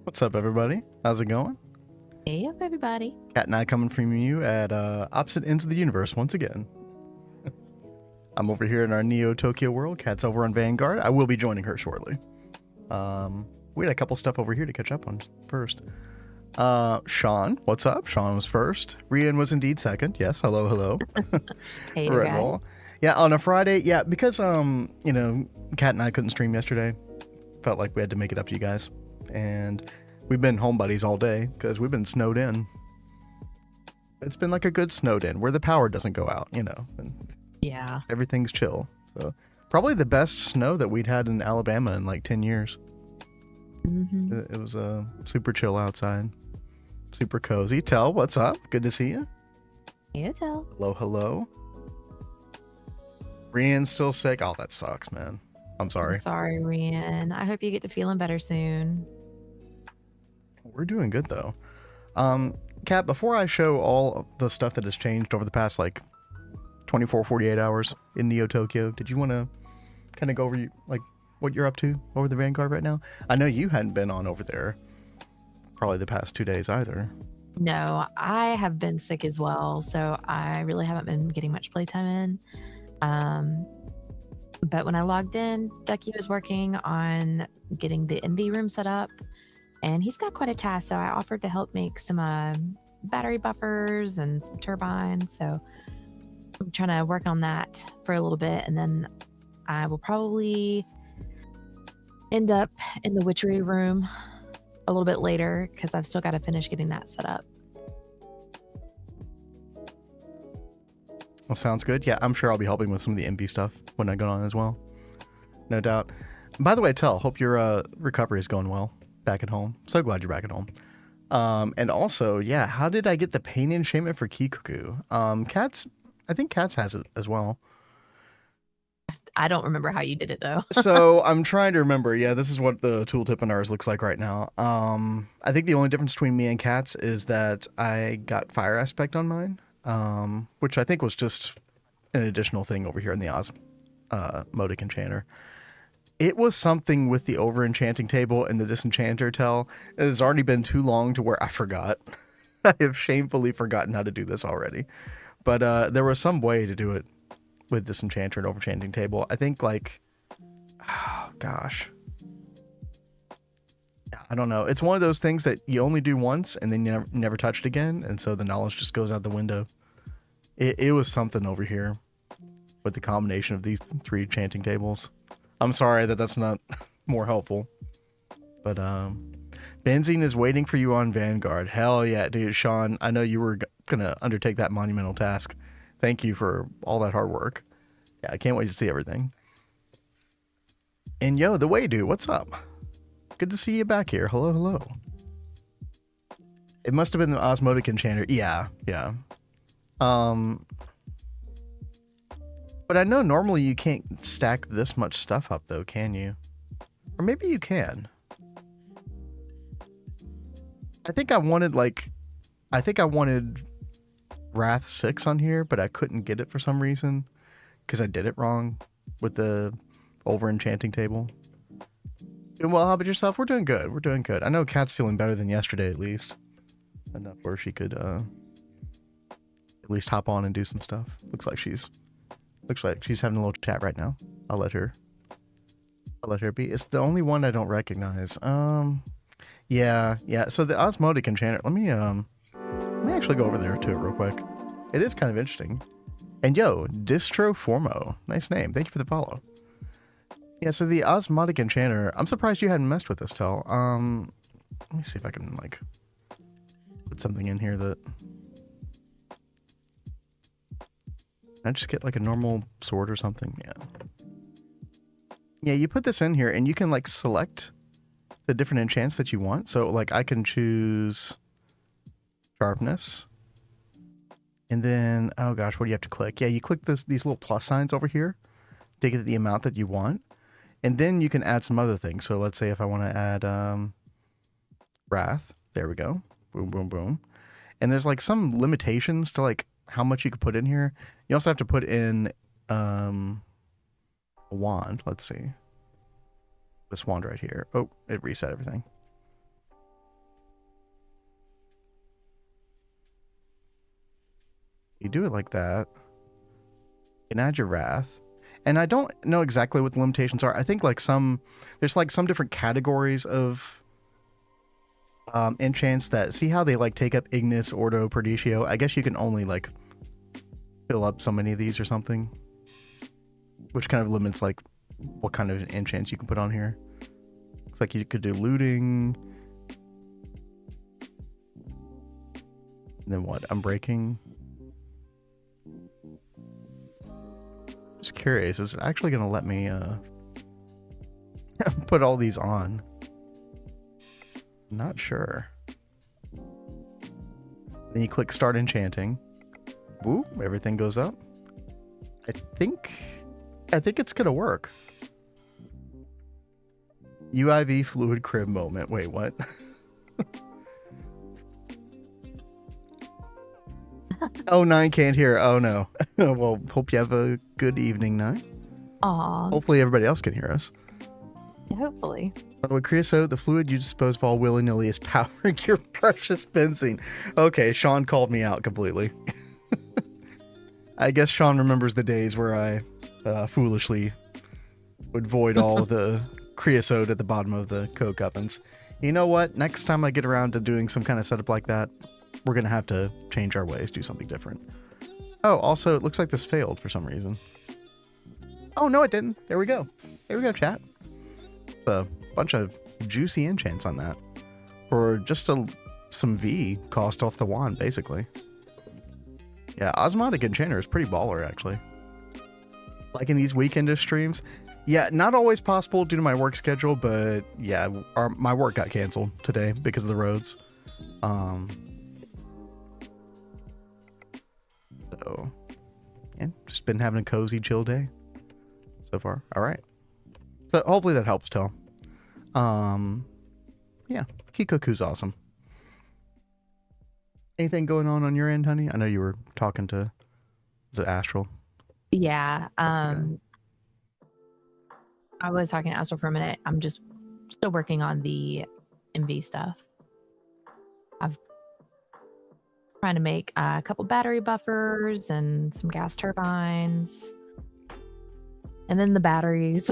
What's up, everybody? How's it going? Hey up, everybody. Cat and I coming from you at opposite ends of the universe once again. I'm over here in our NeoTokyo world. Cat's over on Vanguard. I will be joining her shortly. We had a couple stuff over here to catch up on first. Shawn, what's up? Shawn was first. Rian was indeed second. Yes, hello, hello. Hey, Red Bull. Yeah, on a Friday. Yeah, because you know, Cat and I couldn't stream yesterday. Felt like we had to make it up to you guys. And we've been home buddies all day because we've been snowed in. It's been like a good snowed in where the power doesn't go out, you know. And yeah. Everything's chill. So probably the best snow that we'd had in Alabama in like 10 years. Mm-hmm. It was super chill outside. Super cozy. Tell, what's up? Good to see you. Hey, Tell. Hello, hello. Rian's still sick. Oh, that sucks, man. I'm sorry. I'm sorry, Rian. I hope you get to feeling better soon. We're doing good, though. Kat, before I show all of the stuff that has changed over the past, like, 24, 48 hours in NeoTokyo, did you want to kind of go over, like, what you're up to over the Vanguard right now? I know you hadn't been on over there probably the past 2 days either. No, I have been sick as well, so I really haven't been getting much playtime in. But when I logged in, Ducky was working on getting the MV room set up, and he's got quite a task, so I offered to help make some battery buffers and some turbines, so I'm trying to work on that for a little bit, and then I will probably end up in the witchery room a little bit later because I've still got to finish getting that set up. Well, sounds good. Yeah, I'm sure I'll be helping with some of the MV stuff when I go on as well. No doubt. By the way, Tell, hope your recovery is going well back at home. So glad you're back at home. And also, yeah, how did I get the pain enchantment for Kikuku? I think Cats has it as well. I don't remember how you did it, though. So I'm trying to remember. Yeah, this is what the tooltip on ours looks like right now. I think the only difference between me and Cats is that I got Fire Aspect on mine. Which I think was just an additional thing over here in the Modic Enchanter. It was something with the over enchanting table and the disenchanter Tell. It has already been too long to where I forgot. I have shamefully forgotten how to do this already. But there was some way to do it with Disenchanter and Overchanting Table. I think like, oh gosh. I don't know. It's one of those things that you only do once and then you never touch it again. And so the knowledge just goes out the window. It was something over here with the combination of these 3 chanting tables. I'm sorry that that's not more helpful. But Benzene is waiting for you on Vanguard. Hell yeah, dude. Shawn, I know you were going to undertake that monumental task. Thank you for all that hard work. Yeah, I can't wait to see everything. And yo, the way dude, what's up? Good to see you back here. Hello, hello. It must have been the Osmotic Enchanter. Yeah. But I know normally you can't stack this much stuff up though, can you? Or maybe you can. I think I wanted Wrath 6 on here, but I couldn't get it for some reason because I did it wrong with the over enchanting table. Doing well, how about yourself? We're doing good. We're doing good. I know Kat's feeling better than yesterday at least. Enough where she could at least hop on and do some stuff. Looks like she's having a little chat right now. I'll let her be. It's the only one I don't recognize. Yeah. So the Osmotic Enchanter. Let me actually go over there to it real quick. It is kind of interesting. And yo, Distroformo. Nice name. Thank you for the follow. Yeah, so the Osmotic Enchanter. I'm surprised you hadn't messed with this, Tel. Let me see if I can like put something in here that. Can I just get like a normal sword or something? Yeah. Yeah, you put this in here and you can like select the different enchants that you want. So like I can choose sharpness. And then, oh gosh, what do you have to click? Yeah, you click these little plus signs over here to get the amount that you want. And then you can add some other things. So let's say if I want to add Wrath. There we go. Boom, boom, boom. And there's like some limitations to like how much you can put in here. You also have to put in a wand. Let's see. This wand right here. Oh, it reset everything. You do it like that. You can add your Wrath. And I don't know exactly what the limitations are. I think like there's like some different categories of enchants that, see how they like take up Ignis, Ordo, Perditio? I guess you can only like fill up so many of these or something. Which kind of limits like what kind of enchants you can put on here. Looks like you could do looting. And then what? Unbreaking. Just curious, is it actually going to let me put all these on? Not sure. Then you click start enchanting. Woo, everything goes up. I think it's going to work. UIV fluid crib moment. Wait, what? Oh, 9 can't hear. Oh, no. Well, hope you have a good evening, 9. Aw. Hopefully everybody else can hear us. Hopefully. By the way, creosote, the fluid you dispose of all willy-nilly is powering your precious benzene. Okay, Shawn called me out completely. I guess Shawn remembers the days where I foolishly would void all the creosote at the bottom of the coke ovens. You know what? Next time I get around to doing some kind of setup like that, we're going to have to change our ways, do something different. Oh, also, it looks like this failed for some reason. Oh, no, it didn't. There we go. There we go, chat. A bunch of juicy enchants on that. For just some V cost off the wand, basically. Yeah, Osmotic Enchanter is pretty baller, actually. Like in these weekend streams. Yeah, not always possible due to my work schedule, but yeah, my work got canceled today because of the roads. So, yeah, just been having a cozy, chill day so far. All right. So hopefully that helps, Tell. Yeah, Kikoku's awesome. Anything going on your end, honey? I know you were talking to, is it Astral? Yeah. I was talking to Astral for a minute. I'm just still working on the MV stuff. trying to make a couple battery buffers and some gas turbines. And then the batteries.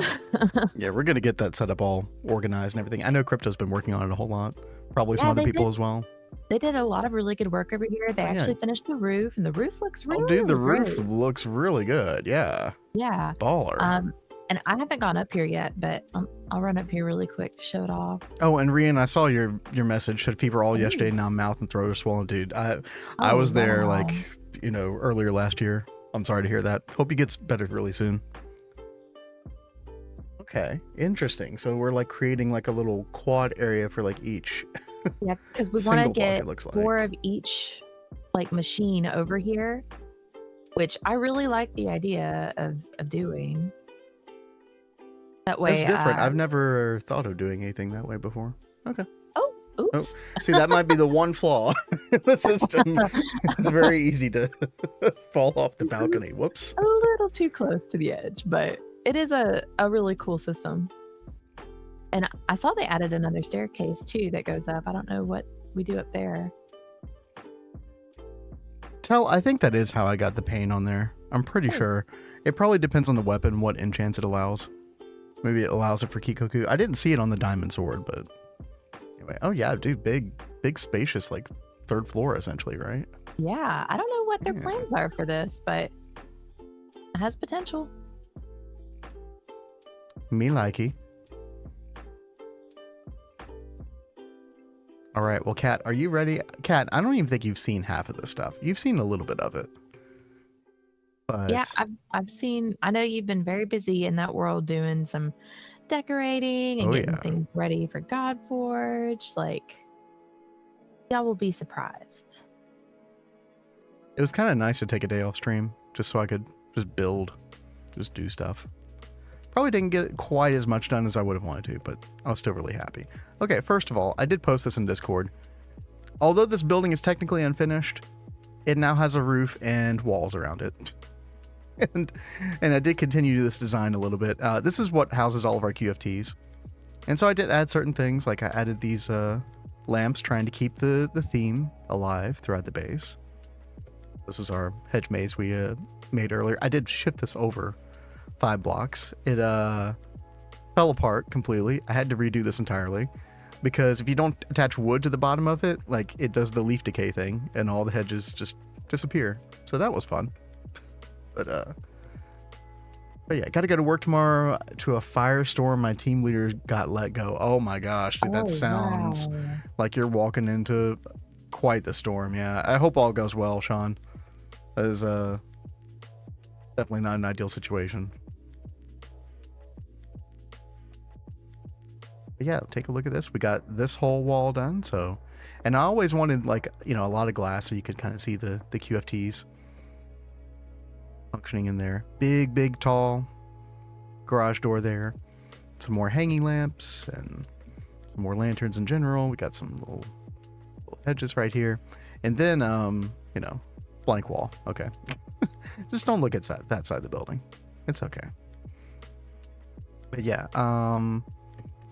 Yeah, we're going to get that setup all organized and everything. I know Crypto's been working on it a whole lot. Probably some Yeah, other they people did. as well. They did a lot of really good work over here. They Oh, yeah. actually finished the roof, and the roof looks really, Oh, dude, the really roof great. looks really good. Yeah. Yeah. Baller. And I haven't gone up here yet, but I'll run up here really quick to show it off. Oh, and Rian, I saw your message. Had fever all Ooh. yesterday. Now mouth and throat are swollen, dude. I Oh, was there wow. like, you know, earlier last year. I'm sorry to hear that. Hope he gets better really soon. Okay, interesting. So we're like creating like a little quad area for like each. Yeah, because we want single to block, get it looks like. 4 of each like machine over here, which I really like the idea of doing. That way, That's different. I've never thought of doing anything that way before. Okay. Oh, oops. See, that might be the one flaw in the system. It's very easy to fall off the balcony. Whoops. A little too close to the edge, but it is a really cool system. And I saw they added another staircase too that goes up. I don't know what we do up there. I think that is how I got the pain on there. I'm pretty sure. It probably depends on the weapon, what enchants it allows. Maybe it allows it for Kikoku. I didn't see it on the diamond sword, but anyway. Oh yeah, dude, big spacious, like 3rd floor essentially, right? Yeah, I don't know what their plans are for this, but it has potential. Me likey. All right, well, Kat, are you ready? Kat, I don't even think you've seen half of this stuff. You've seen a little bit of it. But yeah, I've seen. I know you've been very busy in that world doing some decorating and getting things ready for Godforge. Like, y'all will be surprised. It was kind of nice to take a day off stream just so I could just build, just do stuff. Probably didn't get quite as much done as I would have wanted to, but I was still really happy. Okay, first of all, I did post this in Discord. Although this building is technically unfinished, it now has a roof and walls around it. and I did continue this design a little bit. This is what houses all of our QFTs. And so I did add certain things, like I added these lamps trying to keep the theme alive throughout the base. This is our hedge maze we made earlier. I did shift this over 5 blocks. It fell apart completely. I had to redo this entirely because if you don't attach wood to the bottom of it, like it does the leaf decay thing and all the hedges just disappear. So that was fun. But yeah, I gotta go to work tomorrow to a firestorm. My team leader got let go. Oh my gosh, dude, that sounds like you're walking into quite the storm. Yeah, I hope all goes well, Shawn. That is definitely not an ideal situation. But yeah, take a look at this. We got this whole wall done. So, and I always wanted like, you know, a lot of glass so you could kind of see the QFTs functioning in there. Big, tall garage door there. Some more hanging lamps and some more lanterns in general. We got some little hedges right here. And then, you know, blank wall. Okay. Just don't look at that side of the building. It's okay. But yeah, I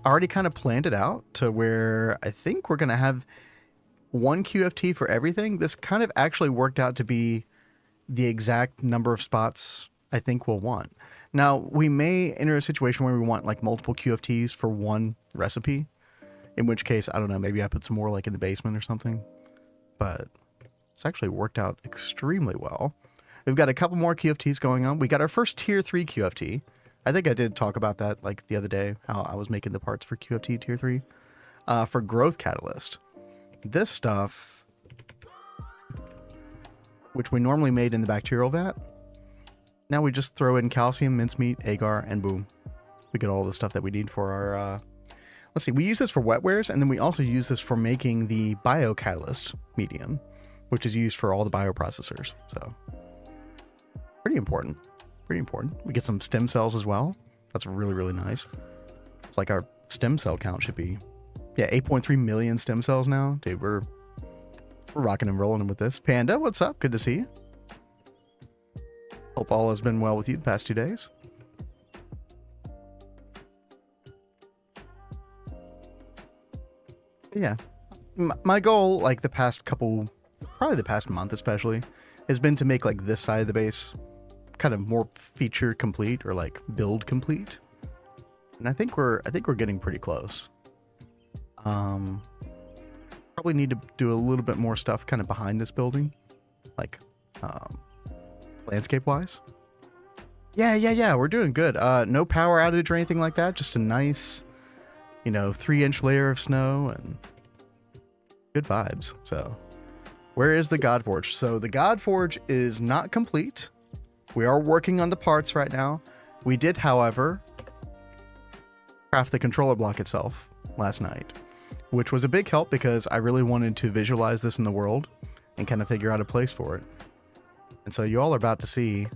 already kind of planned it out to where I think we're going to have one QFT for everything. This kind of actually worked out to be the exact number of spots I think we'll want. Now, we may enter a situation where we want like multiple QFTs for one recipe, in which case, I don't know, maybe I put some more like in the basement or something. But it's actually worked out extremely well. We've got a couple more QFTs going on. We got our first tier 3 QFT. I think I did talk about that like the other day, how I was making the parts for QFT tier 3 for growth catalyst. This stuff, which we normally made in the bacterial vat, now we just throw in calcium, mincemeat, agar, and boom. We get all the stuff that we need for our, let's see, we use this for wetwares, and then we also use this for making the biocatalyst medium, which is used for all the bioprocessors. So pretty important. Pretty important. We get some stem cells as well. That's really, really nice. It's like our stem cell count should be, yeah, 8.3 million stem cells now. Dude, we're rocking and rolling with this. Panda, what's up? Good to see you. Hope all has been well with you the past 2 days. Yeah. My goal, like the past couple probably the past month especially, has been to make like this side of the base kind of more feature complete or like build complete. And I think we're getting pretty close. Probably need to do a little bit more stuff kind of behind this building, like landscape wise. Yeah, we're doing good. No power outage or anything like that, just a nice, 3-inch layer of snow and good vibes. So where is the Godforge? So the Godforge is not complete. We are working on the parts right now. We did, however, craft the controller block itself last night, which was a big help because I really wanted to visualize this in the world and kind of figure out a place for it. And so you all are about to see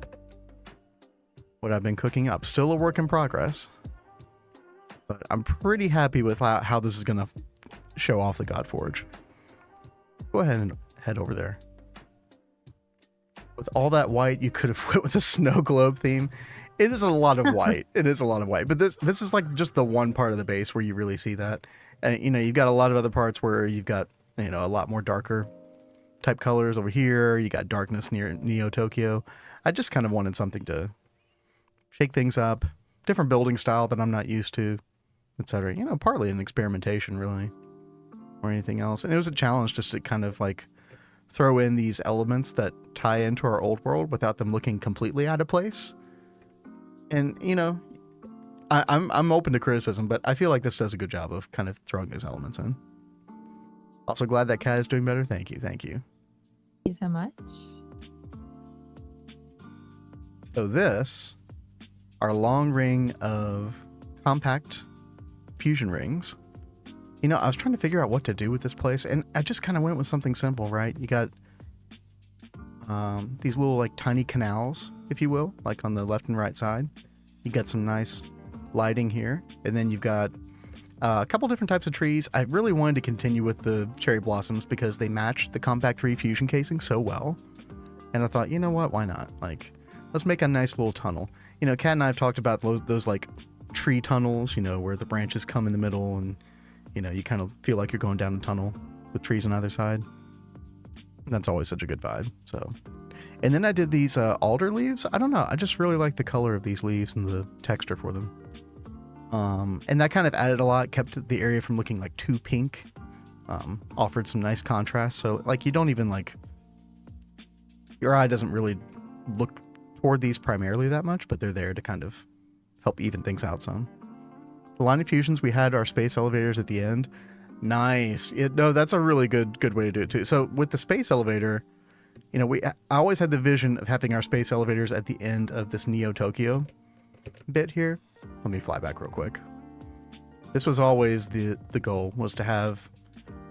what I've been cooking up. Still a work in progress, but I'm pretty happy with how this is going to show off the Godforge. Go ahead and head over there. With all that white, you could have went with a snow globe theme. It is a lot of white. It is a lot of white. But this is like just the one part of the base where you really see that. And, you've got a lot of other parts where you've got, a lot more darker type colors over here. You got darkness near NeoTokyo. I just kind of wanted something to shake things up. Different building style that I'm not used to, etc. Partly an experimentation, really, or anything else. And it was a challenge just to kind of like throw in these elements that tie into our old world without them looking completely out of place. And, I'm open to criticism, but I feel like this does a good job of kind of throwing these elements in. Also glad that Cat is doing better. Thank you. Thank you so much. So this, our long ring of compact fusion rings. I was trying to figure out what to do with this place, and I just kind of went with something simple, right? You got these little like tiny canals, if you will, like on the left and right side. You got some nice lighting here, and then you've got a couple different types of trees. I really wanted to continue with the cherry blossoms because they matched the Compact 3 fusion casing so well. And I thought, you know what, why not? Like, let's make a nice little tunnel. Kat and I have talked about those like tree tunnels, where the branches come in the middle and, you kind of feel like you're going down a tunnel with trees on either side. That's always such a good vibe. So, and then I did these alder leaves. I don't know. I just really like the color of these leaves and the texture for them. And that kind of added a lot, kept the area from looking like too pink, offered some nice contrast. So like you don't even like, your eye doesn't really look toward these primarily that much, but they're there to kind of help even things out some. The line of fusions, we had our space elevators at the end. Nice. No, that's a really good way to do it too. So with the space elevator, I always had the vision of having our space elevators at the end of this NeoTokyo bit here. Let me fly back real quick. This was always the goal, was to have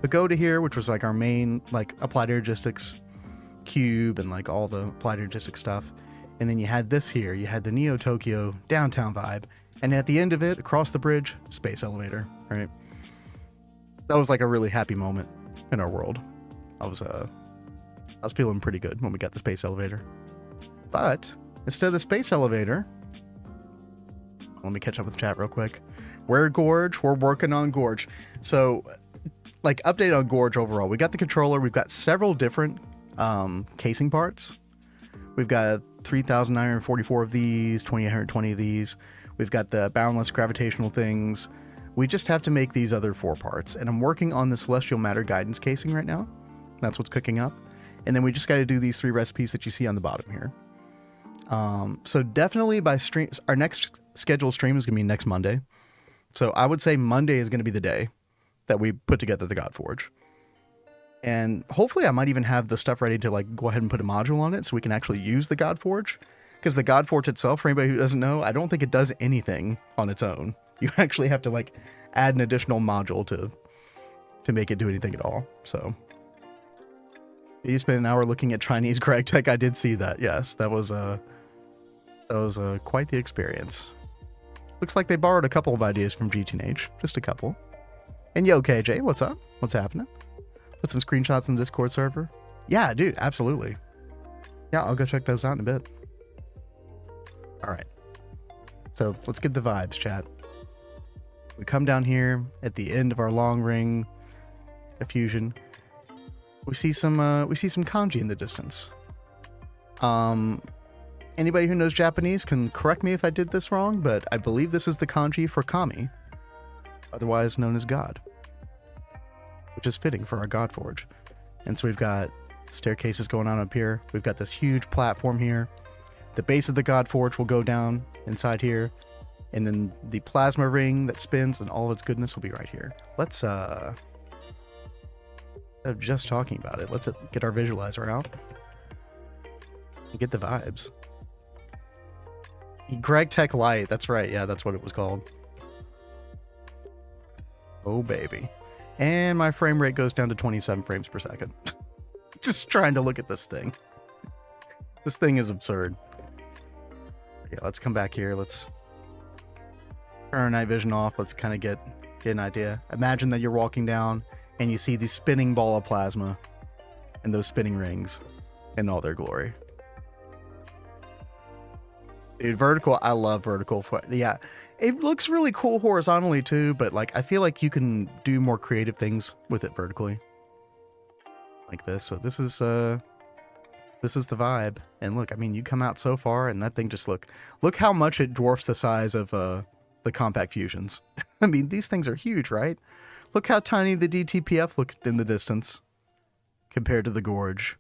the go to here, which was like our main like applied logistics cube and like all the applied logistics stuff. And then you had this here, you had the NeoTokyo downtown vibe. And at the end of it, across the bridge, space elevator, right? That was like a really happy moment in our world. I was feeling pretty good when we got the space elevator. But instead of the space elevator, let me catch up with the chat real quick. We're working on Gorge. So like update on Gorge overall. We got the controller. We've got several different casing parts. We've got 3,944 of these, 2,820 of these. We've got the boundless gravitational things. We just have to make these other 4 parts. And I'm working on the celestial matter guidance casing right now. That's what's cooking up. And then we just got to do these 3 recipes that you see on the bottom here. So definitely by stream, our next scheduled stream is going to be next Monday. So I would say Monday is going to be the day that we put together the Godforge. And hopefully I might even have the stuff ready to like go ahead and put a module on it so we can actually use the Godforge. Because the Godforge itself, for anybody who doesn't know, I don't think it does anything on its own. You actually have to like add an additional module to make it do anything at all. So you spent an hour looking at Chinese Greg Tech. I did see that. Yes, that was quite the experience. Looks like they borrowed a couple of ideas from GTNH, just a couple. And yo, KJ, what's up? What's happening? Put some screenshots in the Discord server. Yeah, dude, absolutely. Yeah, I'll go check those out in a bit. All right. So let's get the vibes, chat. We come down here at the end of our long ring of fusion. we see some kanji in the distance. Anybody who knows Japanese can correct me if I did this wrong, but I believe this is the kanji for kami, otherwise known as God, which is fitting for our God Forge. And so we've got staircases going on up here. We've got this huge platform here. The base of the God Forge will go down inside here, and then the plasma ring that spins and all of its goodness will be right here. Let's just talking about it, let's get our visualizer out and get the vibes. Greg Tech Lite, that's right, yeah, that's what it was called. Oh baby. And my frame rate goes down to 27 frames per second. Just trying to look at this thing. This thing is absurd. Yeah, let's come back here. Let's turn our night vision off. Let's kind of get an idea. Imagine that you're walking down and you see the spinning ball of plasma and those spinning rings in all their glory. Dude, vertical, I love vertical. Yeah, it looks really cool horizontally too, but like I feel like you can do more creative things with it vertically. Like this. So this is the vibe. And look, I mean, you come out so far and that thing just look how much it dwarfs the size of the compact fusions. I mean, these things are huge, right? Look how tiny the DTPF looked in the distance compared to the Gorge.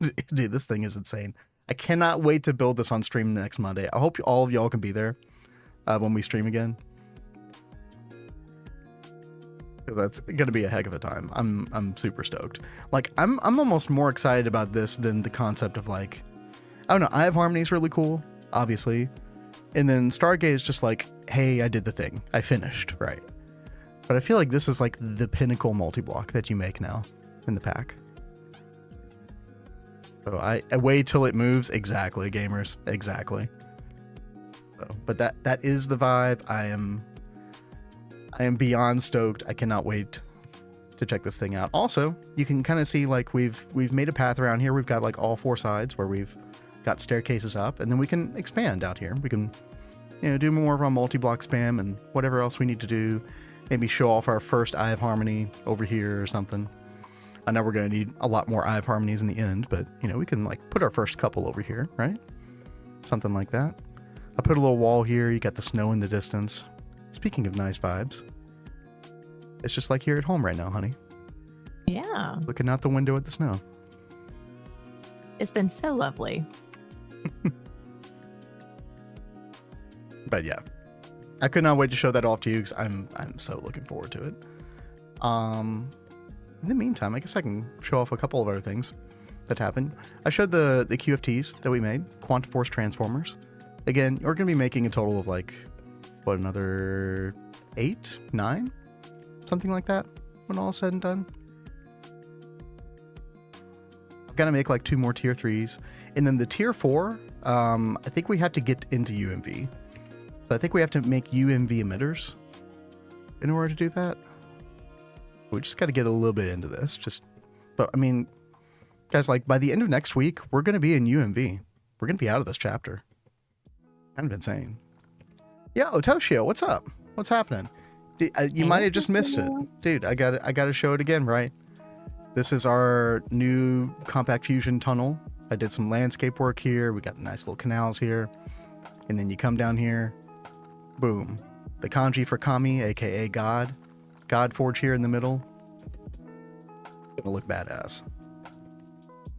Dude, this thing is insane. I cannot wait to build this on stream next Monday. I hope all of y'all can be there when we stream again. Because that's gonna be a heck of a time. I'm super stoked. Like I'm almost more excited about this than the concept of like, I don't know. I have Harmony is really cool, obviously, and then Stargate is just like, hey, I did the thing, I finished, right? But I feel like this is like the pinnacle multi-block that you make now in the pack. So I wait till it moves. Exactly, gamers. Exactly. So, but that is the vibe. I am beyond stoked. I cannot wait to check this thing out. Also, you can kind of see like we've made a path around here. We've got like all four sides where we've got staircases up, and then we can expand out here. We can, you know, do more of our multi-block spam and whatever else we need to do. Maybe show off our first Eye of Harmony over here or something. I know we're going to need a lot more Eye of Harmonies in the end, but, you know, we can, like, put our first couple over here, right? Something like that. I put a little wall here. You got the snow in the distance. Speaking of nice vibes, it's just like here at home right now, honey. Yeah. Looking out the window at the snow. It's been so lovely. But, yeah. I could not wait to show that off to you because I'm so looking forward to it. In the meantime, I guess I can show off a couple of other things that happened. I showed the QFTs that we made, Quantum Force Transformers. Again, we're going to be making a total of like, what, another 8, 9? Something like that when all is said and done. I've got to make like 2 more tier 3s. And then the tier 4, I think we have to get into UMV. So I think we have to make UMV emitters in order to do that. We just got to get a little bit into this. But I mean, guys, like by the end of next week, we're going to be in UMV. We're going to be out of this chapter. Kind of insane. Yo, Toshio, what's up? What's happening? You might have just missed it. Dude, I got to show it again, right? This is our new compact fusion tunnel. I did some landscape work here. We got nice little canals here. And then you come down here. Boom. The kanji for Kami, aka God. God Forge here in the middle. Gonna look badass.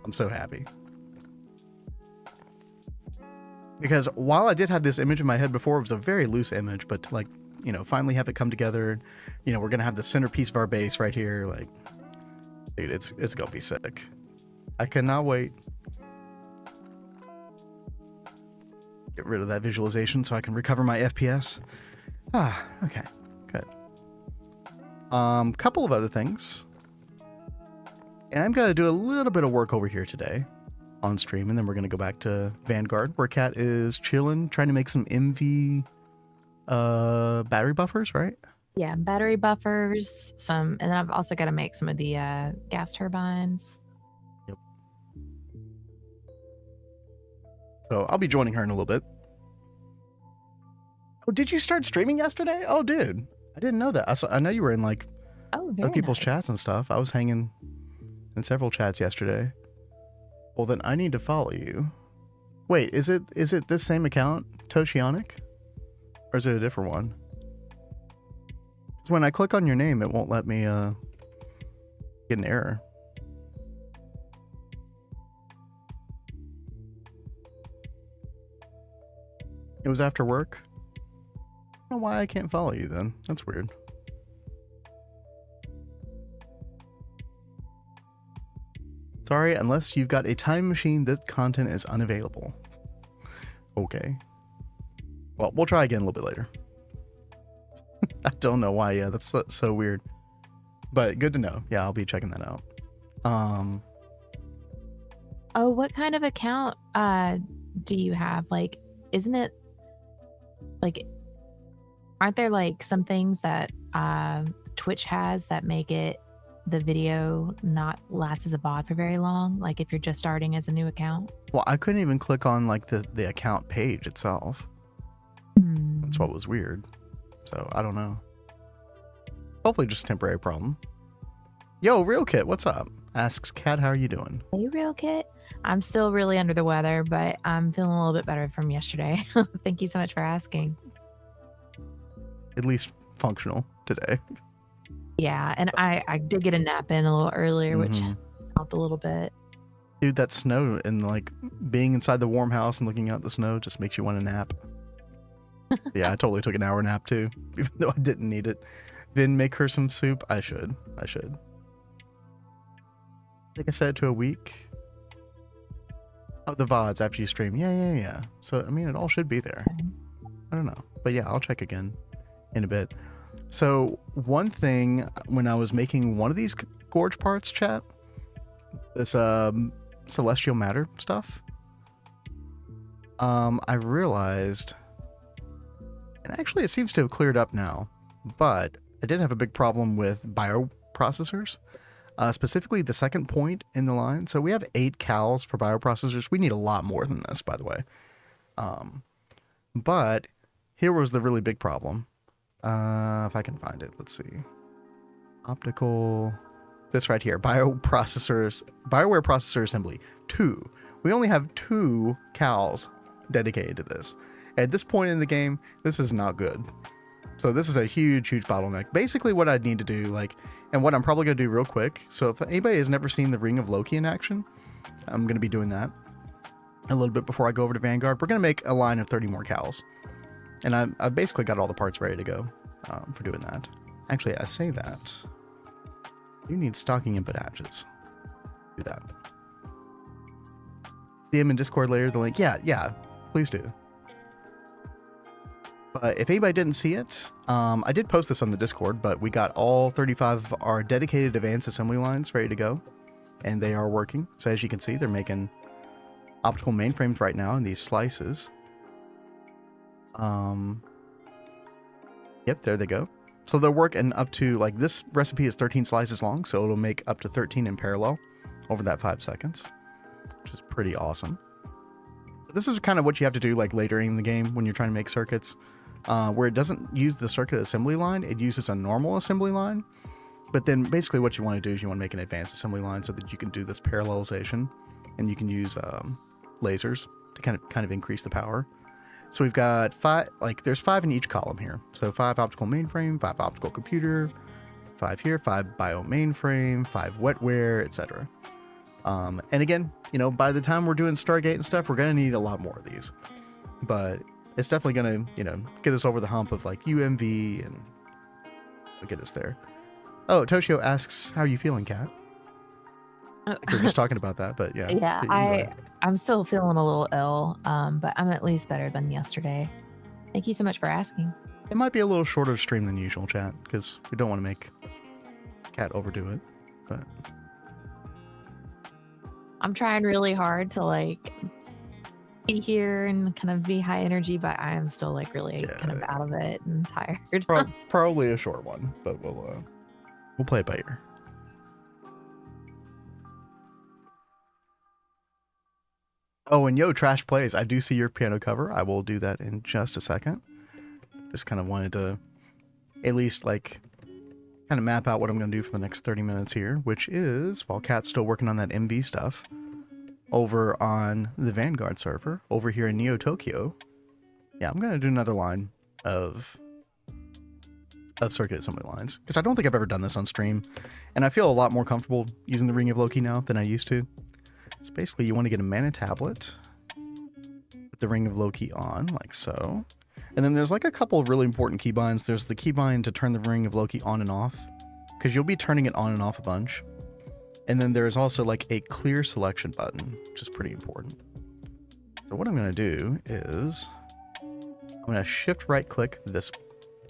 I'm so happy. Because while I did have this image in my head before, it was a very loose image, but to, like, you know, finally have it come together. You know, we're gonna have the centerpiece of our base right here. Like, dude, it's gonna be sick. I cannot wait. Get rid of that visualization so I can recover my FPS. Ah, okay, good. Couple of other things. And I'm gonna do a little bit of work over here today on stream, and then we're gonna go back to Vanguard, where Kat is chilling, trying to make some MV battery buffers, right? Yeah, battery buffers, and then I've also got to make some of the gas turbines. Yep. So I'll be joining her in a little bit. Oh, did you start streaming yesterday? Oh, dude, I didn't know that. I know you were in like Oh, other people's nice. chats and stuff. I was hanging in several chats yesterday. Well, then I need to follow you. Wait, is it this same account, Toshionic? Or is it a different one? 'Cause when I click on your name, it won't let me get an error. It was after work? I don't know why I can't follow you then. That's weird. Sorry, unless you've got a time machine, this content is unavailable. Okay. Well, we'll try again a little bit later. I don't know why. Yeah, that's so weird. But good to know. Yeah, I'll be checking that out. Oh, what kind of account do you have? Like, isn't it like, aren't there like some things that Twitch has that make it the video not last as a VOD for very long? Like if you're just starting as a new account? Well, I couldn't even click on like the account page itself. That's what was weird. So I don't know. Hopefully just a temporary problem. Yo, Real Kit, what's up? Asks Cat, how are you doing? Hey, Real Kit. I'm still really under the weather, but I'm feeling a little bit better from yesterday. Thank you so much for asking. At least functional today. Yeah, and I did get a nap in a little earlier, which helped a little bit. Dude, that snow and like being inside the warm house and looking out the snow just makes you want to nap. Yeah, I totally took an hour nap too, even though I didn't need it. Then make her some soup. I should. I think I set it to a week. Oh, the VODs after you stream. Yeah. So, I mean, it all should be there. I don't know. But yeah, I'll check again in a bit. So, one thing, when I was making one of these gorge parts, chat, this celestial matter stuff, I realized, and actually it seems to have cleared up now, but I did have a big problem with bioprocessors. Specifically the second point in the line. So we have 8 cals for bioprocessors. We need a lot more than this, by the way. But here was the really big problem. If I can find it, let's see. Optical, this right here, BioWare processor assembly, 2. We only have 2 cals dedicated to this. At this point in the game, this is not good. So this is a huge bottleneck. Basically what I'd need to do, like, and what I'm probably going to do real quick. So if anybody has never seen the Ring of Loki in action, I'm going to be doing that a little bit before I go over to Vanguard. We're going to make a line of 30 more cals. And I've basically got all the parts ready to go for doing that. Actually, I say that. You need stocking input hatches. Do that. DM in Discord later, the link. Yeah, please do. But if anybody didn't see it, I did post this on the Discord, but we got all 35 of our dedicated advanced assembly lines ready to go, and they are working. So as you can see, they're making optical mainframes right now in these slices. Yep, there they go. So they'll work in up to, like, this recipe is 13 slices long, so it'll make up to 13 in parallel over that 5 seconds, which is pretty awesome. This is kind of what you have to do, like, later in the game when you're trying to make circuits. Where it doesn't use the circuit assembly line, it uses a normal assembly line. But then basically what you want to do is you want to make an advanced assembly line so that you can do this parallelization, and you can use lasers to kind of increase the power. So we've got 5, like there's 5 in each column here. So 5 optical mainframe, 5 optical computer, 5 here, 5 bio mainframe, 5 wetware, etc. And again, you know, by the time we're doing Stargate and stuff, we're going to need a lot more of these. But it's definitely going to, you know, get us over the hump of like UMV and get us there. Oh, Toshio asks, how are you feeling, Kat? We're just talking about that, but yeah. Yeah, I'm still feeling a little ill, but I'm at least better than yesterday. Thank you so much for asking. It might be a little shorter stream than usual, chat, because we don't want to make Kat overdo it, but I'm trying really hard to like be here and kind of be high energy, but I am still like really kind of out of it and tired. Probably a short one, but we'll play it by ear. Oh, and yo, Trash Plays, I do see your piano cover. I will do that in just a second. Just kind of wanted to at least like kind of map out what I'm going to do for the next 30 minutes here, which is, while Cat's still working on that MV stuff, over on the Vanguard server, over here in NeoTokyo, yeah, I'm going to do another line of circuit assembly lines, because I don't think I've ever done this on stream, and I feel a lot more comfortable using the Ring of Loki now than I used to. So basically, you want to get a mana tablet with the Ring of Loki on, like so. And then there's like a couple of really important keybinds. There's the keybind to turn the Ring of Loki on and off, because you'll be turning it on and off a bunch. And then there's also like a clear selection button, which is pretty important. So what I'm going to do is I'm going to shift right click this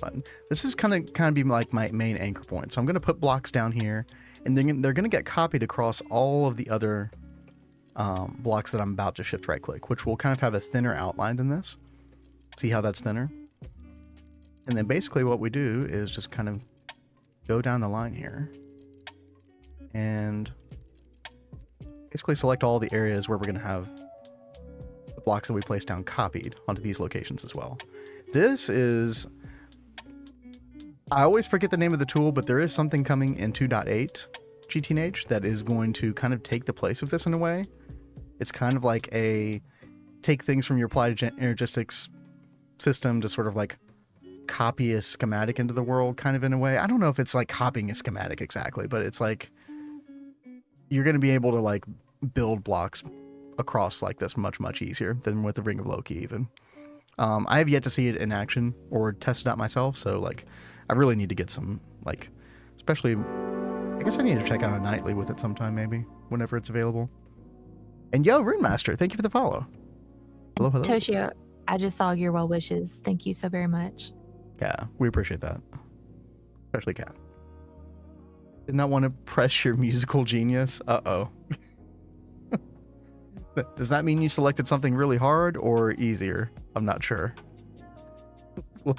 button. This is kind of be like my main anchor point. So I'm going to put blocks down here, and then they're going to get copied across all of the other blocks that I'm about to shift right click, which will kind of have a thinner outline than this. See how that's thinner? And then basically what we do is just kind of go down the line here and basically select all the areas where we're going to have the blocks that we place down copied onto these locations as well. This is, I always forget the name of the tool, but there is something coming in 2.8 GTNH that is going to kind of take the place of this in a way. It's kind of like a take things from your applied energistics system to sort of like copy a schematic into the world kind of in a way. I don't know if it's like copying a schematic exactly, but it's like you're going to be able to like build blocks across like this much easier than with the Ring of Loki even. I have yet to see it in action or test it out myself, so like I really need to get some, like, especially, I guess I need to check out a nightly with it sometime maybe, whenever it's available. And yo, Rune Master, thank you for the follow. Hello, hello. Toshio, I just saw your well wishes. Thank you so very much. Yeah, we appreciate that. Especially Kat. Did not want to press your musical genius. Uh-oh. Does that mean you selected something really hard or easier? I'm not sure. Well,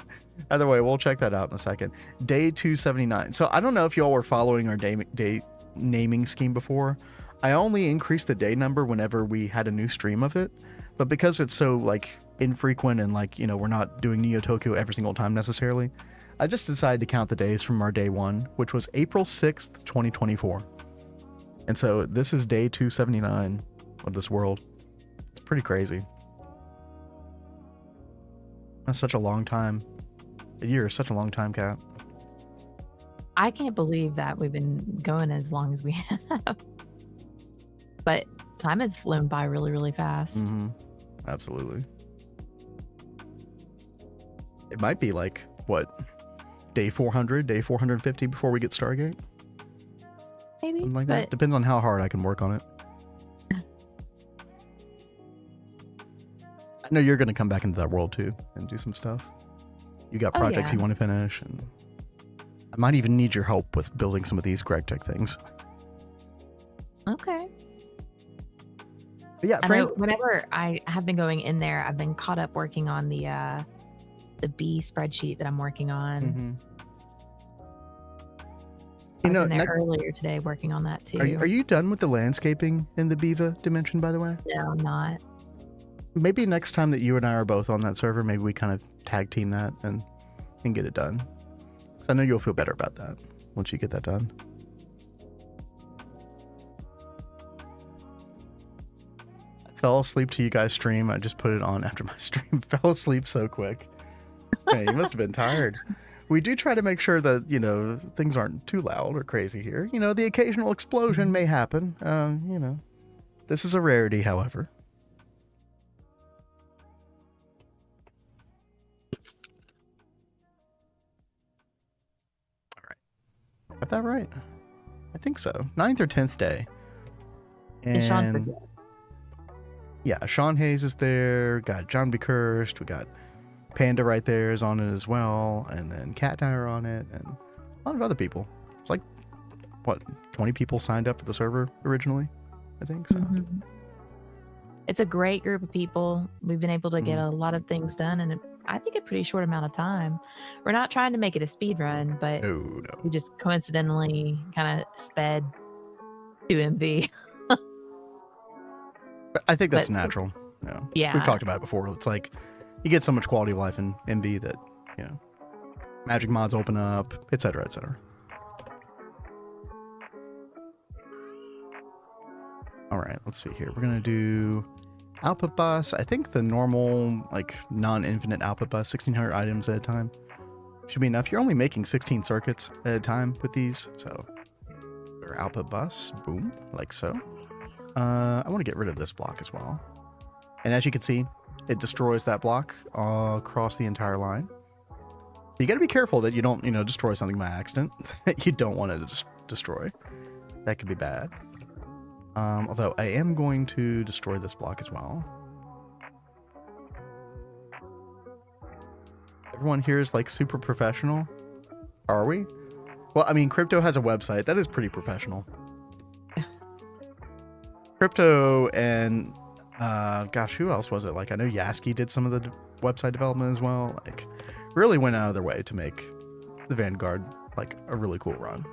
either way, we'll check that out in a second. Day 279. So I don't know if y'all were following our day naming scheme before. I only increased the day number whenever we had a new stream of it. But because it's so like infrequent and like, you know, we're not doing NeoTokyo every single time necessarily, I just decided to count the days from our day one, which was April 6th, 2024. And so this is day 279 of this world. It's pretty crazy. That's such a long time. A year is such a long time, Kat. I can't believe that we've been going as long as we have. But time has flown by really fast. Mm-hmm. Absolutely. It might be like, what, day 400, day 450 before we get Stargate? Maybe. Something like that. Depends on how hard I can work on it. I know you're going to come back into that world too and do some stuff. You got projects you want to finish, and I might even need your help with building some of these Greg Tech things. Okay. But yeah, whenever I have been going in there, I've been caught up working on the B spreadsheet that I'm working on. Mm-hmm. I was in there earlier today working on that too. Are you done with the landscaping in the Biva dimension, by the way? No, I'm not. Maybe next time that you and I are both on that server, maybe we kind of tag team that and get it done. So I know you'll feel better about that once you get that done. I fell asleep to you guys' stream. I just put it on after my stream. Fell asleep so quick. Hey, you must have been tired. We do try to make sure that, you know, things aren't too loud or crazy here. You know, the occasional explosion may happen. You know, this is a rarity, however. Got that right? I think so. 9th or 10th day. And Shawn's yeah, Shawn Hayes is there. Got JohnBCursed. We got Panda right there is on it as well. And then Cat and I are on it. And a lot of other people. It's like, what, 20 people signed up for the server originally? I think so. Mm-hmm. It's a great group of people. We've been able to get a lot of things done in I think a pretty short amount of time. We're not trying to make it a speed run, but we just coincidentally kind of sped to MV. I think that's natural. Yeah. We've talked about it before. It's like you get so much quality of life in MV that, you know, magic mods open up, etc., etc. right, let's see here. We're gonna do output bus. I think the normal, like, non-infinite output bus, 1600 items at a time, should be enough. You're only making 16 circuits at a time with these, so our output bus, boom, like so. I want to get rid of this block as well. And as you can see, it destroys that block across the entire line. So you got to be careful that you don't, destroy something by accident that you don't want to destroy. That could be bad. Although I am going to destroy this block as well. Everyone here is like super professional. Are we? Well, I mean, Crypto has a website. That is pretty professional. Crypto and, gosh, who else was it? Like, I know Yasski did some of the website development as well. Like, really went out of their way to make the Vanguard, like, a really cool run.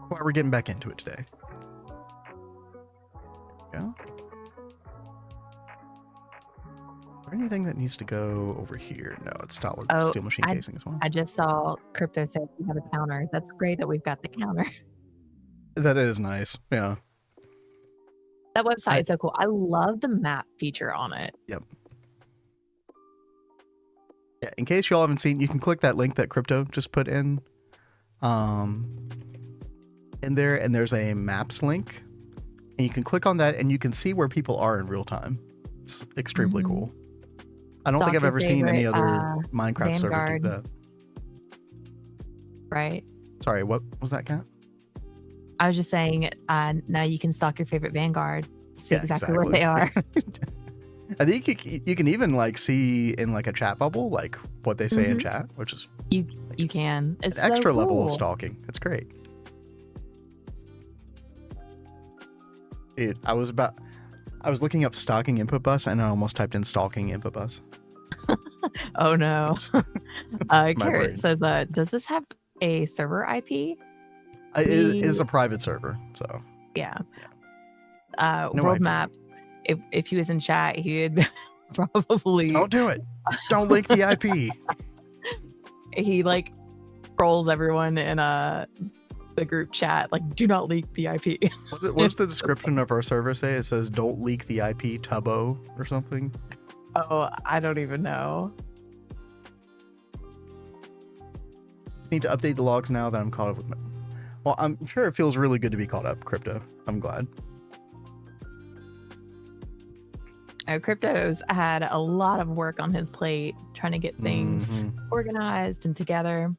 Why we're getting back into it today. There we go. Is there anything that needs to go over here? No, it's steel machine casing as well. I just saw Crypto say we have a counter. That's great that we've got the counter. That is nice. Yeah. That website is so cool. I love the map feature on it. Yep. Yeah, in case y'all haven't seen, you can click that link that Crypto just put in there, and there's a maps link. And you can click on that and you can see where people are in real time. It's extremely cool. I don't think I've ever seen any other Minecraft server do that. Right. Sorry, what was that, Kat? I was just saying, now you can stalk your favorite Vanguard, see exactly where they are. I think you can even like see in like a chat bubble like what they say in chat, which is you can. It's an extra so level cool. of stalking. It's great. Dude, I was looking up stalking input bus and I almost typed in stalking input bus. Oh no. Carrot says, does this have a server IP? It is a private server, so yeah. No World IP. map. If he was in chat, he would probably don't do it. Don't link the IP. He like trolls everyone in the group chat, like, do not leak the IP. What's the description of our server say? It says don't leak the IP Tubbo or something. Oh, I don't even know. Need to update the logs now that I'm caught up with well, I'm sure it feels really good to be caught up, Crypto. I'm glad. Crypto's had a lot of work on his plate trying to get things organized and together.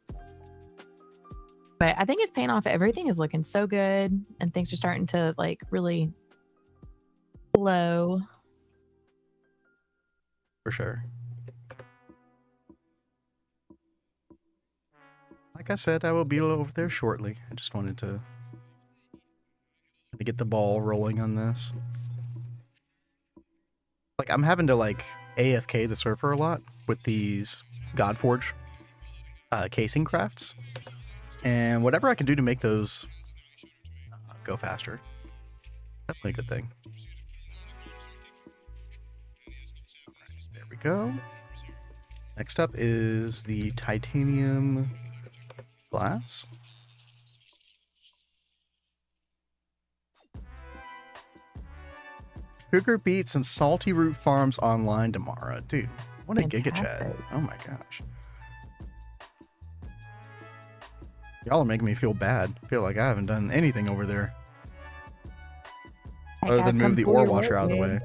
But I think it's paying off. Everything is looking so good and things are starting to like really flow. For sure. Like I said, I will be over there shortly. I just wanted to get the ball rolling on this. Like, I'm having to, like, AFK the server a lot with these Godforge casing crafts. And whatever I can do to make those go faster. Definitely a good thing. There we go. Next up is the titanium glass. Sugar Beets and Salty Root Farms online tomorrow. Dude, what a giga chat. Oh my gosh. Y'all are making me feel bad. I feel like I haven't done anything over there. Other than move the ore washer out of the way.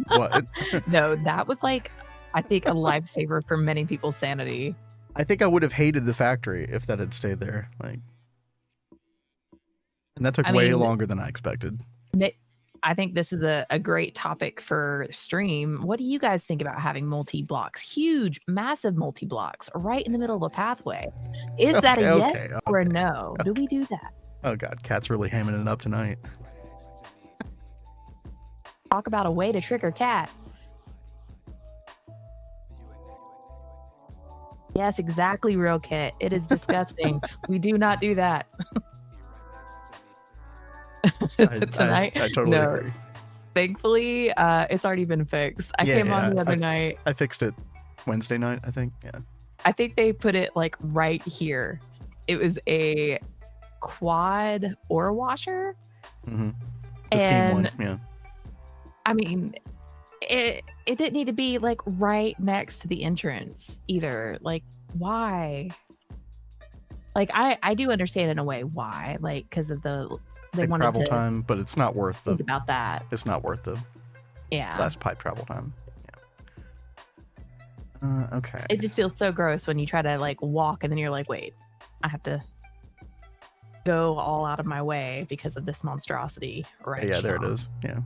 What? No, that was like, I think, a lifesaver for many people's sanity. I think I would have hated the factory if that had stayed there. Like, and that took way longer than I expected. I think this is a great topic for stream. What do you guys think about having multi-blocks, huge, massive multi-blocks right in the middle of a pathway? Is that a yes or a no? Do we do that? Oh God, Cat's really hamming it up tonight. Talk about a way to trigger Cat. Yes, exactly, Real Kit. It is disgusting. We do not do that. Tonight, I totally agree. Thankfully, it's already been fixed. I came on the other night. I fixed it Wednesday night, I think. Yeah. I think they put it like right here. It was a quad ore washer. The steam one, yeah. I mean, it didn't need to be like right next to the entrance either. Like, why? Like, I do understand in a way why, like, because of they wanted travel to time, but it's not worth think about that. It's not worth the less pipe travel time. Yeah. Okay. It just feels so gross when you try to like walk and then you're like, wait, I have to go all out of my way because of this monstrosity. Right? Yeah, there it is. Yeah.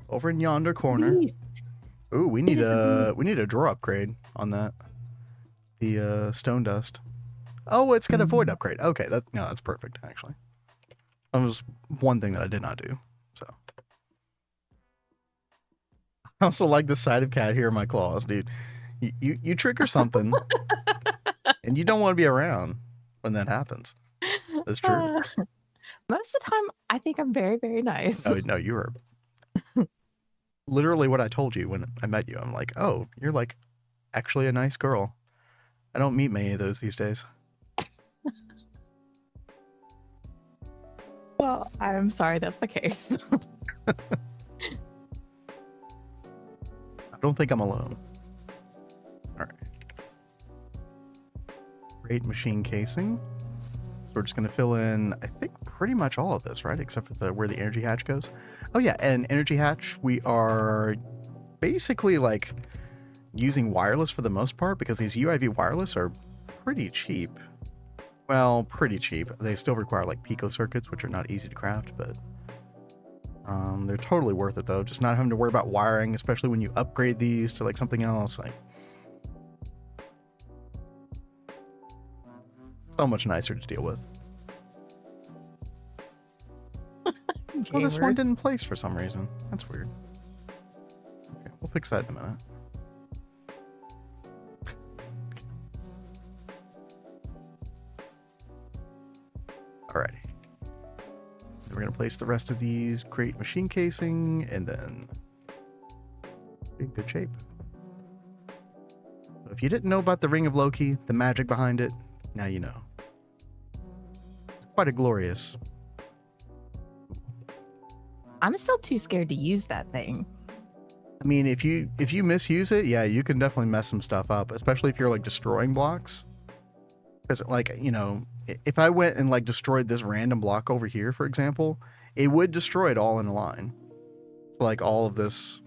Over in yonder corner. Jeez. Ooh, we need a drawer upgrade on that. The stone dust. Oh, it's got a void upgrade. Okay, that's perfect actually. That was one thing that I did not do. So I also like the side of cat here in my claws, dude. You trigger something and you don't want to be around when that happens. That's true. Most of the time, I think I'm very, very nice. Oh, no, you are literally what I told you when I met you. I'm like, oh, you're like actually a nice girl. I don't meet many of those these days. Well, I'm sorry that's the case. I don't think I'm alone. All right. Great machine casing. So we're just going to fill in, I think, pretty much all of this, right? Except for where the energy hatch goes. Oh, yeah. And energy hatch, we are basically like using wireless for the most part because these UIV wireless are pretty cheap. Well, pretty cheap. They still require like pico circuits, which are not easy to craft, but they're totally worth it though. Just not having to worry about wiring, especially when you upgrade these to like something else. Like, so much nicer to deal with. Oh, this one didn't place for some reason. That's weird. Okay, we'll fix that in a minute. Alrighty. Then we're going to place the rest of these great machine casing and then in good shape. So if you didn't know about the Ring of Loki, the magic behind it, now you know. It's quite a glorious. I'm still too scared to use that thing. I mean, if you misuse it, yeah, you can definitely mess some stuff up, especially if you're like destroying blocks. Because like, you know, if I went and like destroyed this random block over here, for example, it would destroy it all in a line. So like all of this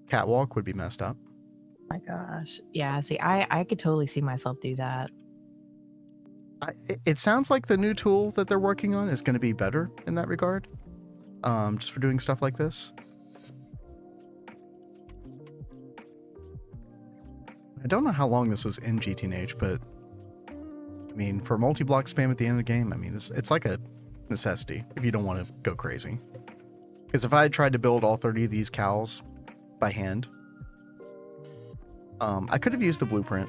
catwalk would be messed up. My gosh. Yeah, see, I could totally see myself do that. It sounds like the new tool that they're working on is going to be better in that regard. Just for doing stuff like this. I don't know how long this was in GTNH, but I mean, for multi-block spam at the end of the game, I mean, it's like a necessity if you don't want to go crazy. Because if I had tried to build all 30 of these cows by hand, I could have used the blueprint.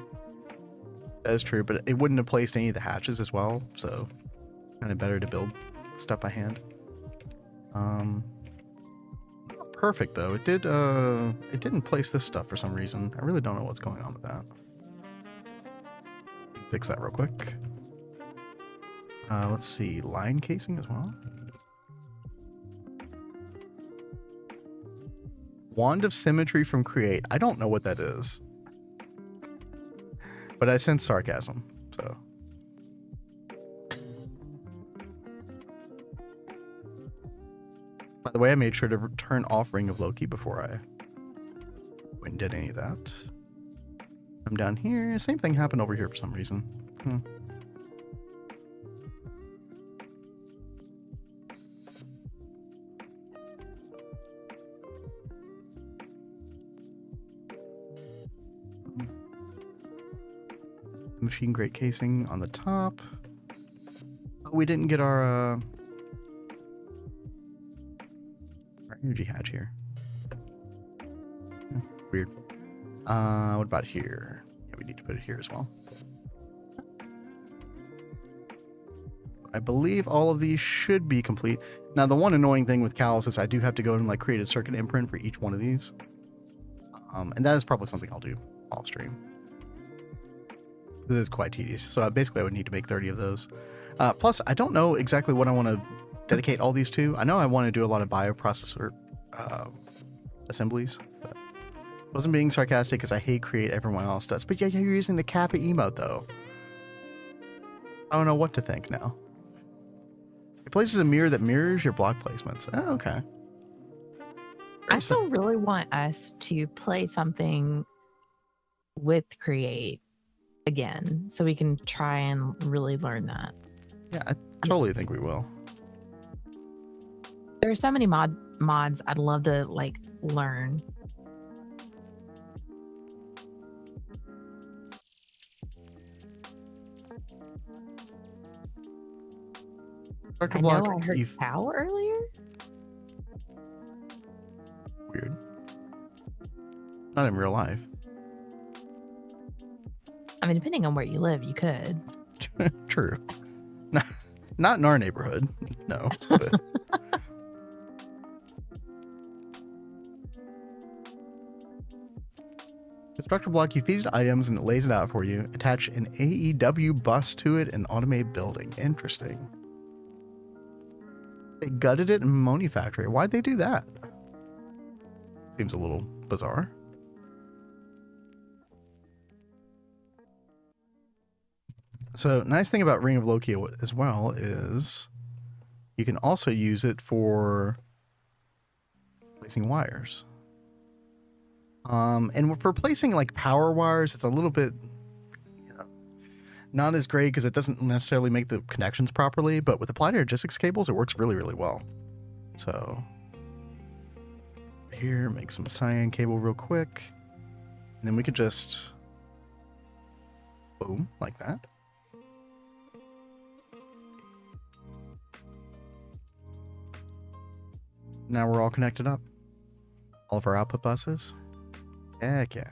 That is true, but it wouldn't have placed any of the hatches as well, so it's kind of better to build stuff by hand. Not perfect though. It didn't place this stuff for some reason. I really don't know what's going on with that. Fix that real quick. Let's see, line casing as well. Wand of Symmetry from Create. I don't know what that is, but I sense sarcasm, so. By the way, I made sure to turn off Ring of Loki before I went and did any of that. I'm down here. Same thing happened over here for some reason. Machine grade casing on the top. Oh, we didn't get our energy hatch here. Weird. What about here? Yeah, we need to put it here as well. I believe all of these should be complete. Now, the one annoying thing with cows is I do have to go and like create a circuit imprint for each one of these. And that is probably something I'll do off stream. It is quite tedious. So basically I would need to make 30 of those. Plus, I don't know exactly what I want to dedicate all these to. I know I want to do a lot of bioprocessor assemblies. But wasn't being sarcastic because I hate create everyone else does. But yeah, you're using the Kappa emote though. I don't know what to think now. It places a mirror that mirrors your block placements. Oh, okay. I still really want us to play something with Create again, so we can try and really learn that. Yeah, I totally think we will. There are so many mods I'd love to like learn. Dr. I Block, know I heard cow earlier. Weird. Not in real life. I mean, depending on where you live, you could. True. Not in our neighborhood. No. But... Structure block, you feed it items and it lays it out for you. Attach an AEW bus to it and automate building. Interesting. They gutted it in Moni Factory. Why'd they do that? Seems a little bizarre. So, nice thing about Ring of Loki as well is you can also use it for placing wires. And for placing like power wires, it's a little bit, you know, not as great because it doesn't necessarily make the connections properly, but with applied logistics cables, it works really, really well. So here, make some cyan cable real quick, and then we could just boom, like that. Now we're all connected up. All of our output buses. Heck yeah.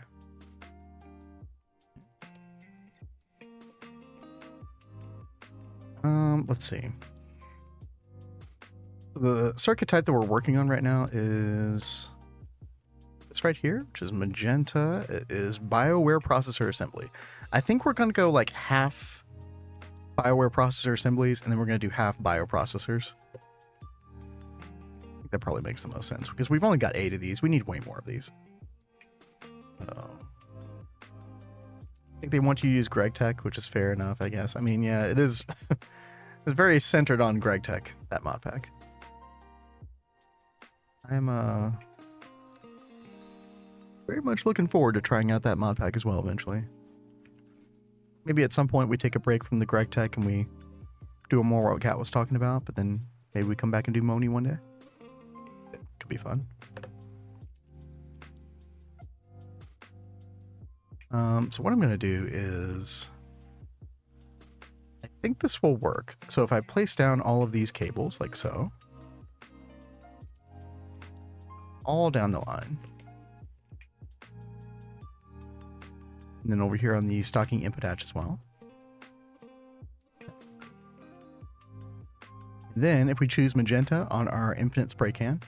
Let's see. The circuit type that we're working on right now is this right here, which is magenta. It is BioWare processor assembly. I think we're going to go like half BioWare processor assemblies, and then we're going to do half bioprocessors. I think that probably makes the most sense because we've only got 8 of these. We need way more of these. I think they want you to use Greg Tech, which is fair enough, I guess. I mean, yeah, it is. It's very centered on Greg Tech, that mod pack. I'm very much looking forward to trying out that mod pack as well eventually. Maybe at some point we take a break from the Greg Tech and we do more what Kat was talking about, but then maybe we come back and do Moni one day. It could be fun. So what I'm going to do is, I think this will work. So if I place down all of these cables like so, all down the line, and then over here on the stocking input hatch as well. Then if we choose magenta on our infinite spray can,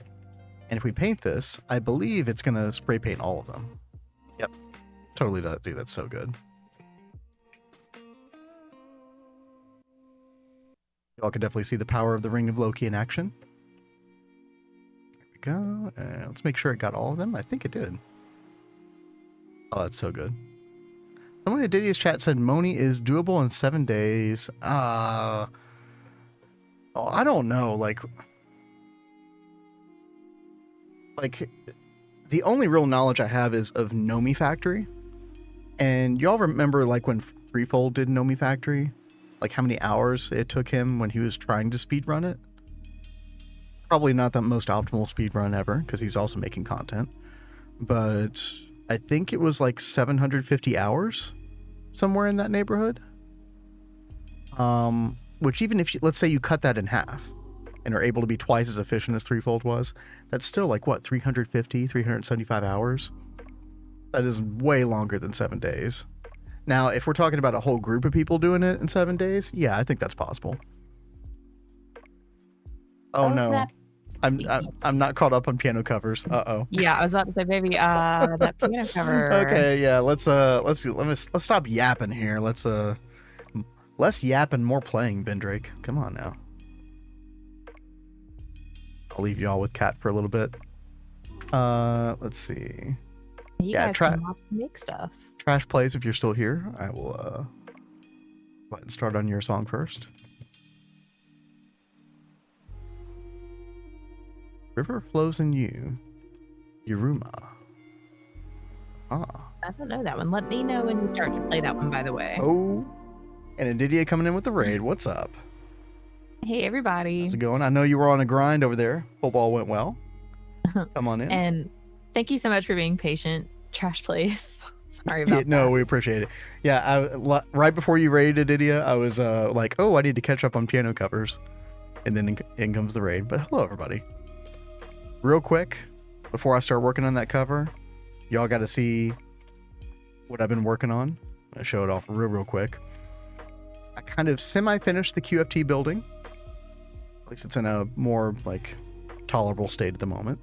and if we paint this, I believe it's going to spray paint all of them. Yep. Totally does, dude. That's so good. Y'all can definitely see the power of the Ring of Loki in action. There we go. And let's make sure it got all of them. I think it did. Oh, that's so good. Someone in Diddy's chat said Moni is doable in 7 days. Oh, I don't know. Like the only real knowledge I have is of Nomi Factory. And y'all remember like when Threefold did Nomi Factory? Like how many hours it took him when he was trying to speedrun it? Probably not the most optimal speedrun ever, because he's also making content. But I think it was like 750 hours, somewhere in that neighborhood. Which even if, let's say you cut that in half, and are able to be twice as efficient as Threefold was, that's still like, what, 350, 375 hours? That is way longer than 7 days. Now, if we're talking about a whole group of people doing it in 7 days, yeah, I think that's possible. Oh no, I'm not caught up on piano covers. Uh-oh. Yeah, I was about to say, baby, that piano cover. Okay, yeah, let's stop yapping here. Let's Less yap and more playing, Bendrake. Come on now. I'll leave y'all with Cat for a little bit. Let's see. You guys can make stuff. Trash plays if you're still here. I will go ahead and start on your song first. River flows in you. Yuruma. Ah. I don't know that one. Let me know when you start to play that one, by the way. Oh. And Ndidia coming in with the raid. What's up? Hey, everybody. How's it going? I know you were on a grind over there. Hope all went well. Come on in. And thank you so much for being patient. Trash plays. Sorry about that. No, we appreciate it. Yeah, right before you raided Ndidia, I was like, oh, I need to catch up on piano covers. And then in comes the raid. But hello, everybody. Real quick, before I start working on that cover, y'all got to see what I've been working on. I'll show it off real quick. I kind of semi-finished the QFT building. At least it's in a more like tolerable state at the moment.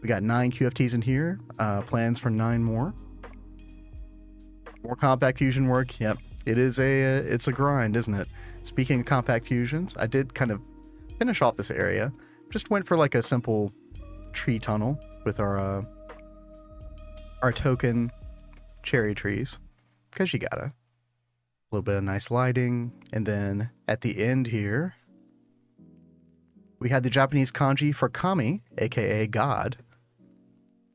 We got 9 QFTs in here. Plans for 9 more. More compact fusion work. Yep, it's a grind, isn't it? Speaking of compact fusions, I did kind of finish off this area. Just went for like a simple tree tunnel with our token cherry trees, because you gotta. A little bit of nice lighting, and then at the end here, we had the Japanese kanji for kami, aka God,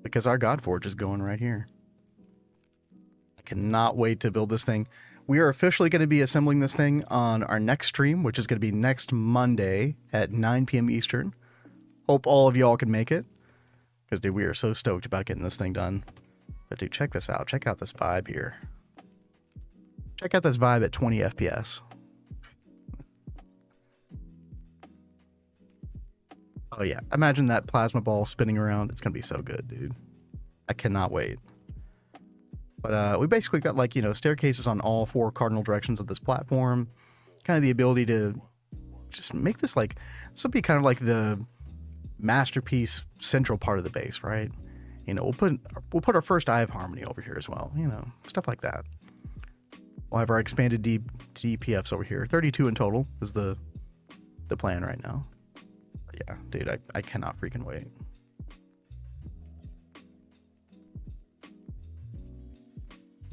because our God Forge is going right here. I cannot wait to build this thing. We are officially going to be assembling this thing on our next stream, which is going to be next Monday at 9 p.m. Eastern. Hope all of y'all can make it, because dude, we are so stoked about getting this thing done. But dude, check this out. Check out this vibe here. Check out this vibe at 20 FPS. Oh yeah, imagine that plasma ball spinning around. It's gonna be so good, dude. I cannot wait. But we basically got like, staircases on all 4 cardinal directions of this platform. Kind of the ability to just make this like, this will be kind of like the masterpiece central part of the base, right? We'll put our first Eye of Harmony over here as well, stuff like that. We'll have our expanded DPFs over here. 32 in total is the plan right now. But yeah, dude, I cannot freaking wait.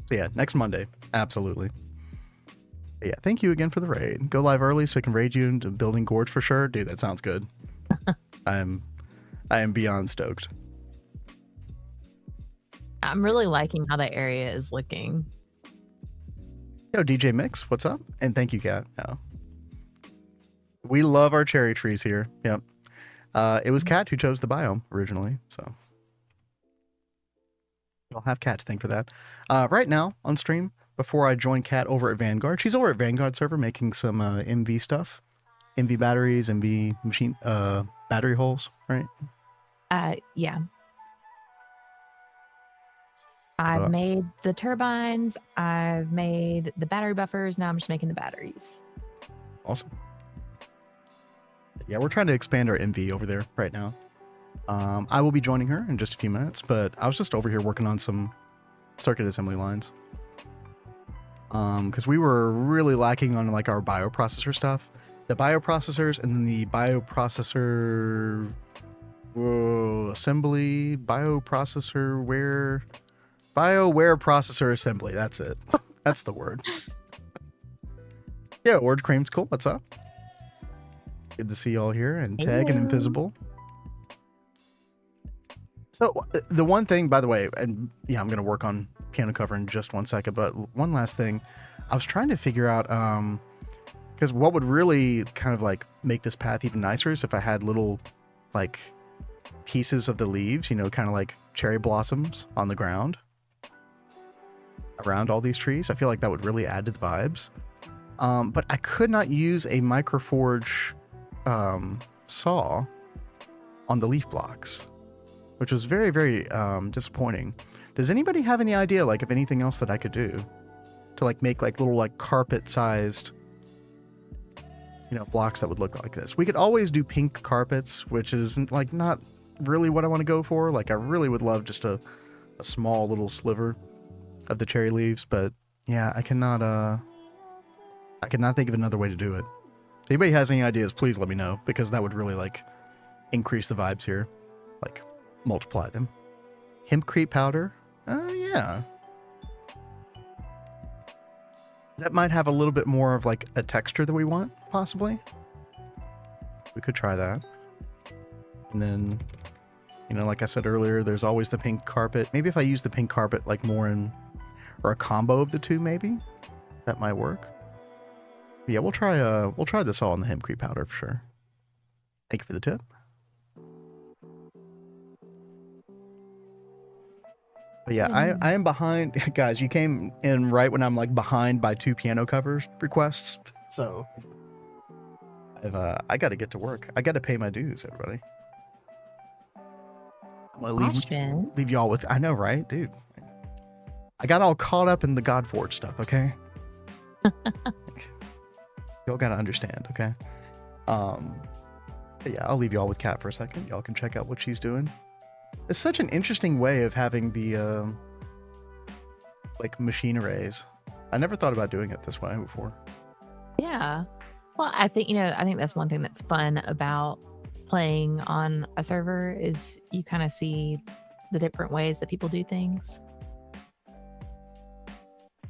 So yeah, next Monday, absolutely. But yeah, thank you again for the raid. Go live early so I can raid you into building Gorge for sure. Dude, that sounds good. I am beyond stoked. I'm really liking how that area is looking. Yo, DJ Mix, what's up? And thank you, Kat. Oh. We love our cherry trees here. Yep. It was Kat who chose the biome originally, so I'll have Kat to thank for that. Right now on stream, before I join Kat over at Vanguard, she's over at Vanguard server making some MV stuff, MV batteries, MV machine battery holes, right? Yeah. I've made the turbines, I've made the battery buffers, now I'm just making the batteries. Awesome. Yeah, we're trying to expand our MV over there right now. I will be joining her in just a few minutes, but I was just over here working on some circuit assembly lines. Because we were really lacking on like our bioprocessor stuff. The bioprocessors and then the bioprocessor assembly, BioWare processor assembly. That's it. That's the word. Yeah, Word Cream's cool. What's up? Good to see y'all here. And Tag and Invisible. So the one thing, by the way, and yeah, I'm going to work on piano cover in just 1 second, but one last thing. I was trying to figure out, because what would really kind of like make this path even nicer is if I had little like pieces of the leaves, kind of like cherry blossoms on the ground around all these trees. I feel like that would really add to the vibes. But I could not use a Microforge saw on the leaf blocks, which was very, very disappointing. Does anybody have any idea, like, of anything else that I could do to like make like little like carpet sized, blocks that would look like this? We could always do pink carpets, which is like not really what I want to go for. Like, I really would love just a small little sliver of the cherry leaves, but yeah, I cannot I could not think of another way to do it. If anybody has any ideas, please let me know, because that would really, like, increase the vibes here. Like, multiply them. Hempcrete powder? Yeah. That might have a little bit more of, like, a texture that we want, possibly. We could try that. And then, you know, like I said earlier, there's always the pink carpet. Maybe if I use the pink carpet, like, more in... Or a combo of the two, maybe? That might work. Yeah, we'll try this all on the hempcrete powder for sure. Thank you for the tip. But yeah, I am behind. Guys, you came in right when I'm like behind by 2 piano covers requests. So I got to get to work. I got to pay my dues, everybody. I'm gonna leave y'all with. I know, right, dude? I got all caught up in the Godforge stuff. Okay. Y'all gotta understand, okay? But yeah, I'll leave y'all with Kat for a second. Y'all can check out what she's doing. It's such an interesting way of having the like machine arrays. I never thought about doing it this way before. Yeah. Well, I think that's one thing that's fun about playing on a server is you kind of see the different ways that people do things.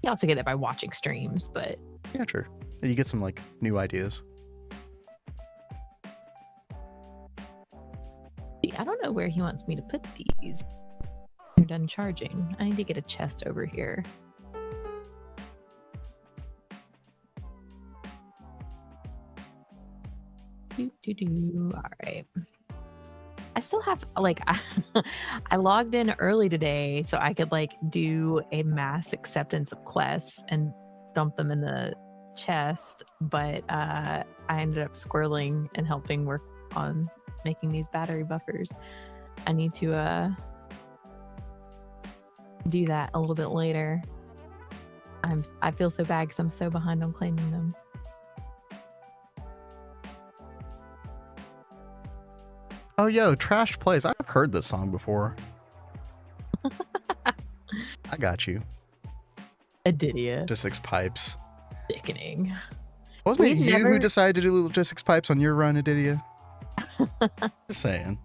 You also get that by watching streams, but yeah, true. You get some like new ideas. I don't know where he wants me to put these. They're done charging. I need to get a chest over here. All right. I still have like I logged in early today so I could like do a mass acceptance of quests and dump them in the chest, but I ended up squirreling and helping work on making these battery buffers. I need to do that a little bit later. I feel so bad because I'm so behind on claiming them. Oh, yo, Trash Plays. I've heard this song before. I got you. Adidia. Logistics pipes. Sickening. Wasn't it you who decided to do logistics pipes on your run, Adidia? Just saying.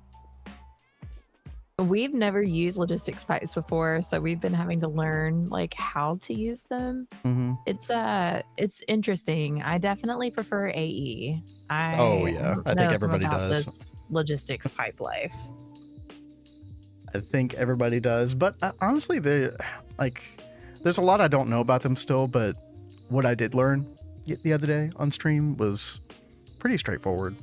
We've never used logistics pipes before, so we've been having to learn like how to use them. Mm-hmm. It's interesting. I definitely prefer AE. Oh yeah, I think everybody does. Logistics pipe life. I think everybody does, but honestly, there's a lot I don't know about them still. But what I did learn the other day on stream was pretty straightforward.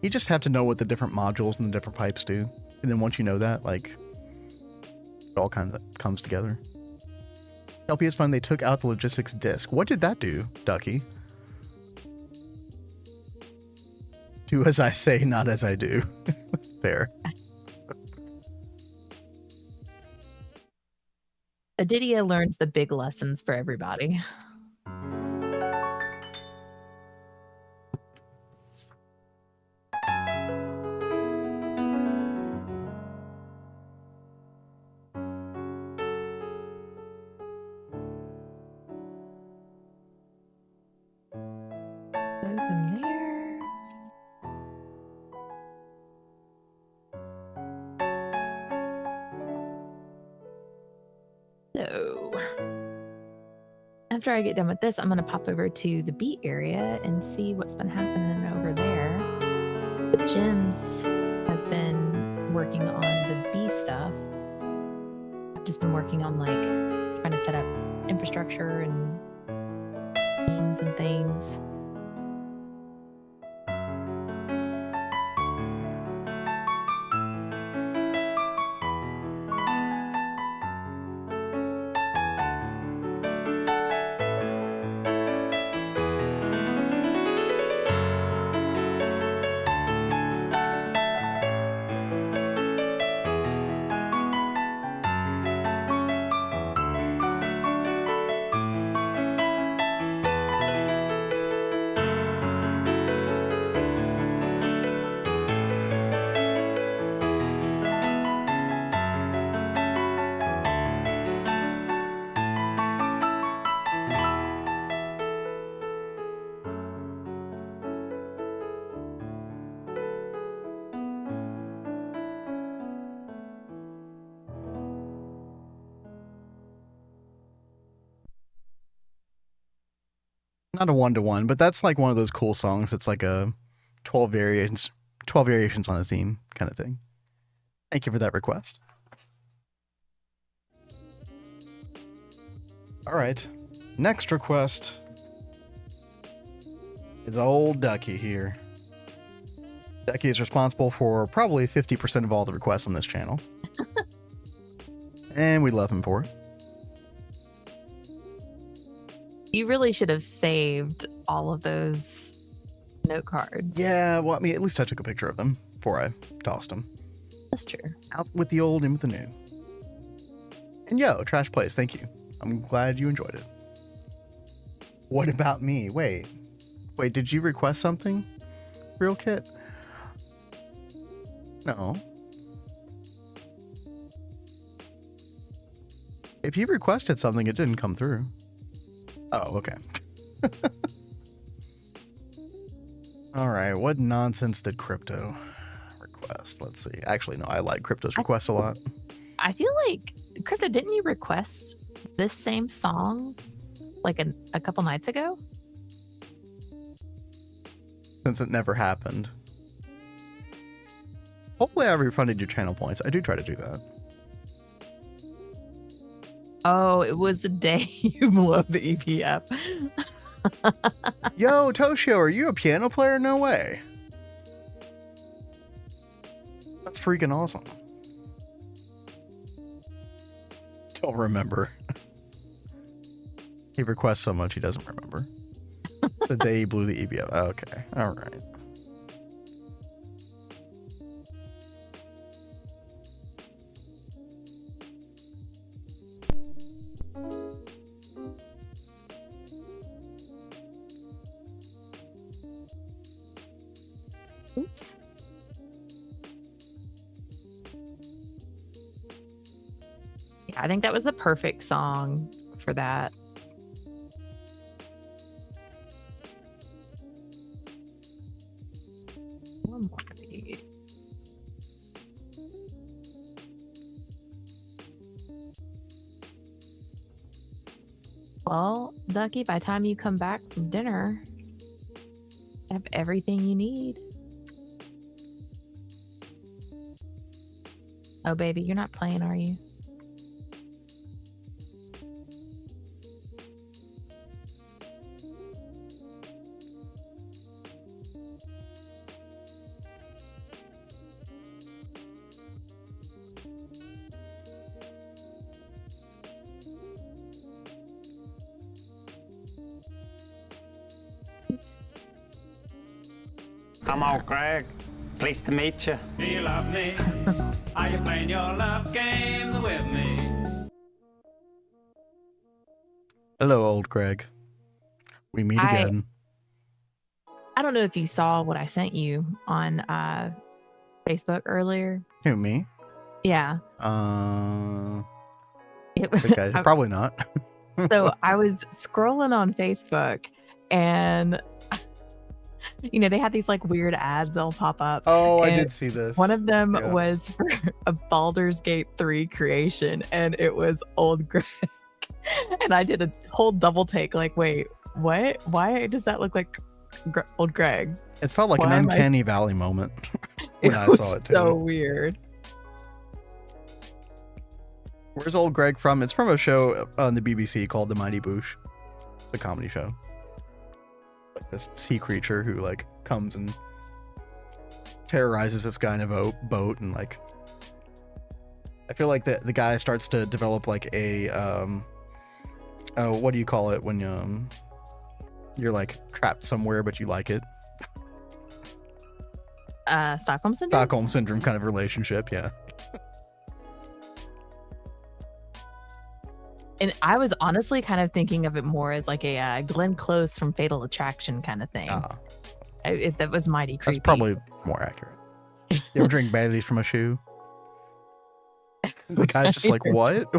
You just have to know what the different modules and the different pipes do. And then once you know that, like, it all kind of comes together. LP is fun. They took out the logistics disk. What did that do, Ducky? Do as I say, not as I do. Fair. Adidia learns the big lessons for everybody. So after I get done with this, I'm going to pop over to the beat area and see what's been happening over there. The Jims has been working on the bee stuff. I've just been working on like trying to set up infrastructure and teams and things. Not a 1-to-1, but that's like one of those cool songs. It's like a 12 variations on a theme kind of thing. Thank you for that request. All right. Next request is old Ducky here. Ducky is responsible for probably 50% of all the requests on this channel. And we love him for it. You really should have saved all of those note cards. Yeah, well, I mean, at least I took a picture of them before I tossed them. That's true. Out with the old, in with the new. And yo, Trash Plays, thank you. I'm glad you enjoyed it. What about me? Wait, did you request something? Real Kit? No. If you requested something, it didn't come through. Oh, okay. All right, what nonsense did Crypto request? Let's see. Actually, no, I like Crypto's requests a lot. I feel like, Crypto, didn't you request this same song like a couple nights ago? Since it never happened. Hopefully I refunded your channel points. I do try to do that. Oh, it was the day you blew up the EPF. Yo, Toshio, are you a piano player? No way. That's freaking awesome. Don't remember. He requests so much he doesn't remember. The day he blew the EPF. Okay, all right. Oops. Yeah, I think that was the perfect song for that. One more. Well, Ducky, by the time you come back from dinner, you have everything you need. Oh, baby, you're not playing, are you? Oops. Come on, Greg. Pleased to meet you. Do you love me? Are you playing your love games with me? Hello, old Greg. We meet again. I don't know if you saw what I sent you on Facebook earlier. Who, me? Yeah. Probably not. So I was scrolling on Facebook and you know, they had these like weird ads that'll pop up. Oh, I did see this. One of them was for a Baldur's Gate 3 creation, and it was old Greg. And I did a whole double take, like, wait, what? Why does that look like old Greg? It felt like an uncanny valley moment when I saw it too. So weird. Where's old Greg from? It's from a show on the BBC called The Mighty Boosh. It's a comedy show. Like this sea creature who like comes and terrorizes this guy in a boat, and like I feel like the guy starts to develop like a what do you call it when you're like trapped somewhere but you like it? Stockholm syndrome. Stockholm syndrome kind of relationship, yeah. And I was honestly kind of thinking of it more as like a Glenn Close from Fatal Attraction kind of thing. That was mighty creepy. That's probably more accurate. You ever drink baddies from a shoe? The guy's just like, what?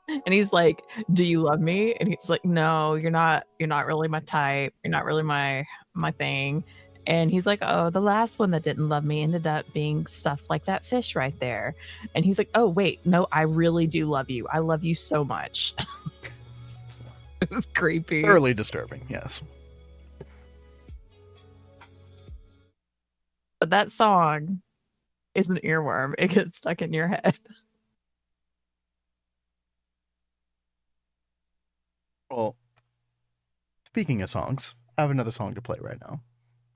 And he's like, do you love me? And he's like, no, you're not really my type. You're not really my thing. And he's like, oh, the last one that didn't love me ended up being stuff like that fish right there. And he's like, oh, wait, no, I really do love you. I love you so much. It was creepy. Thoroughly disturbing, yes. But that song is an earworm. It gets stuck in your head. Well, speaking of songs, I have another song to play right now.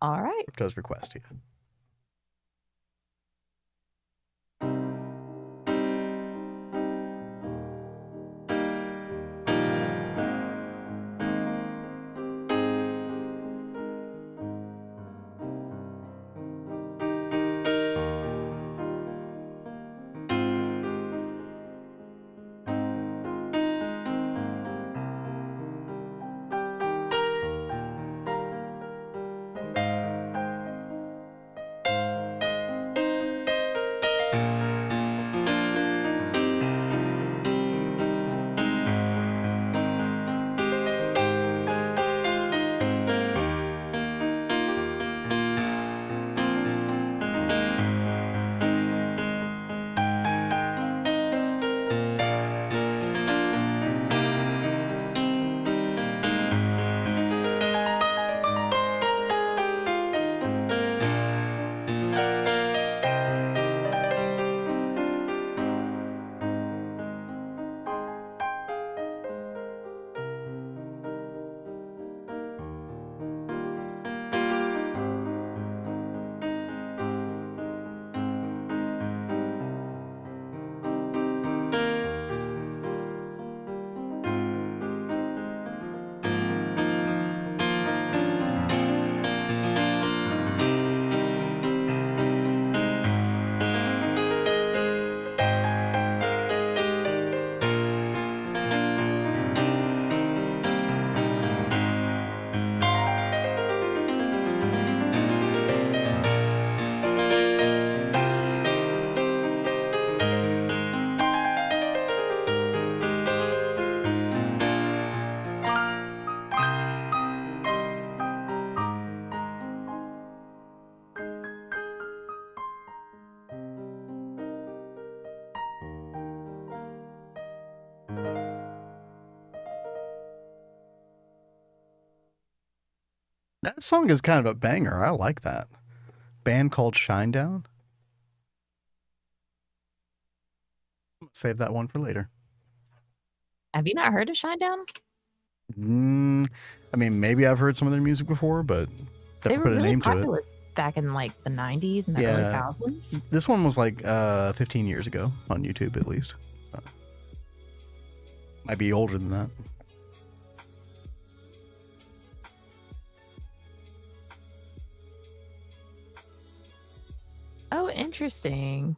All right. Crypto's request here. That song is kind of a banger. I like that. Band called Shinedown. Save that one for later. Have you not heard of Shinedown? I mean, maybe I've heard some of their music before, but They never were put a really name to it. popular back in like the 90s and the early 2000s. This one was like 15 years ago on YouTube, at least. So, might be older than that. Oh, interesting.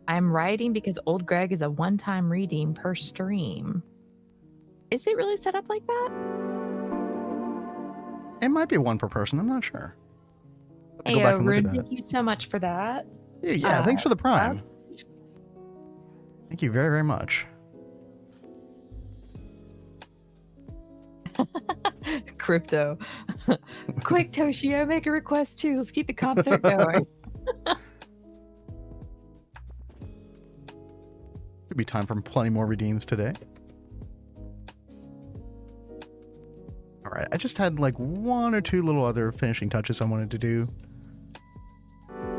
I'm writing because Old Greg is a one-time redeem per stream. Is it really set up like that? It might be one per person. I'm not sure. Hey, Go back and look at Rune, that. thank you so much for that. Yeah, thanks for the prime. Thank you very, very much. Crypto. Quick, Toshio, make a request too. Let's keep the concert going. Could be time for plenty more redeems today. All right, I just had like one or two little other finishing touches I wanted to do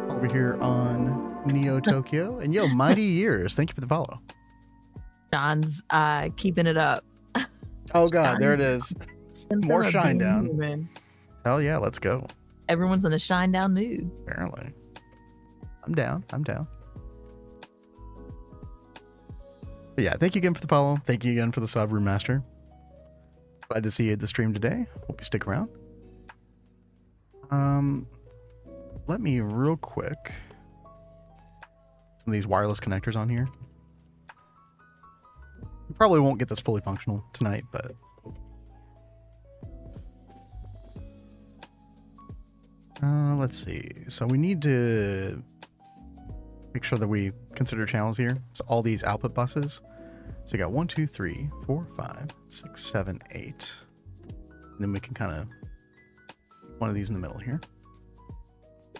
over here on NeoTokyo. And yo, Mighty Years, thank you for the follow. John's keeping it up. Oh god, there it is. More shine down. Moving. Hell yeah, let's go. Everyone's in a shine down mood. Apparently. I'm down. I'm down. But yeah, thank you again for the follow. Thank you again for the sub, Room Master. Glad to see you at the stream today. Hope you stick around. Let me real quick. Some of these wireless connectors on here. We probably won't get this fully functional tonight, but let's see. So we need to make sure that we consider channels here. So all these output buses. So you got 1, 2, 3, 4, 5, 6, 7, 8. And then we can kind of one of these in the middle here.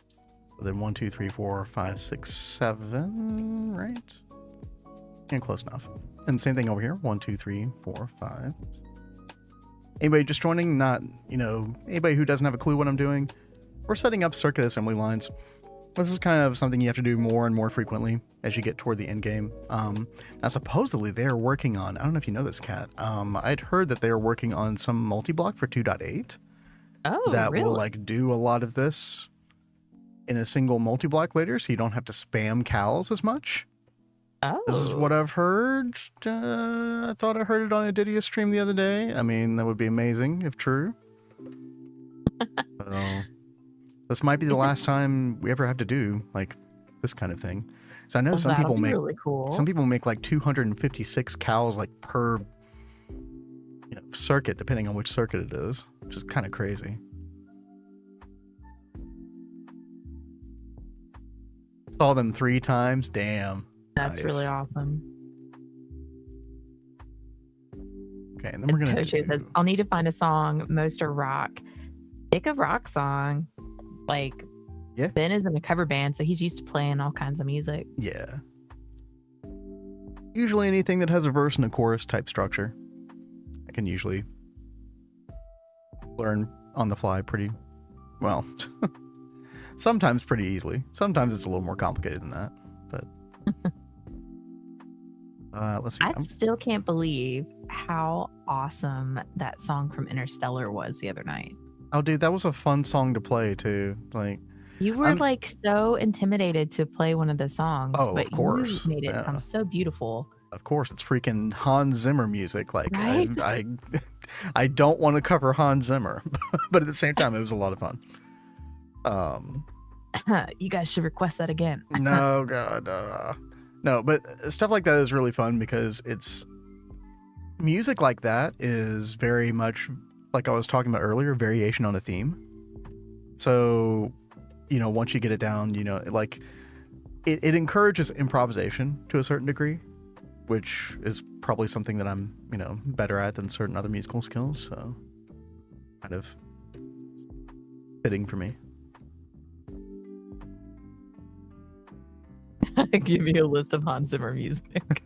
So then 1, 2, 3, 4, 5, 6, 7, right? And close enough. And same thing over here. 1, 2, 3, 4, 5. Anybody just joining? Not, anybody who doesn't have a clue what I'm doing? We're setting up circuit assembly lines. This is kind of something you have to do more and more frequently as you get toward the end game. Now, supposedly they're working on, I don't know if you know this, Kat. I'd heard that they're working on some multi-block for 2.8. Oh, that really? will like do a lot of this in a single multi-block later, so you don't have to spam cals as much. Oh. This is what I've heard. I thought I heard it on a Didia stream the other day. I mean, that would be amazing if true. But, this might be the last time we ever have to do like this kind of thing. So I know some people make really cool. some people make like 256 cals like per circuit, depending on which circuit it is, which is kind of crazy. Saw them 3 times. Damn. That's nice. really awesome. Okay, and then we're gonna Toshio says, I'll need to find a song, most are rock. Pick a rock song. Like, yeah. Ben is in a cover band, so he's used to playing all kinds of music. Yeah. Usually anything that has a verse and a chorus type structure, I can usually learn on the fly pretty well. Sometimes pretty easily. Sometimes it's a little more complicated than that, but let's see. I still can't believe how awesome that song from Interstellar was the other night. Oh, dude, that was a fun song to play too. Like, you were like so intimidated to play one of the songs, but of course. You made it sound so beautiful. Of course, it's freaking Hans Zimmer music. Like, right? I don't want to cover Hans Zimmer, but at the same time, it was a lot of fun. You guys should request that again. No, God, no, but stuff like that is really fun because it's music like that is very much like I was talking about earlier, variation on a theme. So, once you get it down, like it encourages improvisation to a certain degree, which is probably something that I'm, better at than certain other musical skills. So kind of fitting for me. Give me a list of Hans Zimmer music.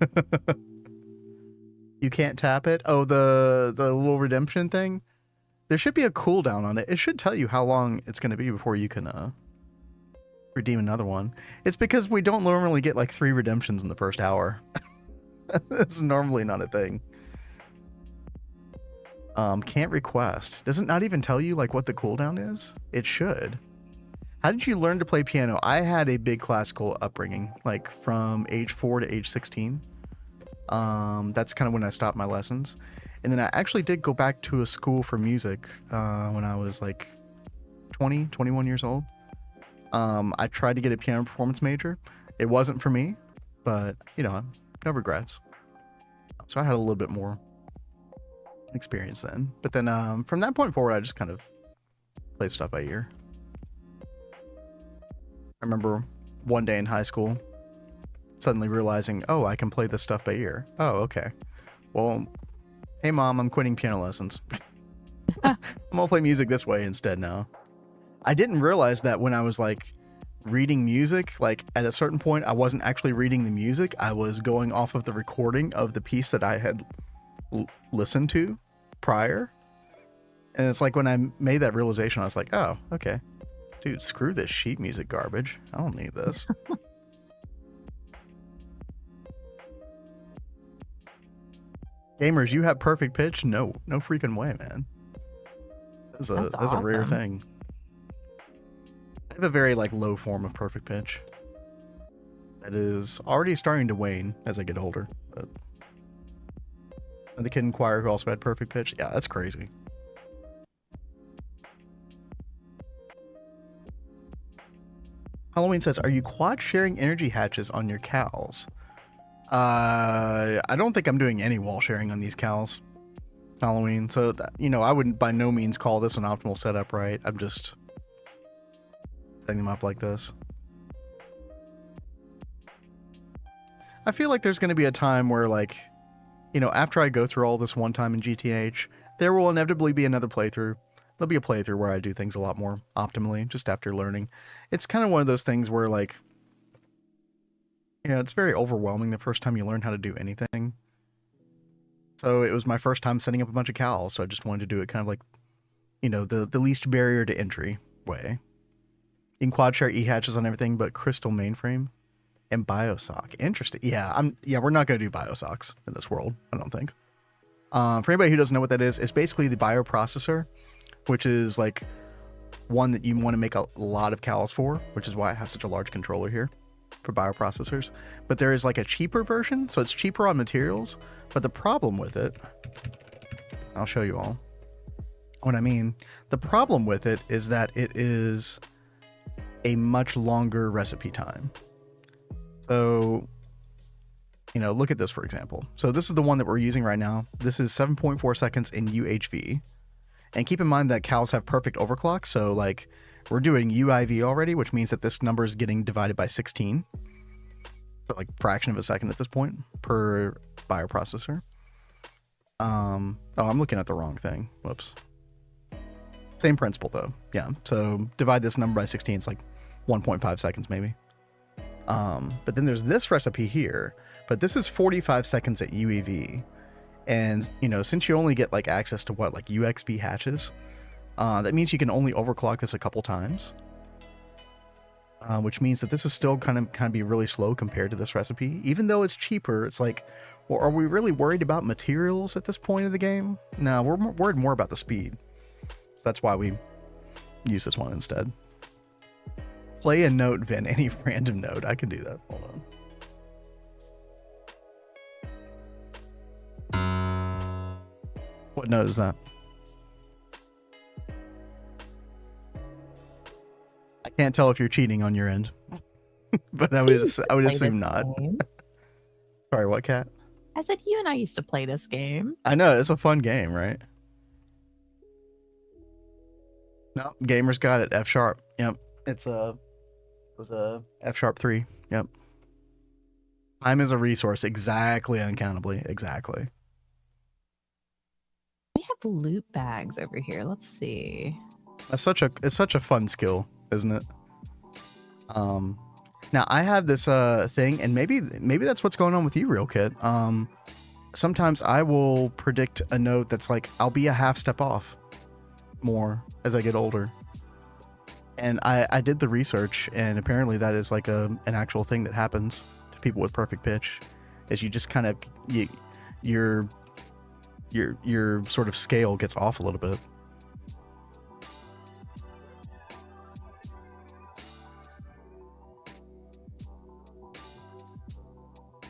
You can't tap it? Oh, the little redemption thing? There should be a cooldown on it. It should tell you how long it's going to be before you can redeem another one. It's because we don't normally get like 3 redemptions in the first hour. It's normally not a thing. Can't request. Does it not even tell you like what the cooldown is? It should. How did you learn to play piano? I had a big classical upbringing, like from age 4 to age 16. That's kind of when I stopped my lessons. And then I actually did go back to a school for music when I was like 20, 21 years old. I tried to get a piano performance major. It wasn't for me, but, no regrets. So I had a little bit more experience then. But then from that point forward, I just kind of played stuff by ear. I remember one day in high school suddenly realizing, oh, I can play this stuff by ear. Oh, okay. Well, hey, Mom, I'm quitting piano lessons. I'm going to play music this way instead now. I didn't realize that when I was like reading music, like at a certain point, I wasn't actually reading the music. I was going off of the recording of the piece that I had listened to prior. And it's like when I made that realization, I was like, oh, okay. Dude, screw this sheet music garbage. I don't need this. Gamers, you have perfect pitch? No freaking way, man. That's a rare thing. I have a very like low form of perfect pitch. That is already starting to wane as I get older. But... And the kid in choir who also had perfect pitch? Yeah, that's crazy. Halloween says, are you quad sharing energy hatches on your cows? I don't think I'm doing any wall sharing on these cows. Halloween. So, that, I wouldn't by no means call this an optimal setup, right? I'm just setting them up like this. I feel like there's going to be a time where, like, after I go through all this one time in GTNH, there will inevitably be another playthrough. There'll be a playthrough where I do things a lot more optimally, just after learning. It's kind of one of those things where, like, it's very overwhelming the first time you learn how to do anything. So it was my first time setting up a bunch of cows, so I just wanted to do it kind of like, you know, the least barrier to entry way. In quad share e-hatches on everything but crystal mainframe and biosock. Interesting. Yeah, we're not gonna do biosocks in this world, I don't think. For anybody who doesn't know what that is, it's basically the bioprocessor, which is like one that you want to make a lot of cows for, which is why I have such a large controller here for bioprocessors. But there is like a cheaper version, so it's cheaper on materials, but the problem with it, I'll show you all what I mean. The problem with it is that it is a much longer recipe time. So, you know, look at this, for example. So this is the one that we're using right now. This is 7.4 seconds in UHV. And keep in mind that cows have perfect overclock. So like we're doing UIV already, which means that this number is getting divided by 16. So like fraction of a second at this point per bioprocessor. Oh, I'm looking at the wrong thing. Whoops. Same principle though. Yeah. So divide this number by 16. It's like 1.5 seconds maybe. But then there's this recipe here, but this is 45 seconds at UEV. And, you know, since you only get like access to what, like UXV hatches, that means you can only overclock this a couple times. Which means that this is still kind of be really slow compared to this recipe. Even though it's cheaper, it's like, well, are we really worried about materials at this point of the game? No, we're worried more about the speed. So that's why we use this one instead. Play a note, Vin, any random node. I can do that. Hold on. What note is that? I can't tell if you're cheating on your end, but I would assume not. Sorry, what, Cat? I said you and I used to play this game. I know, it's a fun game, right? No, gamers got it. F sharp. Yep, it was a F sharp 3. Yep. Time is a resource. Exactly, uncountably. Exactly. We have loot bags over here. Let's see. It's such a fun skill, isn't it? Now I have this thing, and maybe that's what's going on with you, Real Kid. Sometimes I will predict a note that's like I'll be a half step off more as I get older. And I did the research, and apparently that is like an actual thing that happens to people with perfect pitch. Is you just kind of your sort of scale gets off a little bit.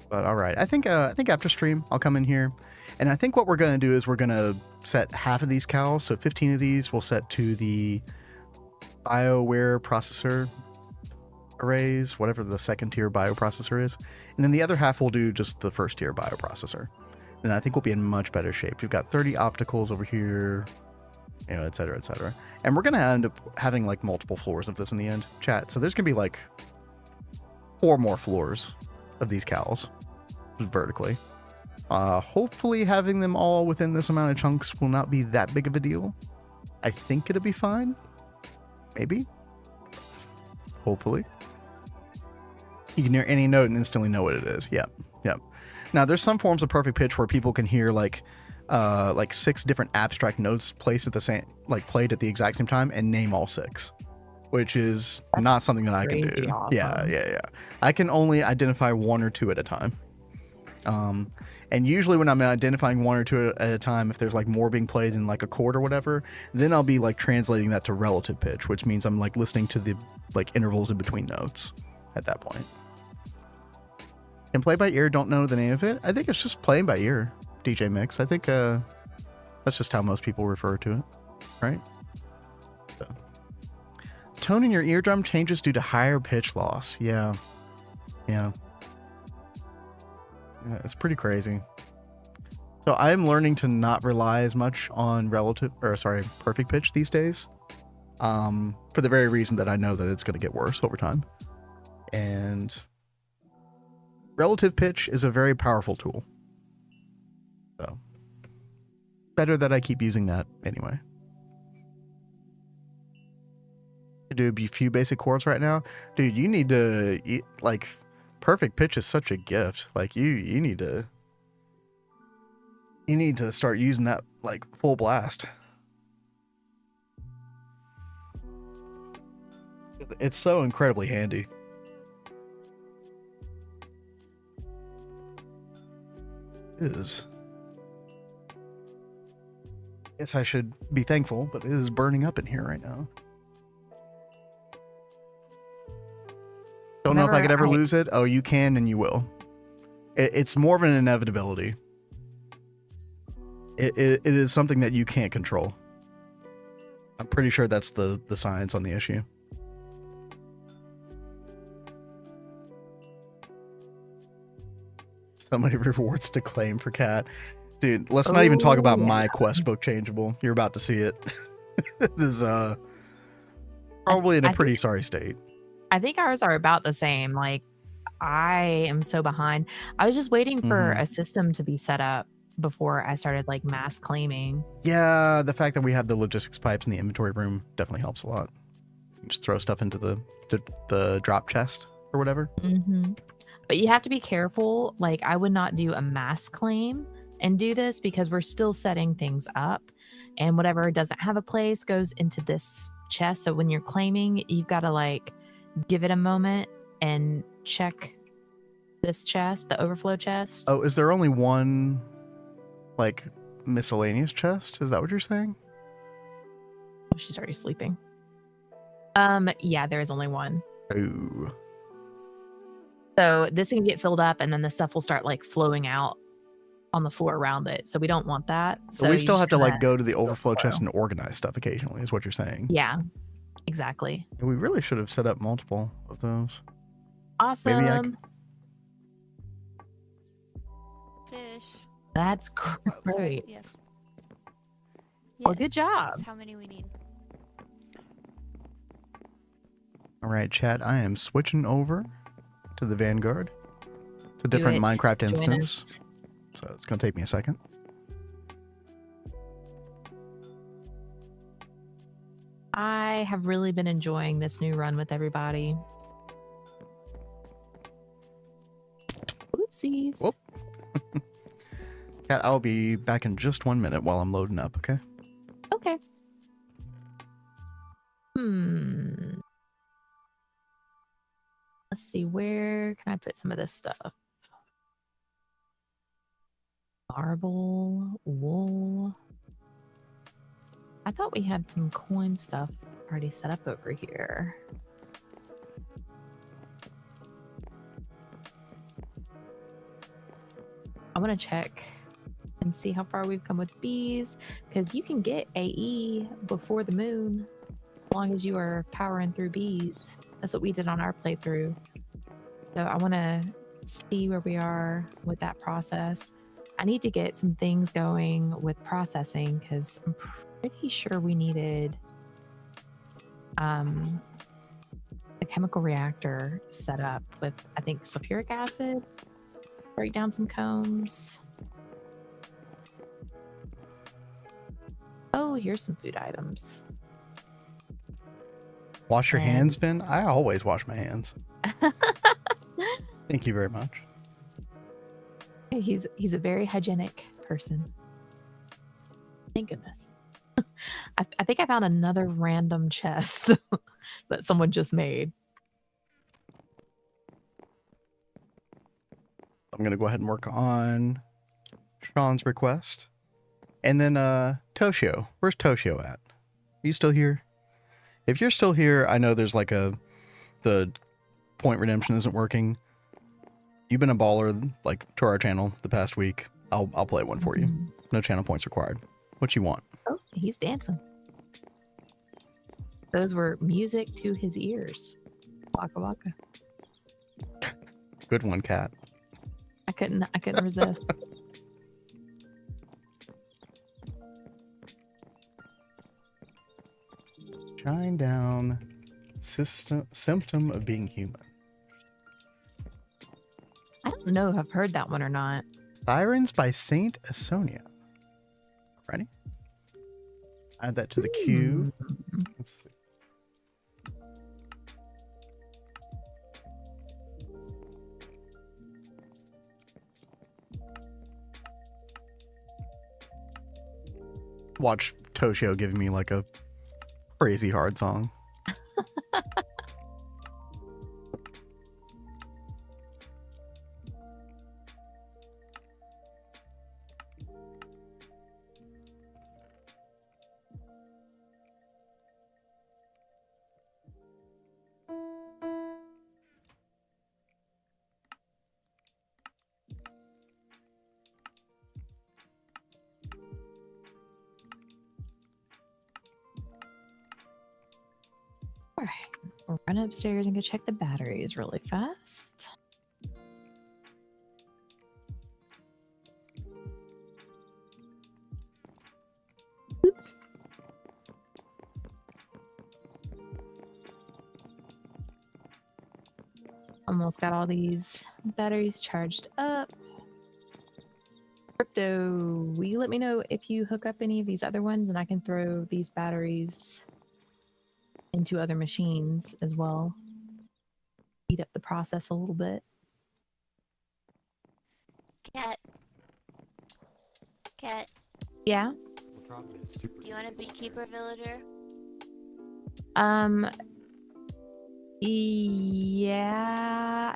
But all right, I think after stream I'll come in here, and I think what we're gonna do is we're gonna set half of these cows, so 15 of these we'll set to the BioWare processor arrays, whatever the second tier bioprocessor is, and then the other half we'll do just the first tier bioprocessor. And I think we'll be in much better shape. We've got 30 opticals over here, you know, et cetera, et cetera. And we're gonna end up having like multiple floors of this in the end, chat. So there's gonna be like 4 more floors of these cows vertically. Hopefully having them all within this amount of chunks will not be that big of a deal. I think it'll be fine. Maybe. Hopefully. You can hear any note and instantly know what it is. Yep. Yep. Now there's some forms of perfect pitch where people can hear like 6 different abstract notes placed at the same, like played at the exact same time, and name all 6, which is not something that I can do. Awesome. Yeah. I can only identify 1 or 2 at a time. And usually when I'm identifying 1 or 2 at a time, if there's like more being played in like a chord or whatever, then I'll be like translating that to relative pitch, which means I'm like listening to the like intervals in between notes at that point. And play by ear, don't know the name of it. I think it's just playing by ear, DJ Mix. I think that's just how most people refer to it, right? So. Tone in your eardrum changes due to higher pitch loss. Yeah, it's pretty crazy. So I'm learning to not rely as much on perfect pitch these days. For the very reason that I know that it's going to get worse over time. And relative pitch is a very powerful tool. So better that I keep using that anyway. Do a few basic chords right now. Dude, you need to like perfect pitch is such a gift. Like you need to You need to start using that like full blast. It's so incredibly handy. It is. Guess I should be thankful, but it is burning up in here right now. Don't know if I could ever lose it. Oh, you can and you will. It's more of an inevitability. It is something that you can't control. I'm pretty sure that's the science on the issue. So many rewards to claim for Cat. Dude, let's not even talk about my quest book changeable. You're about to see it. This is probably in a pretty sorry state. I think ours are about the same. Like, I am so behind. I was just waiting for a system to be set up before I started like mass claiming. Yeah, the fact that we have the logistics pipes in the inventory room definitely helps a lot. You just throw stuff into the drop chest or whatever. But you have to be careful. Like, I would not do a mass claim and do this because we're still setting things up, and whatever doesn't have a place goes into this chest. So when you're claiming, you've got to like give it a moment and check this chest, the overflow chest. Oh, is there only one like miscellaneous chest? Is that what you're saying? Oh, she's already sleeping. Yeah, there is only one. Ooh. So this can get filled up and then the stuff will start like flowing out on the floor around it. So we don't want that. So we still have to like go to the overflow chest and organize stuff occasionally is what you're saying. Yeah, exactly. We really should have set up multiple of those. Awesome. Maybe Fish. That's Oh, sorry. great. Yes. Well, good job. That's how many we need. All right, chat. I am switching over to the Vanguard. It's a different Minecraft instance. So it's going to take me a second. I have really been enjoying this new run with everybody. Oopsies. Whoop. Cat, I'll be back in just 1 minute while I'm loading up, okay? Okay. Let's see, where can I put some of this stuff? Marble, wool. I thought we had some coin stuff already set up over here. I want to check and see how far we've come with bees, because you can get AE before the moon as long as you are powering through bees. That's what we did on our playthrough. So I want to see where we are with that process. I need to get some things going with processing because I'm pretty sure we needed a chemical reactor set up with, I think, sulfuric acid. Break down some combs. Oh, here's some food items. Wash your hands, Vin? I always wash my hands. Thank you very much. He's a very hygienic person. Thank goodness. I think I found another random chest that someone just made. I'm going to go ahead and work on Shawn's request. And then Toshio. Where's Toshio at? Are you still here? If you're still here, I know there's like the point redemption isn't working. You've been a baller like to our channel the past week. I'll play one for you. No channel points required. What you want? Oh, he's dancing. Those were music to his ears. Waka waka. Good one, Cat. I couldn't resist. Shine down. Symptom of being human. I don't know if I've heard that one or not. Sirens by Saint Asonia. Ready? Add that to the queue. Let's see. watch Toshio giving me like a crazy hard song. All right, we'll run upstairs and go check the batteries really fast. Oops. Almost got all these batteries charged up. Crypto, will you let me know if you hook up any of these other ones and I can throw these batteries into other machines as well? Speed up the process a little bit. Cat. Cat. Yeah. Do you want a beekeeper villager? Yeah.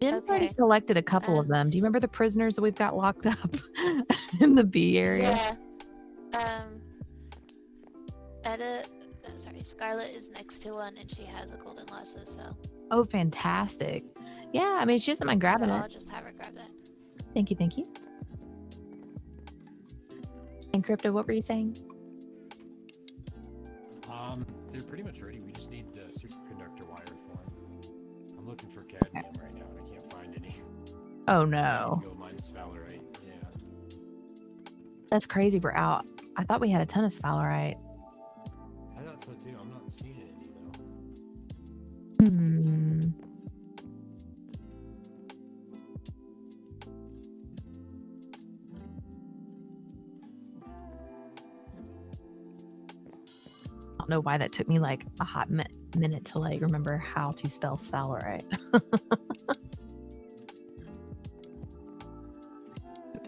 Jim's already Okay. collected a couple of them. Do you remember the prisoners that we've got locked up in the B area? Yeah. Scarlet is next to one, and she has a golden lasso. So. Oh, fantastic. Yeah, I mean, she doesn't mind grabbing I'll it. just have her grab that. Thank you, thank you. And Crypto, what were you saying? They're pretty much ready. We just need the superconductor wire for them. I'm looking for cadmium right now, and I can't find any. Oh no. Go minus Valorite. Yeah. That's crazy. We're out. I thought we had a ton of sphalerite. I thought so too. I'm not seeing any though. Hmm. I don't know why that took me like a hot minute to like remember how to spell sphalerite.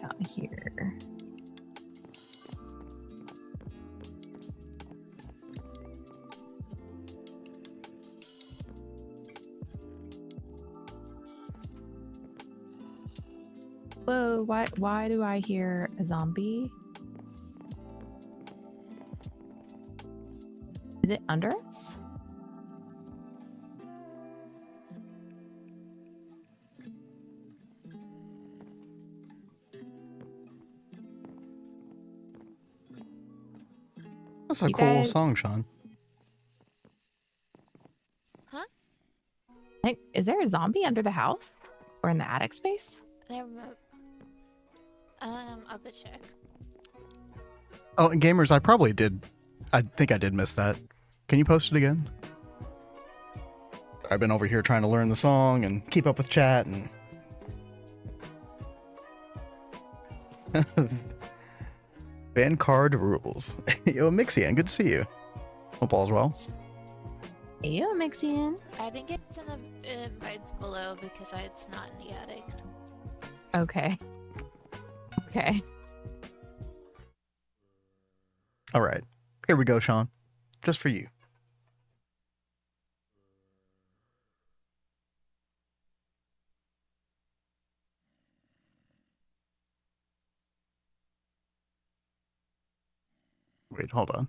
Down here. Whoa, why do I hear a zombie? Is it under us? That's a You cool guys- song, Shawn. Huh? Hey, is there a zombie under the house or in the attic space? I'll go check. Oh, and gamers, I probably did. I think I did miss that. Can you post it again? I've been over here trying to learn the song and keep up with chat and. Vanguard rules. Yo, Mixian, good to see you. Hope all's well. Hey, Mixian. I think it's in the invites below because it's not in the attic. Okay. Okay. All right. Here we go, Shawn. Just for you. Wait, hold on.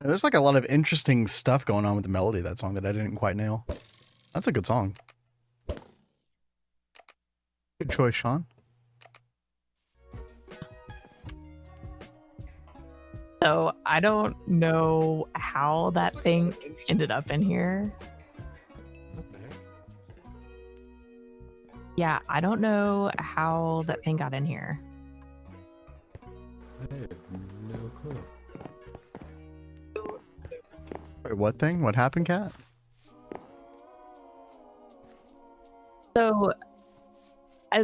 There's like a lot of interesting stuff going on with the melody of that song that I didn't quite nail. That's a good song. Good choice, Shawn. So I don't know how that thing ended up in here. What the heck? Yeah, I don't know how that thing got in here. I have no clue. Wait, what thing? What happened, Kat? So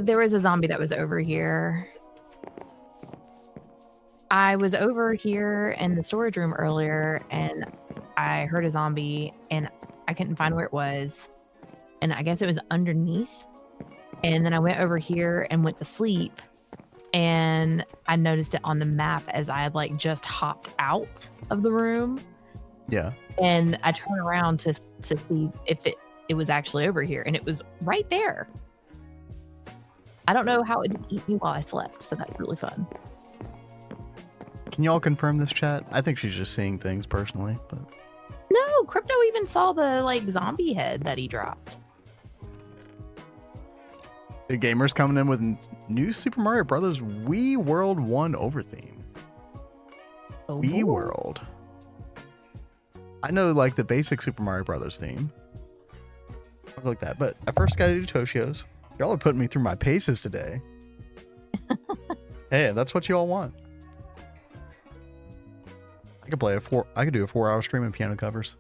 there was a zombie that was over here. I was over here in the storage room earlier and I heard a zombie and I couldn't find where it was. And I guess it was underneath. And then I went over here and went to sleep and I noticed it on the map as I had like just hopped out of the room. Yeah. And I turned around to see if it was actually over here and it was right there. I don't know how it didn't eat me while I slept, so that's really fun. Can y'all confirm this, chat? I think she's just seeing things personally, but No, Crypto even saw the like zombie head that he dropped. the gamers coming in with new Super Mario Brothers Wii World 1 overtheme. Oh, Wii boy. World. I know like the basic Super Mario Brothers theme. Something like that, but I first gotta do Toshio's. Y'all are putting me through my paces today. Hey, that's what y'all want. I could do a 4-hour stream of piano covers.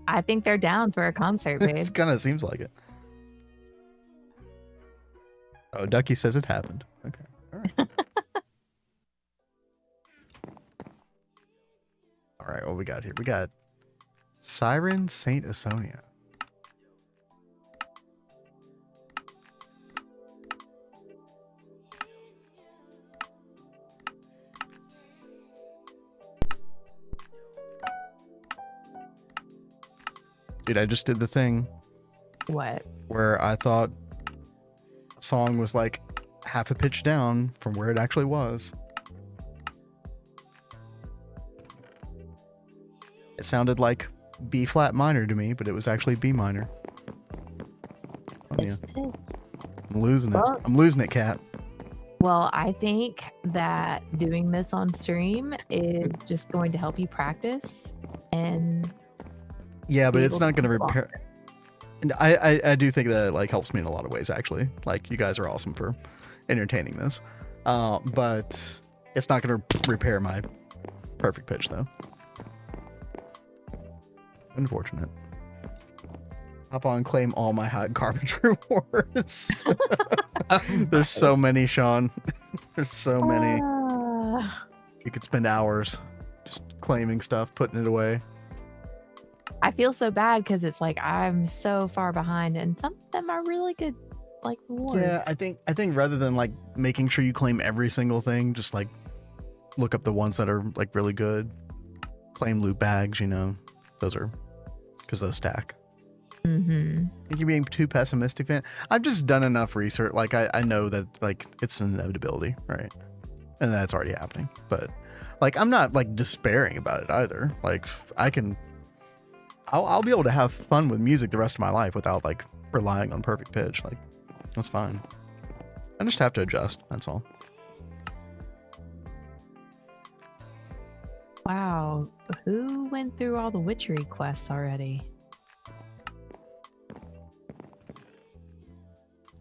I think they're down for a concert, babe. It kind of seems like it. Oh, Ducky says it happened. Okay. All right. All right, what we got here? We got Siren Saint Asonia. Dude, I just did the thing What? where I thought a song was like half a pitch down from where it actually was. It sounded like B flat minor to me, but it was actually B minor. Oh, yeah. It's this. I'm losing it. Well- I'm losing it, Kat. Well, I think that doing this on stream is just going to help you practice and Yeah, but be it's able not going to to repair. And I do think that it like helps me in a lot of ways, actually. Like, you guys are awesome for entertaining this. But it's not going to repair my perfect pitch, though. Unfortunate. Hop on, claim all my hot garbage rewards. There's so many, Shawn. There's so many. You could spend hours just claiming stuff, putting it away. I feel so bad because it's like I'm so far behind, and some of them are really good, like rewards. Yeah, I think rather than like making sure you claim every single thing, just like look up the ones that are like really good. Claim loot bags, you know, those are because those stack. Mm-hmm. I think you're being too pessimistic, fan. I've just done enough research. Like I know that like it's an inevitability, right? And that's already happening. But like I'm not like despairing about it either. Like I'll be able to have fun with music the rest of my life without like relying on perfect pitch. Like that's fine. I just have to adjust. That's all. Wow, who went through all the witchery quests already?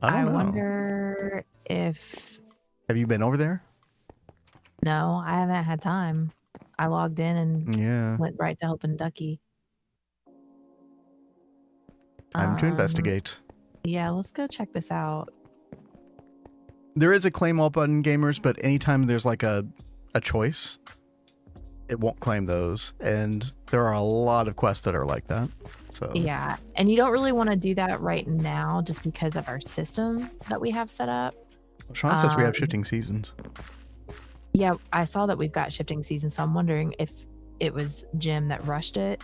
I don't know. wonder if Have you been over there? no, I haven't had time. I logged in and Yeah. went right to helping Ducky. Time to investigate. Yeah, let's go check this out. There is a claim all button, gamers, but anytime there's like a choice, it won't claim those. And there are a lot of quests that are like that. So Yeah, and you don't really want to do that right now just because of our system that we have set up. Shawn says we have Um, shifting seasons. Yeah, I saw that we've got shifting seasons, so I'm wondering if it was Jim that rushed it.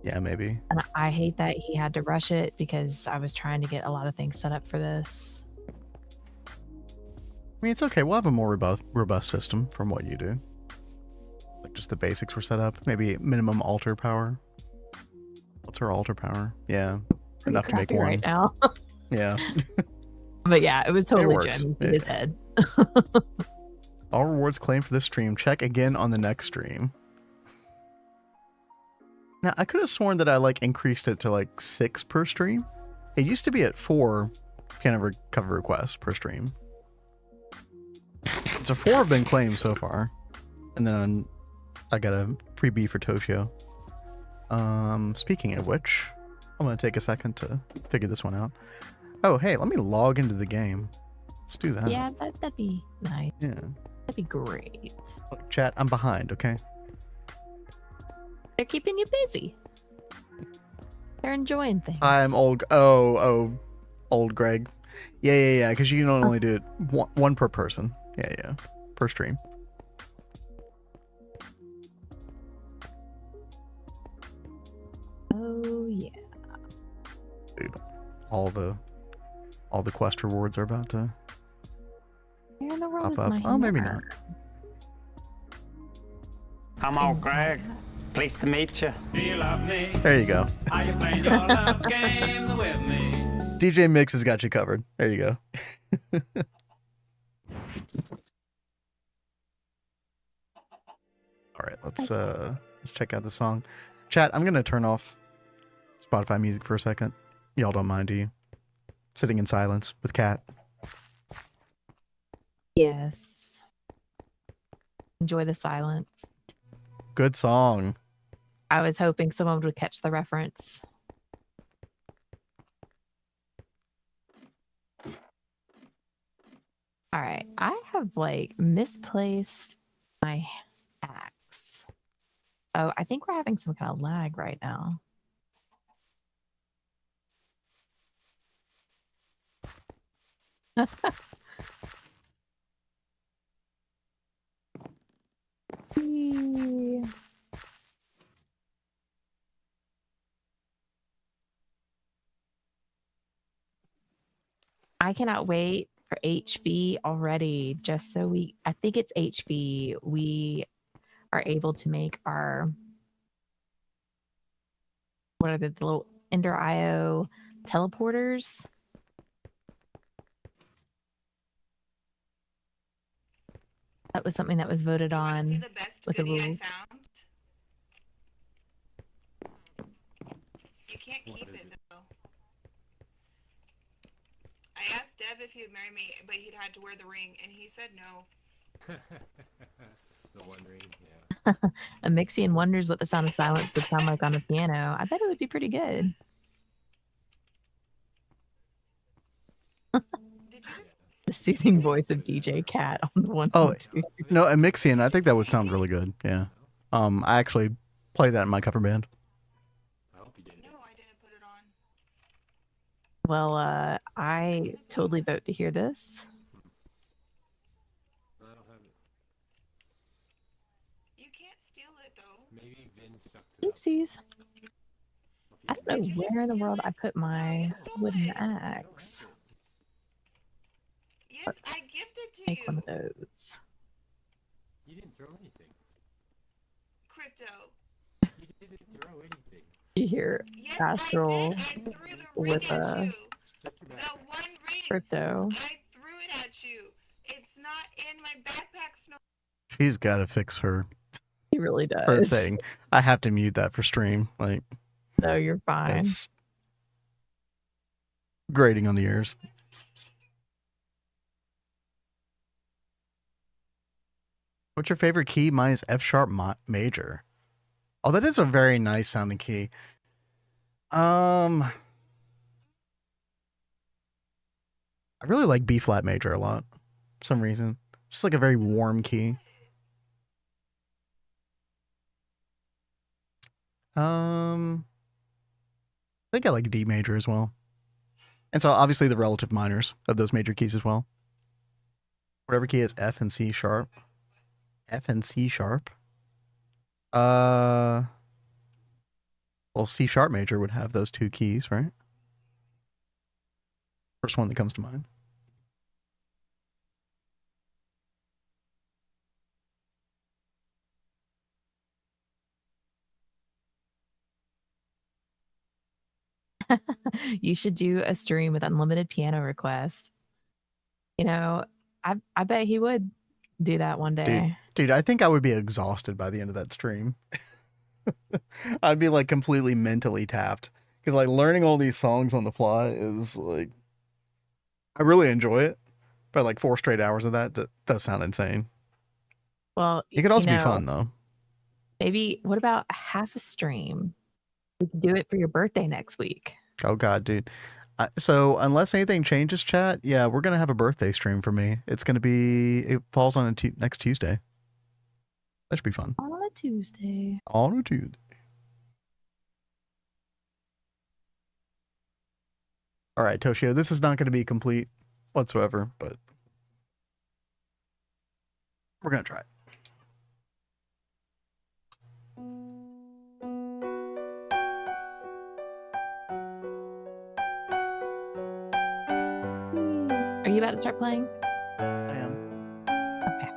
Yeah, maybe. And I hate that he had to rush it because I was trying to get a lot of things set up for this. I mean, it's okay. We'll have a more robust system from what you do. Like just the basics were set up. Maybe minimum altar power. What's our altar power? Yeah, Pretty enough to make crappy one. right now. Yeah. But yeah, it was totally works. Jim in his head. All rewards claimed for this stream. Check again on the next stream. Now, I could have sworn that I like increased it to like 6 per stream. It used to be at 4 kind of recover requests per stream. So 4 have been claimed so far. And then I got a freebie for Toshio. Speaking of which, I'm going to take a second to figure this one out. Oh, hey, let me log into the game. Let's do that. Yeah, that'd be nice. Yeah. That'd be great. Look, chat, I'm behind, okay? They're keeping you busy. They're enjoying things. I'm old. Old Greg. Yeah. Because you can only do it one per person. Yeah. Per stream. Oh yeah. Dude, all the quest rewards are about to Where in the world pop is up. my Oh, maybe hammer? not. I'm old Greg. Pleased to meet you. Do you love me? There you go. Are you playing your love games with me? DJ Mix has got you covered. There you go. All right, let's check out the song. Chat, I'm gonna turn off Spotify music for a second. Y'all don't mind, do you? Sitting in silence with Cat. Yes. Enjoy the silence. Good song. I was hoping someone would catch the reference. All right. I have like misplaced my axe. Oh, I think we're having some kind of lag right now. Whee. I cannot wait for HV already, just so I think it's HV, we are able to make our, what are the little Ender IO teleporters? That was something that was voted on with the rule. You can't What keep is it it? though. I asked Deb if he would marry me, but he'd had to wear the ring, and he said no. The One Ring, yeah. A Mixian wonders what the sound of silence would sound like on the piano. I bet it would be pretty good. Did you just The soothing voice of DJ Cat on the one. Oh, and two. No, a Mixian, I think that would sound really good. Yeah. I actually play that in my cover band. I hope you did. No, I didn't put it on. Well, I totally vote to hear this. I don't have it. You can't steal it though. Maybe Vin sucked it up. Oopsies. I don't know where in the world I put my wooden axe. Yes, Let's I gifted to Make you. one of those. You didn't throw anything. Crypto. You didn't throw anything. You hear Yes, Astral I did. I threw the ring with at you. Check your The back. one ring. Crypto. I threw it at you. It's not in my backpack, Snow. She's got to fix her He really does. thing. I have to mute that for stream. Like, No, you're fine. it's grating on the ears. What's your favorite key? Mine is F sharp major. Oh, that is a very nice sounding key. I really like B flat major a lot for some reason. Just like a very warm key. I think I like D major as well. And so obviously the relative minors of those major keys as well. Whatever key is F and C sharp. F and C sharp. Well, C sharp major would have those two keys, right? First one that comes to mind. You should do a stream with unlimited piano request. You know, I bet he would do that one day. Dude, I think I would be exhausted by the end of that stream. I'd be like completely mentally tapped because like learning all these songs on the fly is like, I really enjoy it, but like 4 straight hours of that does sound insane. Well, It could also be fun though. Maybe what about half a stream? We could do it for your birthday next week. Oh god, dude. So unless anything changes, chat, yeah, we're gonna have a birthday stream for me. It's gonna be, it falls on next Tuesday. That should be fun. On a Tuesday. On a Tuesday. All right, Toshio, this is not going to be complete whatsoever, but we're going to try it. Are you about to start playing? I am. Okay.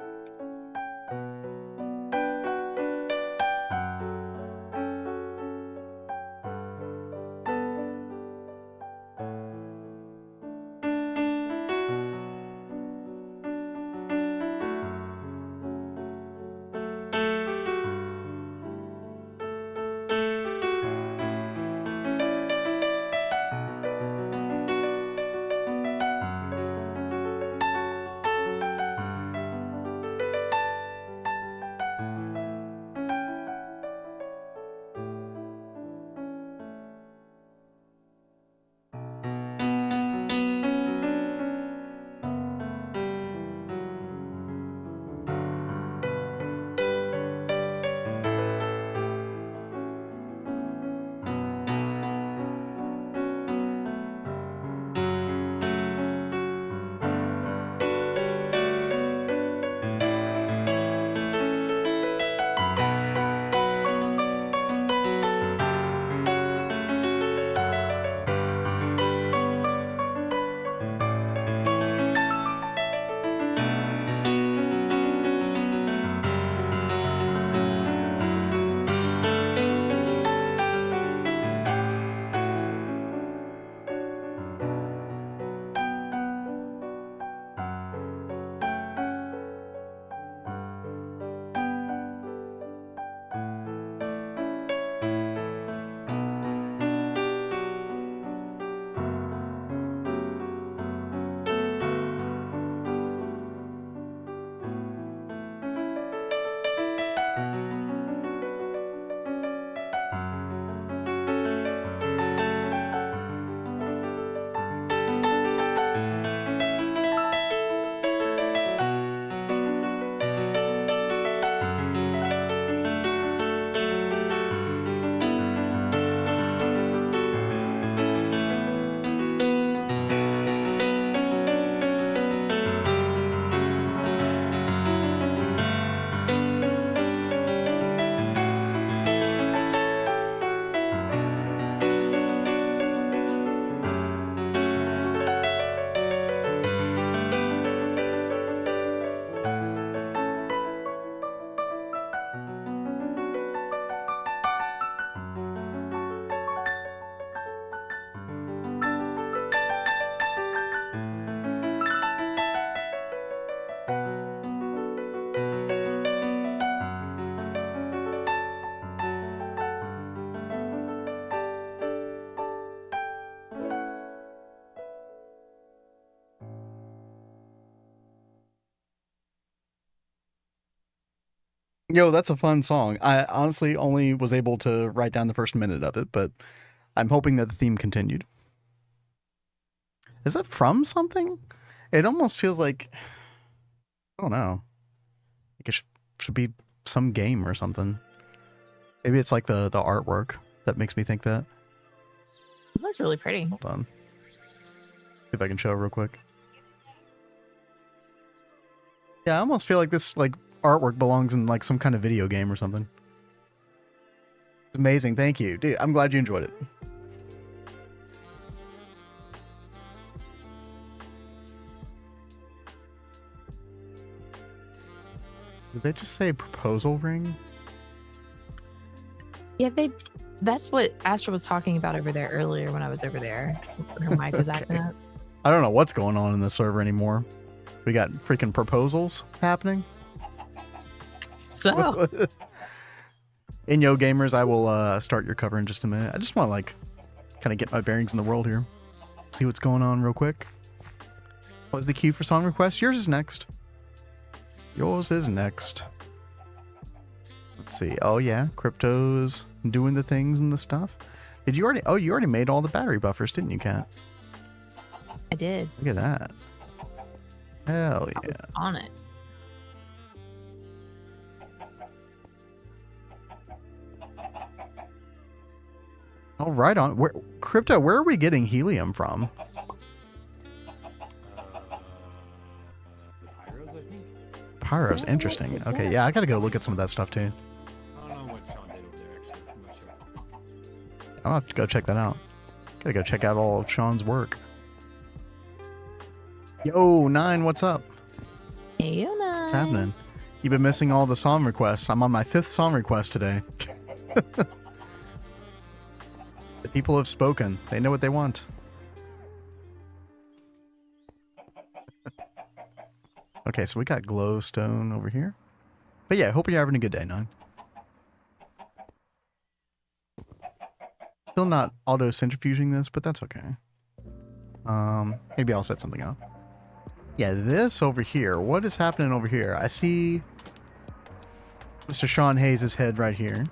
Yo, that's a fun song. I honestly only was able to write down the first minute of it, but I'm hoping that the theme continued. Is that from something? It almost feels like, I don't know. Like it should be some game or something. Maybe it's like the artwork that makes me think that. It was really pretty. Hold on. See if I can show it real quick. Yeah, I almost feel like this like artwork belongs in like some kind of video game or something. It's amazing. Thank you. Dude, I'm glad you enjoyed it. Did they just say proposal ring? Yeah, That's what Astral was talking about over there earlier when I was over there. Her mic was acting up. I don't know what's going on in the server anymore. We got freaking proposals happening. So, In Yo Gamers, I will start your cover in just a minute. I just want to like kind of get my bearings in the world here. See what's going on real quick. What was the queue for song requests? Yours is next. Yours is next. Let's see. Oh yeah, Crypto's doing the things and the stuff. Did you already? Oh, you already made all the battery buffers, didn't you, Kat? I did. Look at that. Hell I yeah. was on it. Oh, right on. Where, Crypto, where are we getting helium from? The Pyros, I think. Pyros, Yeah, interesting. yeah. Okay, yeah, I gotta go look at some of that stuff too. I don't know what Shawn did over there, actually. I'm not sure. I'll have to go check that out. Gotta go check out all of Shawn's work. Yo, Nine, what's up? Hey, What's happening? You've been missing all the song requests. I'm on my 5th song request today. The people have spoken. They know what they want. Okay, so we got glowstone over here. But yeah, hope you're having a good day, Nine. Still not auto-centrifuging this, but that's okay. Maybe I'll set something up. Yeah, this over here. What is happening over here? I see Mr. Shawn Hayes' head right here.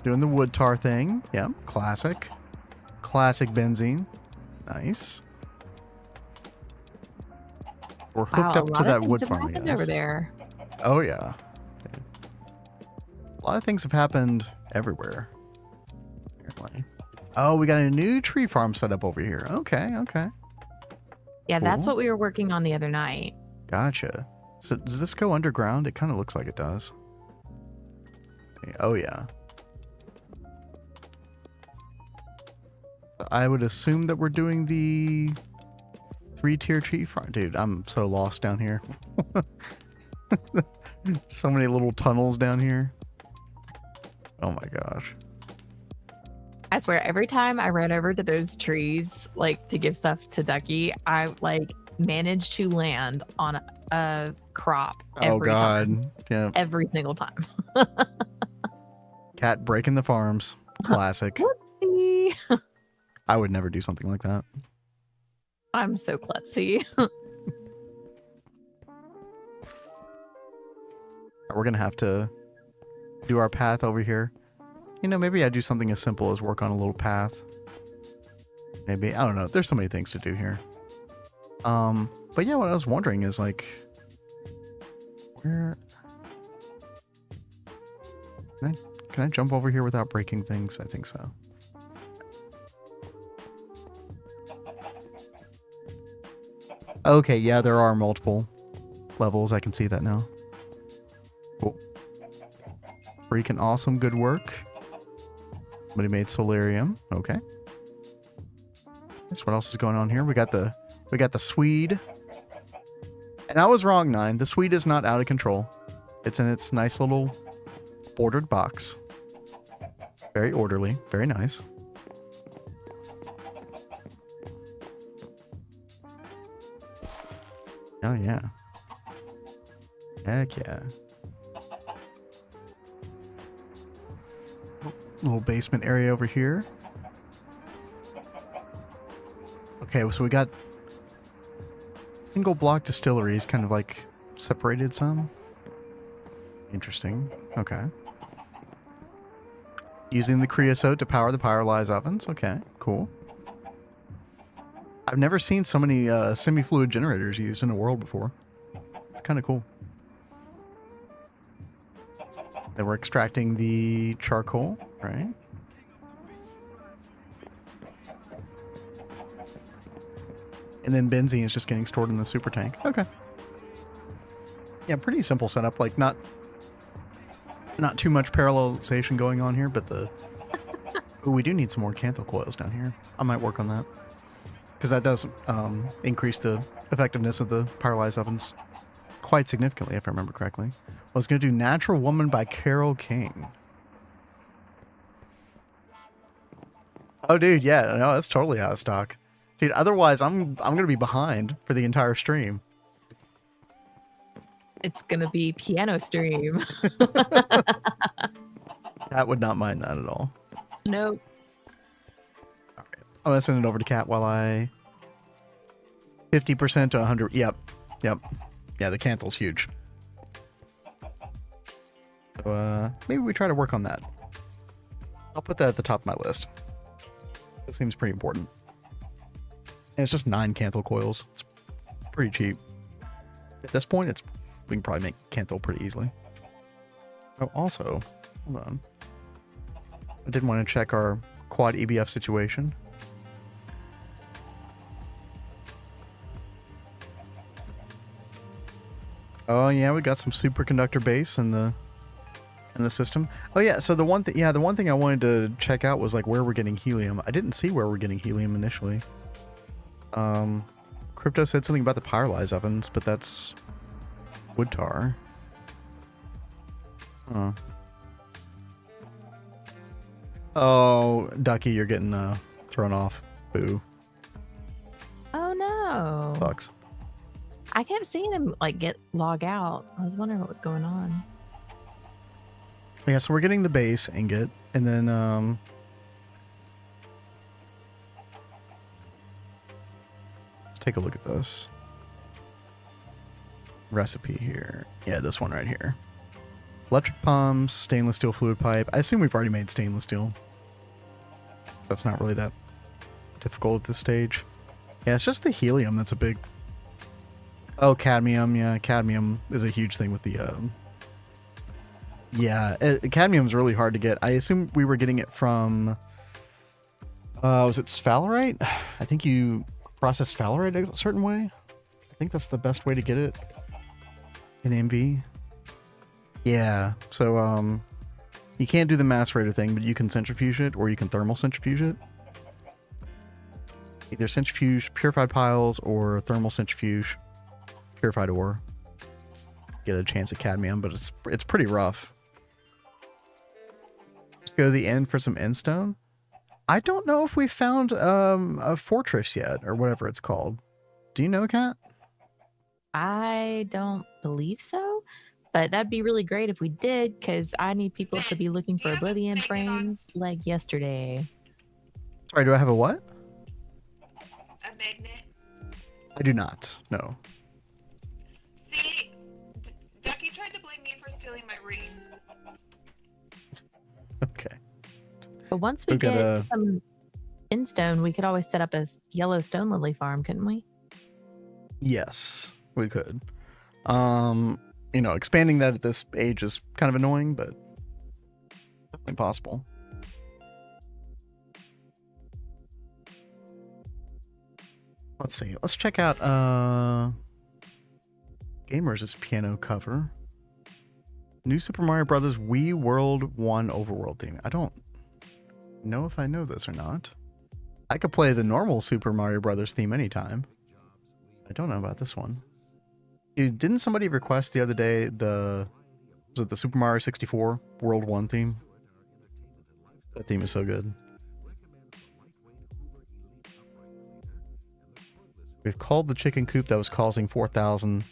Doing the wood tar thing. Yep, classic. Classic benzene. Nice. We're hooked up to that wood farm, yes. yes. Over there. Oh, yeah. A lot of things have happened everywhere. Apparently. Oh, we got a new tree farm set up over here. Okay, okay. Yeah, that's Cool. what we were working on the other night. Gotcha. So does this go underground? It kind of looks like it does. Oh, yeah. I would assume that we're doing the 3-tier tree farm. Dude, I'm so lost down here. So many little tunnels down here. Oh my gosh. I swear, every time I ran over to those trees, like to give stuff to Ducky, I like managed to land on a crop every time. Yeah. Every single time. Cat breaking the farms. Classic. Whoopsie. I would never do something like that. I'm so klutzy. We're going to have to do our path over here. You know, maybe I do something as simple as work on a little path. Maybe. I don't know. There's so many things to do here. But yeah, what I was wondering is like, where... Can I jump over here without breaking things? I think so. Okay, yeah, there are multiple levels. I can see that now. Cool. Freaking awesome. Good work. Somebody made solarium. Okay. Guess what else is going on here? We got the Swede. And I was wrong, Nine. The Swede is not out of control. It's in its nice little bordered box. Very orderly. Very nice. Oh, yeah. Heck yeah. Little basement area over here. Okay, so we got single block distilleries kind of like separated some. Interesting. Okay. Using the creosote to power the pyrolyze ovens. Okay, cool. I've never seen so many semi-fluid generators used in a world before. It's kind of cool. Then we're extracting the charcoal, right? And then benzene is just getting stored in the super tank. Okay. Yeah, pretty simple setup. Like not too much parallelization going on here, but the... Ooh, we do need some more cantho coils down here. I might work on that. Because that does increase the effectiveness of the pyrolyzed ovens quite significantly, if I remember correctly. was going to do Natural Woman by Carole King. Oh, dude, yeah, no, that's totally out of stock. Dude, otherwise, I'm going to be behind for the entire stream. It's gonna be piano stream. Cat would not mind that at all. Nope. All right. I'm going to send it over to Cat while I... 50% to 100. Yep. Yeah, the cantle's huge. So, maybe we try to work on that. I'll put that at the top of my list. It seems pretty important. And it's just 9 cantle coils. It's pretty cheap. At this point, we can probably make cantle pretty easily. Oh, also, hold on. I did want to check our quad EBF situation. Oh yeah, we got some superconductor base in the system. Oh yeah, so the one thing I wanted to check out was like where we're getting helium. I didn't see where we're getting helium initially. Crypto said something about the pyrolyze ovens, but that's wood tar. Huh. Oh, Ducky, you're getting thrown off. Boo. Oh no. Sucks. I kept seeing him like log out. I was wondering what was going on. Yeah, so we're getting the base ingot, and then let's take a look at this recipe here. Yeah, this one right here. Electric pumps, stainless steel fluid pipe. I assume we've already made stainless steel, so that's not really that difficult at this stage. Yeah, it's just the helium that's a big... Oh, cadmium. Yeah, cadmium is a huge thing with the... Yeah, cadmium's really hard to get. I assume we were getting it from... was it sphalerite? I think you process sphalerite a certain way. I think that's the best way to get it in MV. Yeah, so you can't do the macerator thing, but you can centrifuge it, or you can thermal centrifuge it. Either centrifuge purified piles or thermal centrifuge purified ore. Get a chance at cadmium, but it's pretty rough. Just go to the end for some endstone. I don't know if we found a fortress yet, or whatever it's called. Do you know, Kat? I don't believe so, but that'd be really great if we did, because I need people to be looking for Oblivion frames like yesterday. Sorry, do I have a what? A magnet. I do not. No. See, Ducky tried to blame me for stealing my ring. Okay. But once we get some endstone, we could always set up a yellow stone lily farm, couldn't we? Yes, we could. You know, expanding that at this age is kind of annoying, but definitely possible. Let's see. Let's check out Gamers' piano cover. New Super Mario Brothers Wii World 1 Overworld theme. I don't know if I know this or not. I could play the normal Super Mario Brothers theme anytime. I don't know about this one. Dude, didn't somebody request the other day was it the Super Mario 64 World 1 theme? That theme is so good. We've called the chicken coop that was causing 4,000.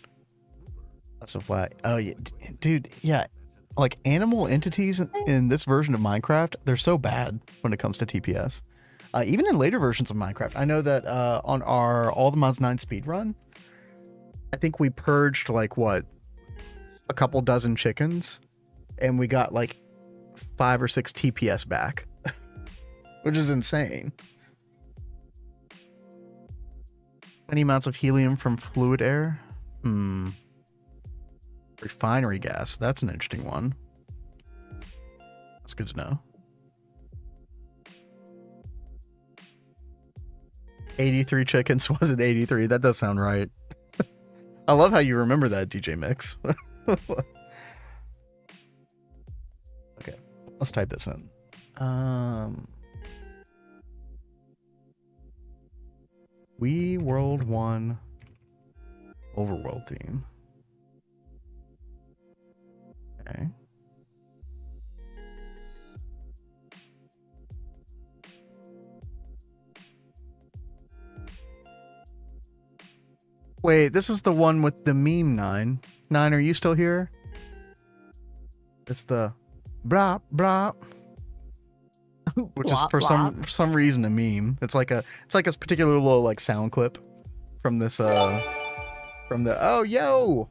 That's a flag. Oh, yeah. Dude, yeah. Like, animal entities in this version of Minecraft, they're so bad when it comes to TPS. Even in later versions of Minecraft. I know that on our All the Mods 9 speedrun, I think we purged, like, what? A couple dozen chickens, and we got, like, 5 or 6 TPS back. Which is insane. Any amounts of helium from fluid air? Refinery gas. That's an interesting one. That's good to know. 83 chickens. Was it 83? That does sound right. I love how you remember that, DJ Mix. Okay, let's type this in. Wii World 1 Overworld theme. Okay. Wait, this is the one with the meme 9. 9, are you still here? It's the blah blah, which is Blop, for blop. some reason a meme. It's like a particular little like sound clip from this from the oh yo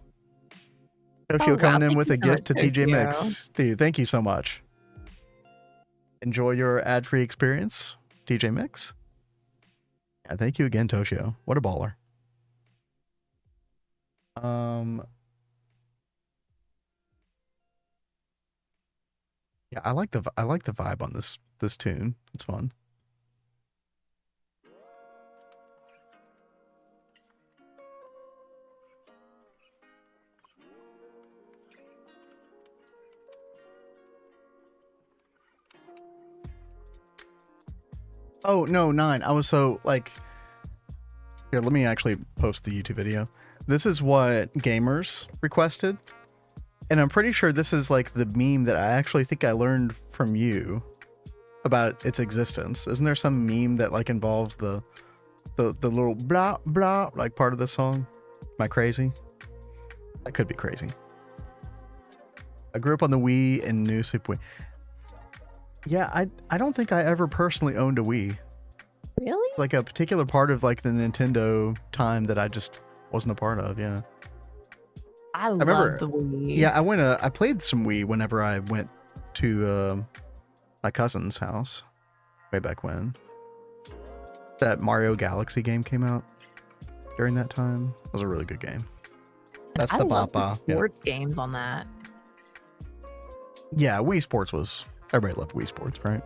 Toshio Oh, wow. coming in Thank with you a so gift to much, TJ Toshio. Mix. Dude, thank you so much. Enjoy your ad-free experience, TJ Mix. Yeah, thank you again, Toshio. What a baller. Yeah, I like the vibe on this tune. It's fun. Oh no, 9. I was so like, here, let me actually post the YouTube video. This is what gamers requested. And I'm pretty sure this is like the meme that I actually think I learned from you about its existence. Isn't there some meme that like involves the little blah blah like part of the song? Am I crazy? I could be crazy. I grew up on the Wii and knew Super Wii. Yeah, I don't think I ever personally owned a Wii. Really? Like a particular part of like the Nintendo time that I just wasn't a part of. Yeah. I remember- love the Wii. Yeah, I played some Wii whenever I went to my cousin's house way back when. That Mario Galaxy game came out during that time. It was a really good game. And That's I the love Bapa. Yeah. sports games on that. Yeah, Wii Sports was... Everybody loved Wii Sports, right?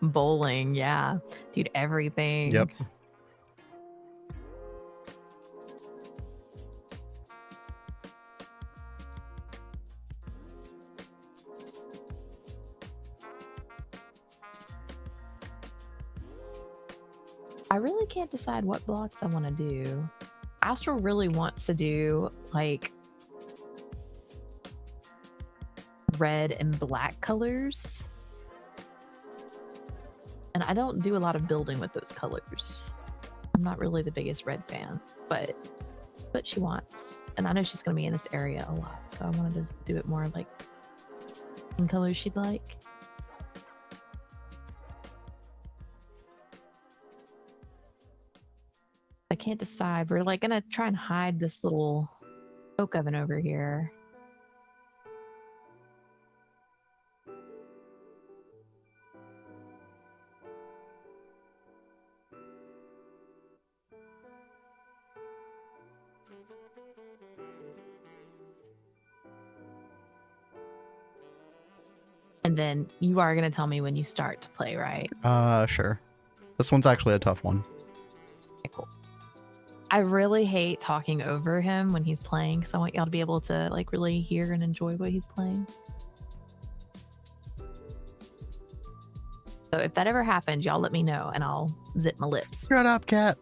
Bowling, yeah. Dude, everything. Yep. I really can't decide what blocks I want to do. Astral really wants to do like red and black colors. And I don't do a lot of building with those colors. I'm not really the biggest red fan, but what she wants. And I know she's going to be in this area a lot, so I wanted to do it more like in colors she'd like. I can't decide. We're like gonna try and hide this little coke oven over here. And then you are gonna tell me when you start to play, right? Sure. This one's actually a tough one. Okay, cool. I really hate talking over him when he's playing because I want y'all to be able to like really hear and enjoy what he's playing. So if that ever happens, y'all let me know and I'll zip my lips. Shut up, cat.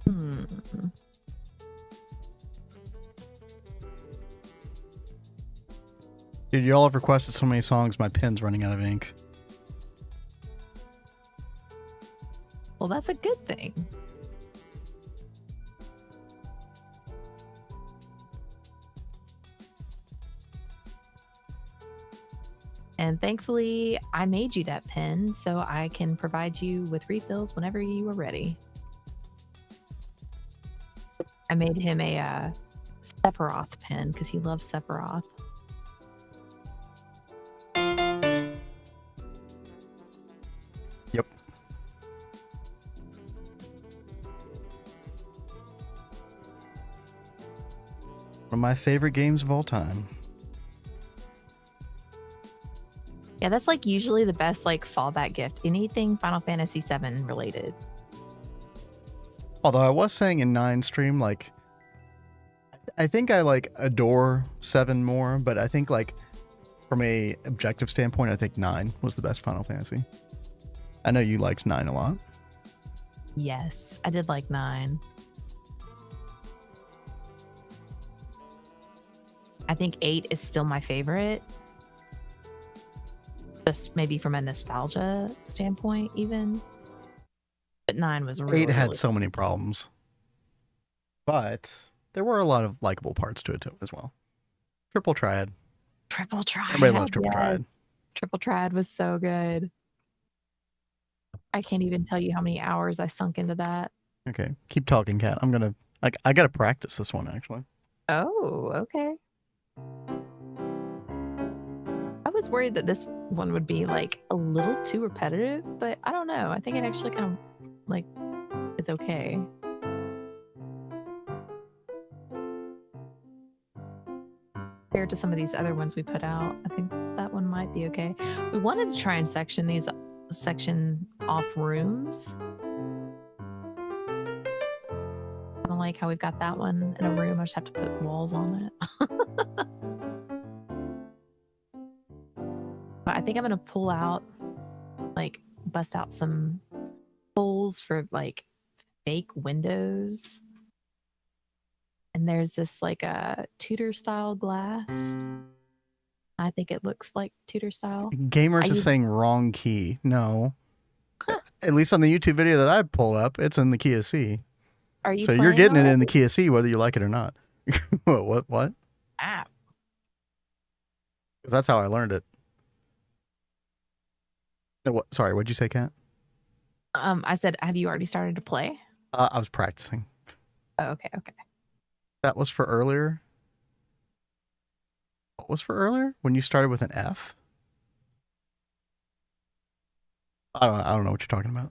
Hmm. Dude, y'all have requested so many songs, my pen's running out of ink. Well, that's a good thing. And thankfully, I made you that pen so I can provide you with refills whenever you are ready. I made him a Sephiroth pen because he loves Sephiroth. Yep. One of my favorite games of all time. Yeah, that's like usually the best like fallback gift. Anything Final Fantasy VII related. Although I was saying in 9 stream, like, I think I like adore 7 more, but I think like from a objective standpoint, I think 9 was the best Final Fantasy. I know you liked 9 a lot. Yes, I did like 9. I think 8 is still my favorite. Just maybe from a nostalgia standpoint, even. But 9 was really 8 had really so many problems, but there were a lot of likable parts to it too, as well. Triple Triad. Triple Triad. Everybody loves Triple yes. Triad. Triple Triad was so good. I can't even tell you how many hours I sunk into that. Okay, keep talking, Kat. I'm gonna. I gotta practice this one actually. Oh, okay. I was worried that this one would be like a little too repetitive, but I don't know. I think it actually kind of like is okay. Compared to some of these other ones we put out, I think that one might be okay. We wanted to try and section off rooms. I don't like how we've got that one in a room. I just have to put walls on it. But I think I'm gonna pull out, like, bust out some holes for like fake windows. And there's this like a Tudor style glass. I think it looks like Tudor style. Gamers is saying wrong key. No. At least on the YouTube video that I pulled up, it's in the key of C. Are you? So you're getting it in the key of C whether you like it or not. What? Ah. Because that's how I learned it. No, what? Sorry, what'd you say, Kat? I said, have you already started to play? I was practicing. Oh, okay. That was for earlier. What was for earlier? When you started with an F? I don't know what you're talking about.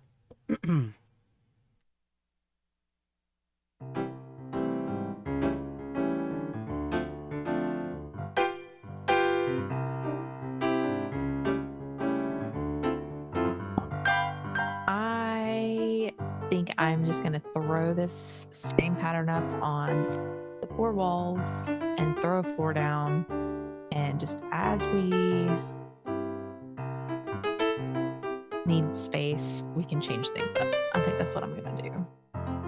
I think I'm just gonna throw this same pattern up on the 4 walls and throw a floor down, and just as we need space, we can change things up. I think that's what I'm gonna do,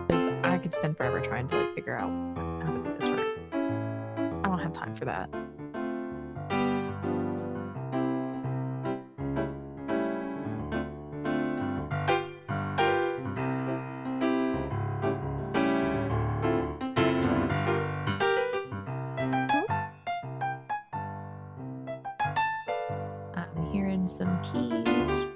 because I could spend forever trying to like figure out how to do this right. I don't have time for that. I'm hearing some keys.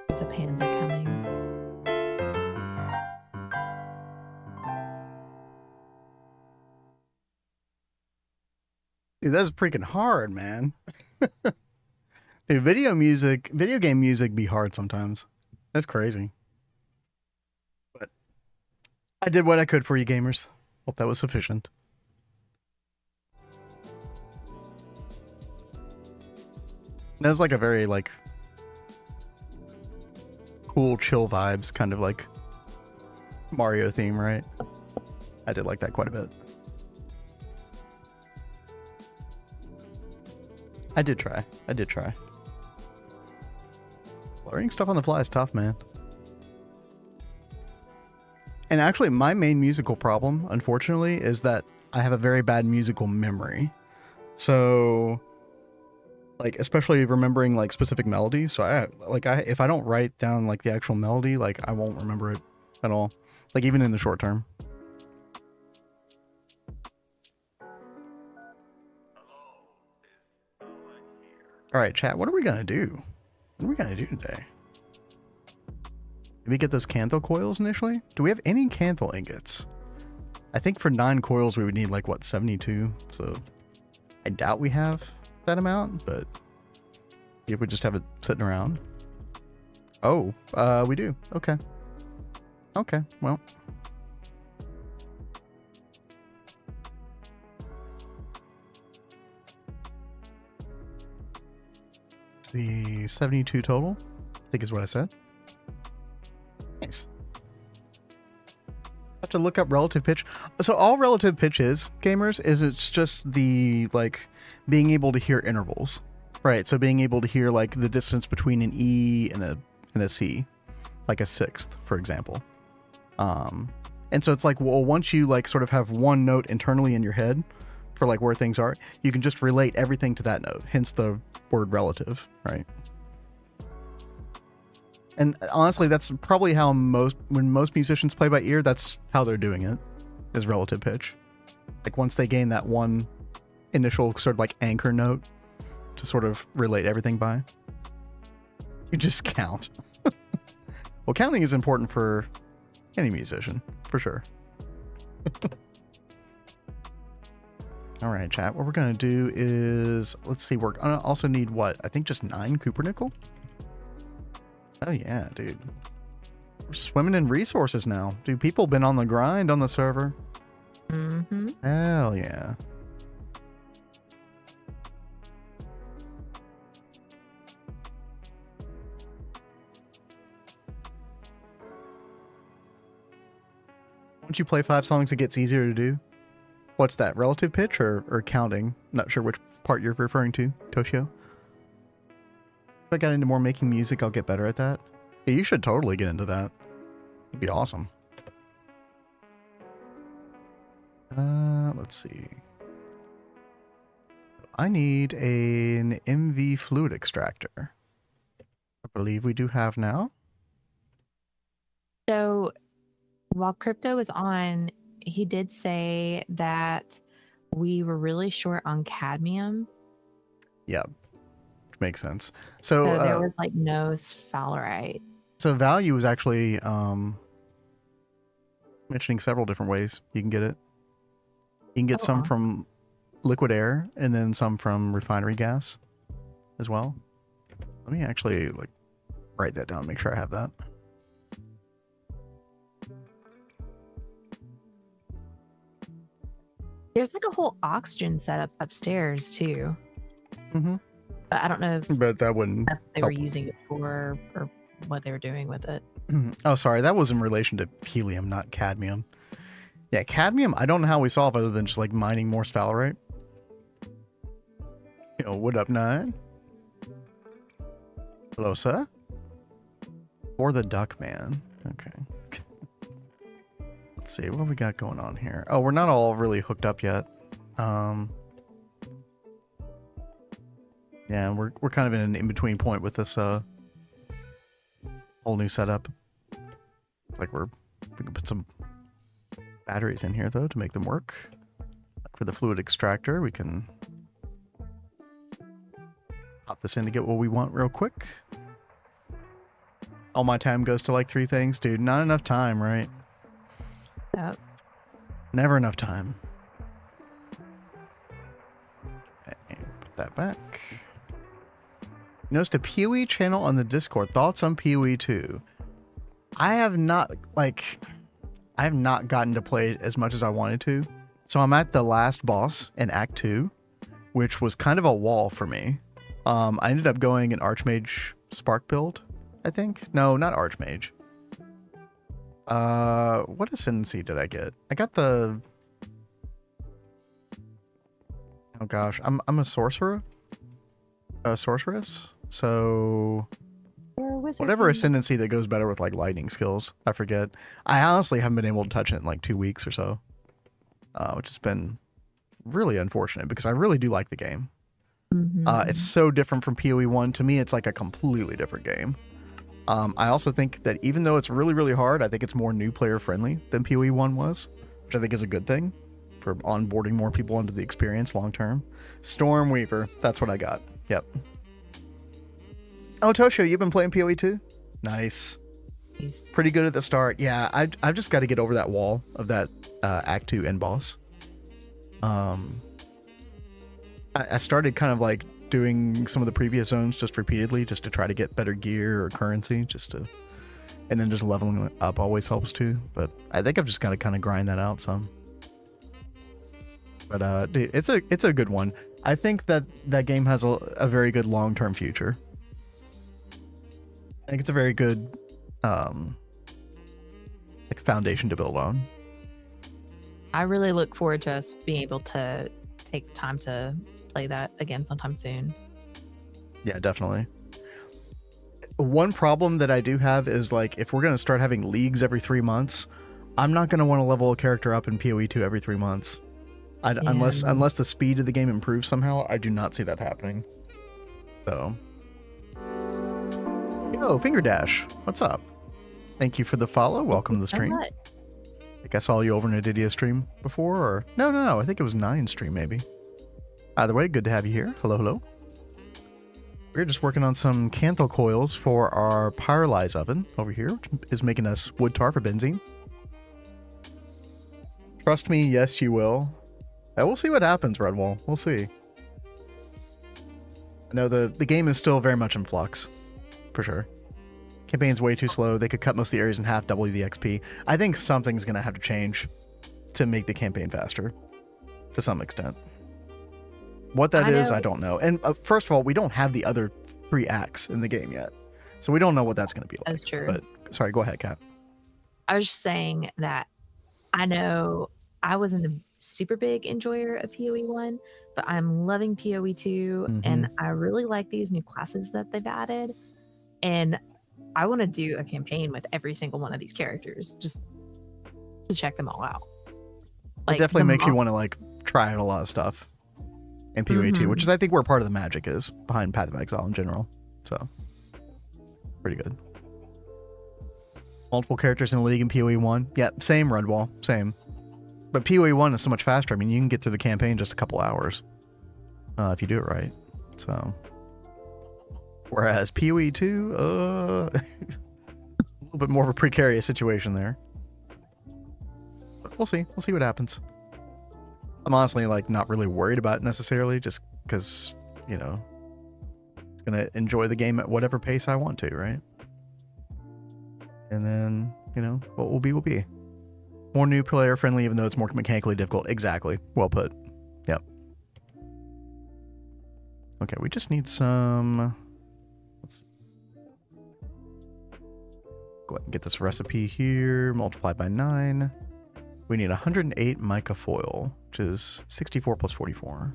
There's a panda coming. Dude, that's freaking hard, man. Dude, video game music be hard sometimes. That's crazy. But I did what I could for you gamers. Hope that was sufficient. That's like a very like cool chill vibes kind of like Mario theme, right? I did like that quite a bit. I did try. Learning stuff on the fly is tough, man. And actually, my main musical problem, unfortunately, is that I have a very bad musical memory. So, like, especially remembering like specific melodies. So if I don't write down like the actual melody, like I won't remember it at all. Like even in the short term. All right, chat. What are we gonna do? What are we gonna do today? Did we get those Canthal coils initially? Do we have any Canthal ingots? I think for 9 coils we would need like what, 72? So I doubt we have that amount, but If we just have it sitting around. Oh, we do. Okay. Okay, well. Let's see, 72 total, I think is what I said. Nice. Have to look up relative pitch. So all relative pitch is, gamers, is it's just the, like, being able to hear intervals. Right, so being able to hear, like, the distance between an E and a C. Like a sixth, for example. And so it's like, well, once you, like, sort of have one note internally in your head for, like, where things are, you can just relate everything to that note. Hence the word relative, right? And honestly, that's probably how when most musicians play by ear, that's how they're doing it, is relative pitch. Like, once they gain that one initial sort of, like, anchor note to sort of relate everything by, you just count. Well, counting is important for any musician, for sure. All right, chat. What we're going to do is, let's see, we're going to also need what? I think just 9 Cupernickel? Oh, yeah, dude. We're swimming in resources now. Dude, people been on the grind on the server. Mm-hmm. Hell yeah. Once you play 5 songs, it gets easier to do. What's that, relative pitch or counting? Not sure which part you're referring to, Toshio. If I got into more making music, I'll get better at that. Yeah, you should totally get into that. It'd be awesome. Let's see. I need an MV fluid extractor. I believe we do have now. So while Crypto was on, he did say that we were really short on cadmium. Yeah, makes sense. So So, there was like no sphalerite. so value is actually mentioning several different ways you can get it. You can get some from liquid air and then some from refinery gas as well. Let me actually like write that down, make sure I have that. There's like a whole oxygen setup upstairs too. Mm-hmm. But I don't know if But that wouldn't that's what they were help. using it for or what they were doing with it. Oh, sorry. That was in relation to helium, not cadmium. Yeah, cadmium, I don't know how we solve it other than just like mining more sphalerite. Yo, what up, 9? Hello, sir? Or the duck man. Okay. Let's see, what we got going on here? Oh, we're not all really hooked up yet. Yeah, we're kind of in an in-between point with this whole new setup. It's like we can put some batteries in here though to make them work. Like for the fluid extractor, we can pop this in to get what we want real quick. All my time goes to like 3 things, dude. Not enough time, right? Yep. Never enough time. Okay, put that back. Noticed a PoE channel on the Discord. Thoughts on PoE 2? I have not gotten to play it as much as I wanted to. So I'm at the last boss in Act 2, which was kind of a wall for me. I ended up going an Archmage Spark build, I think. No, not Archmage. What ascendancy did I get? I got the... Oh gosh, I'm a sorcerer? A sorceress? So... whatever ascendancy that goes better with like lightning skills. I forget. I honestly haven't been able to touch it in like 2 weeks or so. Which has been really unfortunate because I really do like the game. Mm-hmm. It's so different from PoE 1. To me, it's like a completely different game. I also think that even though it's really, really hard, I think it's more new player friendly than PoE 1 was, which I think is a good thing for onboarding more people into the experience long term. Stormweaver, that's what I got. Yep. Oh, Toshio, you've been playing PoE 2? Nice. Pretty good at the start. Yeah, I've just got to get over that wall of that Act 2 end boss. I started kind of like doing some of the previous zones just repeatedly, just to try to get better gear or currency, and then just leveling it up always helps too. But I think I've just got to kind of grind that out some. But dude, it's a good one. I think that game has a very good long-term future. I think it's a very good like foundation to build on. I really look forward to us being able to take time to play that again sometime soon. Yeah, definitely. One problem that I do have is, like, if we're going to start having leagues every 3 months, I'm not going to want to level a character up in PoE 2 every 3 months. Unless the speed of the game improves somehow, I do not see that happening. So, yo, Finger Dash, what's up? Thank you for the follow. Welcome to the stream. I think I saw you over in a Didia stream before, or no. I think it was 9 stream maybe. Either way, good to have you here. Hello. We're just working on some Canthal coils for our pyrolyze oven over here, which is making us wood tar for benzene. Trust me, yes, you will. We'll see what happens, Redwall. We'll see. I know the game is still very much in flux, for sure. Campaign's way too slow. They could cut most of the areas in half, double the XP. I think something's going to have to change to make the campaign faster, to some extent. What that is, I don't know. And first of all, we don't have the other 3 acts in the game yet, so we don't know what that's going to be like. That's true. But sorry, go ahead, Kat. I was just saying that I know I wasn't a super big enjoyer of PoE 1, but I'm loving PoE 2, and I really like these new classes that they've added. And I want to do a campaign with every single one of these characters just to check them all out. Like, it definitely makes you want to like try out a lot of stuff in PoE 2, which is, I think, where part of the magic is behind Path of Exile in general. So, pretty good. Multiple characters in the league in PoE 1. Yeah, same, Redwall, same. But PoE 1 is so much faster. I mean, you can get through the campaign in just a couple hours if you do it right. So, whereas PoE 2, a little bit more of a precarious situation there. But we'll see. We'll see what happens. I'm honestly like not really worried about it necessarily, just because, you know, it's gonna enjoy the game at whatever pace I want to, right? And then, you know, what will be will be. More new player friendly, even though it's more mechanically difficult. Exactly. Well put. Yep. Okay, we just need some. Let's go ahead and get this recipe here. Multiply by 9. We need 108 mica foil, which is 64 plus 44.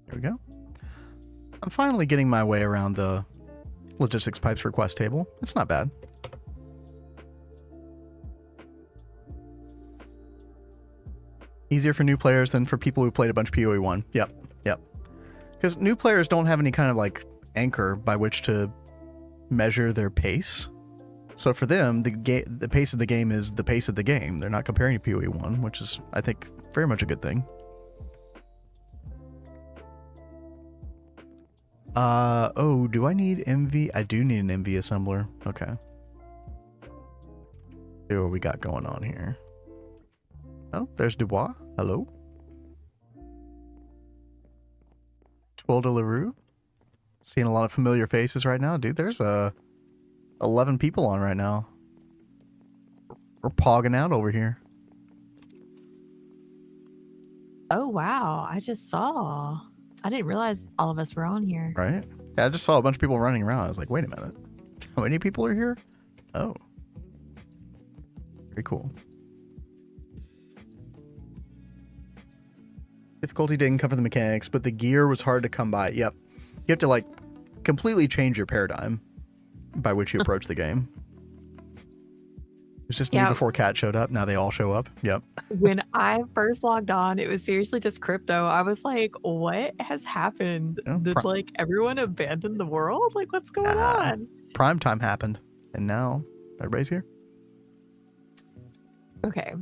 There we go. I'm finally getting my way around the logistics pipes request table. It's not bad. Easier for new players than for people who played a bunch of PoE 1. Yep. Because new players don't have any kind of like anchor by which to measure their pace. So for them, the pace of the game is the pace of the game. They're not comparing to PoE 1, which is, I think, very much a good thing. Oh, do I need MV? I do need an MV assembler. Okay. See what we got going on here. Oh, there's Dubois. Hello. TwildaLaRoo. Seeing a lot of familiar faces right now. Dude, there's 11 people on right now. We're pogging out over here. Oh, wow. I just saw. I didn't realize all of us were on here. Right? Yeah, I just saw a bunch of people running around. I was like, wait a minute. How many people are here? Oh. Very cool. Difficulty didn't cover the mechanics, but the gear was hard to come by. Yep. You have to, like, completely change your paradigm by which you approach the game. It was just me before Kat showed up. Now they all show up. Yep. When I first logged on, it was seriously just crypto. I was like, what has happened? Did, like, everyone abandon the world? Like, what's going on? Prime time happened, and now everybody's here. Okay.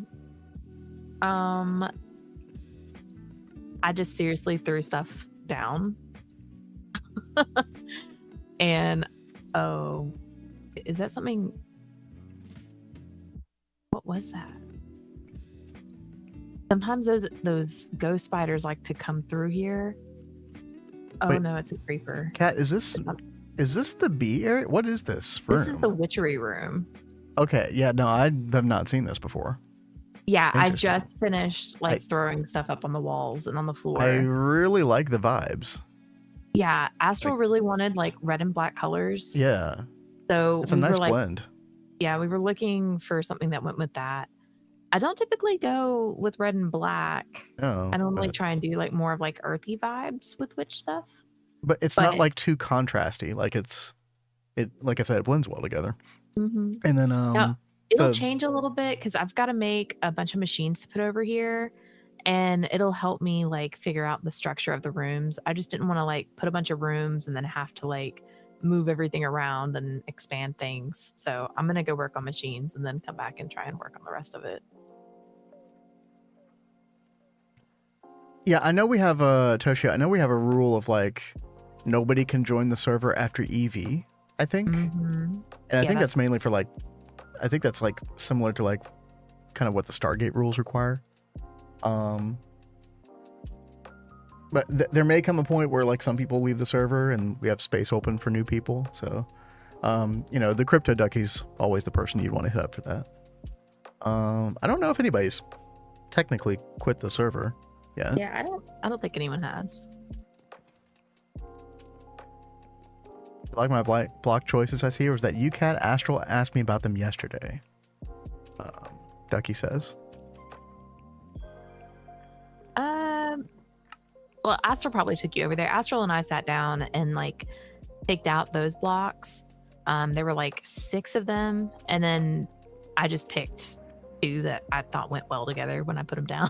I just seriously threw stuff down. And, oh, is that something? was that? Sometimes those ghost spiders like to come through here. Oh Wait. no, it's a creeper. Cat, is this the bee area? What is this room? This is the witchery room. Okay, yeah, no, I have not seen this before. Yeah, I Interesting. just finished like throwing stuff up on the walls and on the floor. I really like the vibes. Yeah, Astral really wanted like red and black colors. Yeah, So it's a we nice were like, blend. yeah, we were looking for something that went with that. I don't typically go with red and black. No, I normally try and do like more of like earthy vibes with witch stuff. but it's not like too contrasty. Like like I said, it blends well together. Mm-hmm. And then Now, it'll change a little bit because I've got to make a bunch of machines to put over here, and it'll help me like figure out the structure of the rooms. I just didn't want to like put a bunch of rooms and then have to like move everything around and expand things. So I'm gonna go work on machines and then come back and try and work on the rest of it. Yeah, I know we have Toshio. I know we have a rule of like nobody can join the server after EV. I think, and I think that's mainly for like, I think that's like similar to like kind of what the Stargate rules require. But there may come a point where like some people leave the server and we have space open for new people. So, you know, the CryptoDucky's always the person you'd want to hit up for that. I don't know if anybody's technically quit the server. Yeah. Yeah, I don't think anyone has. Like my block choices I see, or was that you, Cat? Astral asked me about them yesterday. Ducky says. Well, Astral probably took you over there. Astral and I sat down and like picked out those blocks. There were like 6 of them, and then I just picked 2 that I thought went well together when I put them down.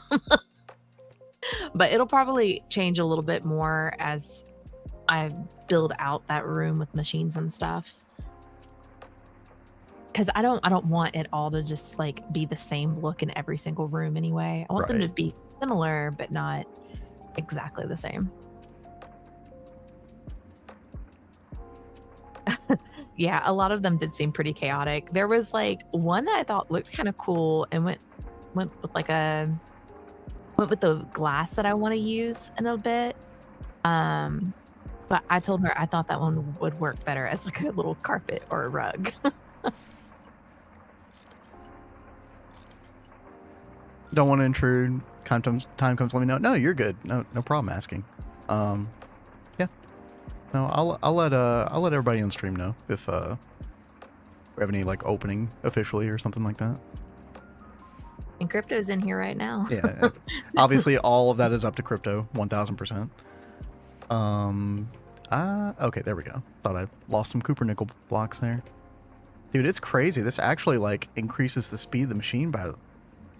But it'll probably change a little bit more as I build out that room with machines and stuff. Because I don't want it all to just like be the same look in every single room anyway. I want them to be similar, but not exactly the same. Yeah, a lot of them did seem pretty chaotic. There was like one that I thought looked kind of cool and went with like went with the glass that I want to use in a bit. But I told her I thought that one would work better as like a little carpet or a rug. Don't want to intrude. Time comes, let me know. No, you're good. No problem asking. Yeah. No, I'll let everybody on stream know if we have any like opening officially or something like that. And Crypto's in here right now. Yeah. Obviously, all of that is up to Crypto, 1000%. Okay, there we go. Thought I lost some Cooper nickel blocks there. Dude, it's crazy. This actually like increases the speed of the machine by, I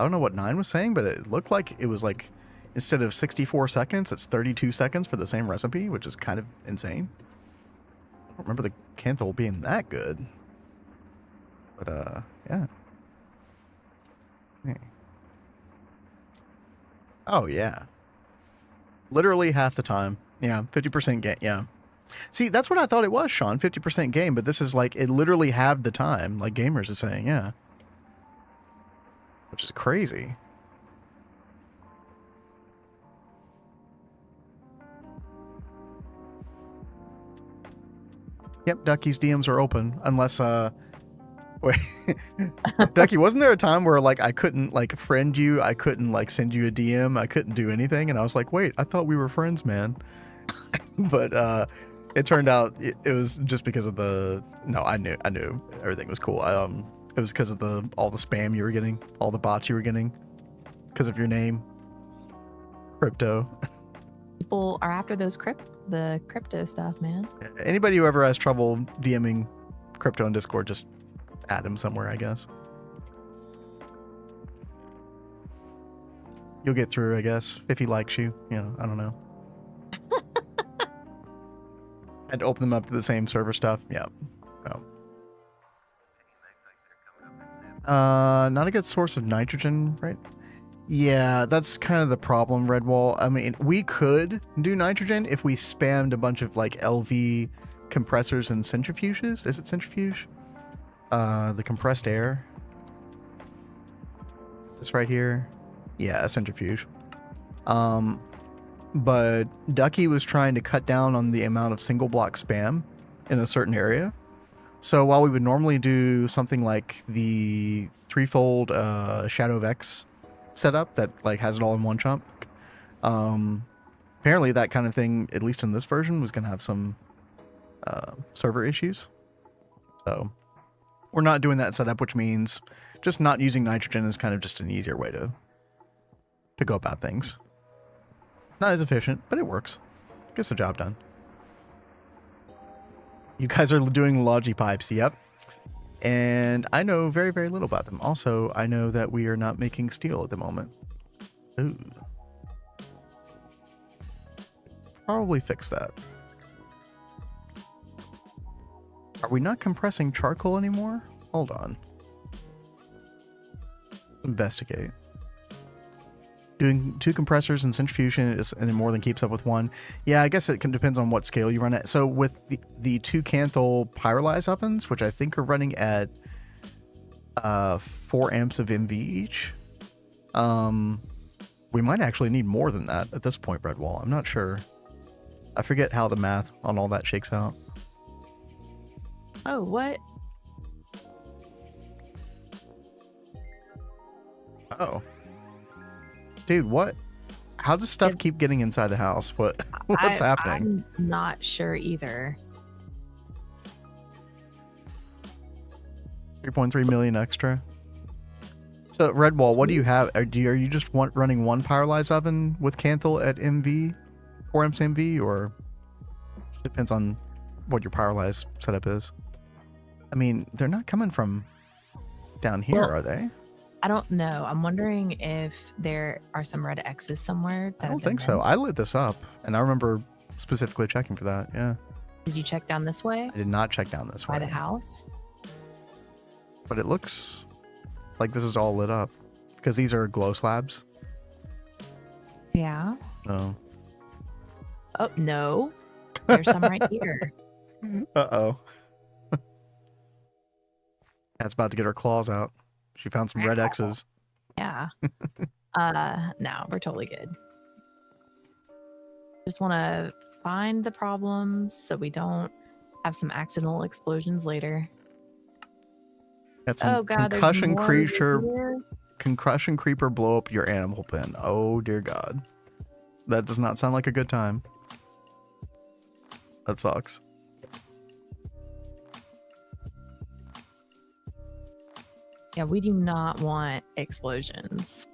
don't know what 9 was saying, but it looked like it was like, instead of 64 seconds, it's 32 seconds for the same recipe, which is kind of insane. I don't remember the Canthal being that good. But, yeah. Hey. Oh, yeah. Literally half the time. Yeah, 50% game. Yeah. See, that's what I thought it was, Shawn. 50% game, but this is like, it literally halved the time, like gamers are saying, yeah. Which is crazy. Yep, Ducky's DMs are open, unless, wait, Ducky, wasn't there a time where like I couldn't like friend you, I couldn't like send you a DM, I couldn't do anything, and I was like, wait, I thought we were friends, man. But it turned out it was just because of the, no, I knew everything was cool. It was because of all the spam you were getting, all the bots you were getting, because of your name, Crypto. People are after the crypto stuff, man. Anybody who ever has trouble DMing Crypto in Discord, just add him somewhere, I guess. You'll get through, I guess, if he likes you. You know, I don't know. And open them up to the same server stuff. Yeah. Oh. Not a good source of nitrogen, right? Yeah, that's kind of the problem, Redwall. I mean, we could do nitrogen if we spammed a bunch of like LV compressors and centrifuges. Is it centrifuge? The compressed air. This right here. Yeah, a centrifuge. But Ducky was trying to cut down on the amount of single block spam in a certain area. So while we would normally do something like the threefold Shadow of X setup that like has it all in one chunk, apparently that kind of thing, at least in this version, was going to have some server issues. So we're not doing that setup, which means just not using nitrogen is kind of just an easier way to go about things. Not as efficient, but it works. Gets the job done. You guys are doing Logi pipes, yep. And I know very, very little about them. Also, I know that we are not making steel at the moment. Ooh. Probably fix that. Are we not compressing charcoal anymore? Hold on. Investigate. Doing 2 compressors and centrifugation is and it more than keeps up with 1. Yeah, I guess it depends on what scale you run at. So with the 2 Canthal pyrolyze ovens, which I think are running at 4 amps of MV each, we might actually need more than that at this point, Redwall. I'm not sure. I forget how the math on all that shakes out. Oh, what? Oh. Dude, what? How does stuff keep getting inside the house? What's happening? I'm not sure either. 3.3 million extra. So, Redwall, what do you have? Are you just running one pyrolyze oven with Canthal at MV, 4 amps MV, or depends on what your pyrolyze setup is? I mean, they're not coming from down here, Well, are they? I don't know. I'm wondering if there are some red X's somewhere. I don't think so. I lit this up, and I remember specifically checking for that. Yeah. Did you check down this way I did not check down this way. by the house? But it looks like this is all lit up because these are glow slabs. Yeah. Oh. Oh, no. There's some right here. Uh-oh. That's about to get her claws out. She found some red X's. Yeah. No, we're totally good. Just want to find the problems so we don't have some accidental explosions later. Got some Oh god, there's concussion more creature, here. concussion creeper blow up your animal pen. Oh dear God. That does not sound like a good time. That sucks. Yeah, we do not want explosions.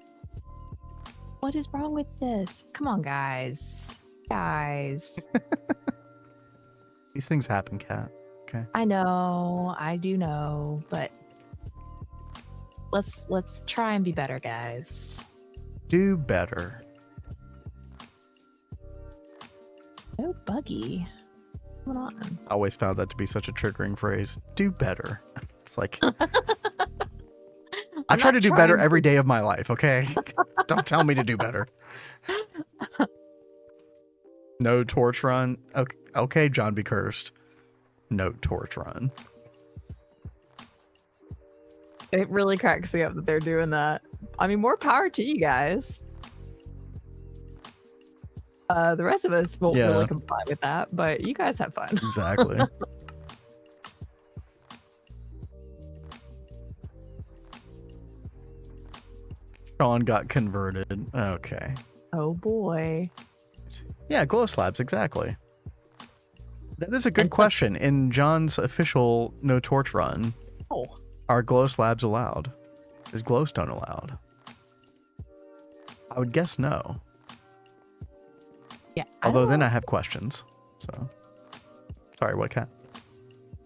What is wrong with this? Come on, guys. Guys. These things happen, Cat. Okay. I know, I do know, but let's try and be better, guys. Do better. No buggy. What's going on? I always found that to be such a triggering phrase. Do better. It's like I try to do better every day of my life, okay? Don't tell me to do better. No torch run. Okay, JohnBCursed. No torch run. It really cracks me up that they're doing that. I mean, more power to you guys. The rest of us won't really comply with that, but you guys have fun. Exactly. Shawn got converted. Okay. Oh boy. Yeah, glow slabs, exactly. That is a good question. In John's official no torch run, are glow slabs allowed? Is glowstone allowed? I would guess no. Yeah. Although then I have questions. So sorry, what, Cat?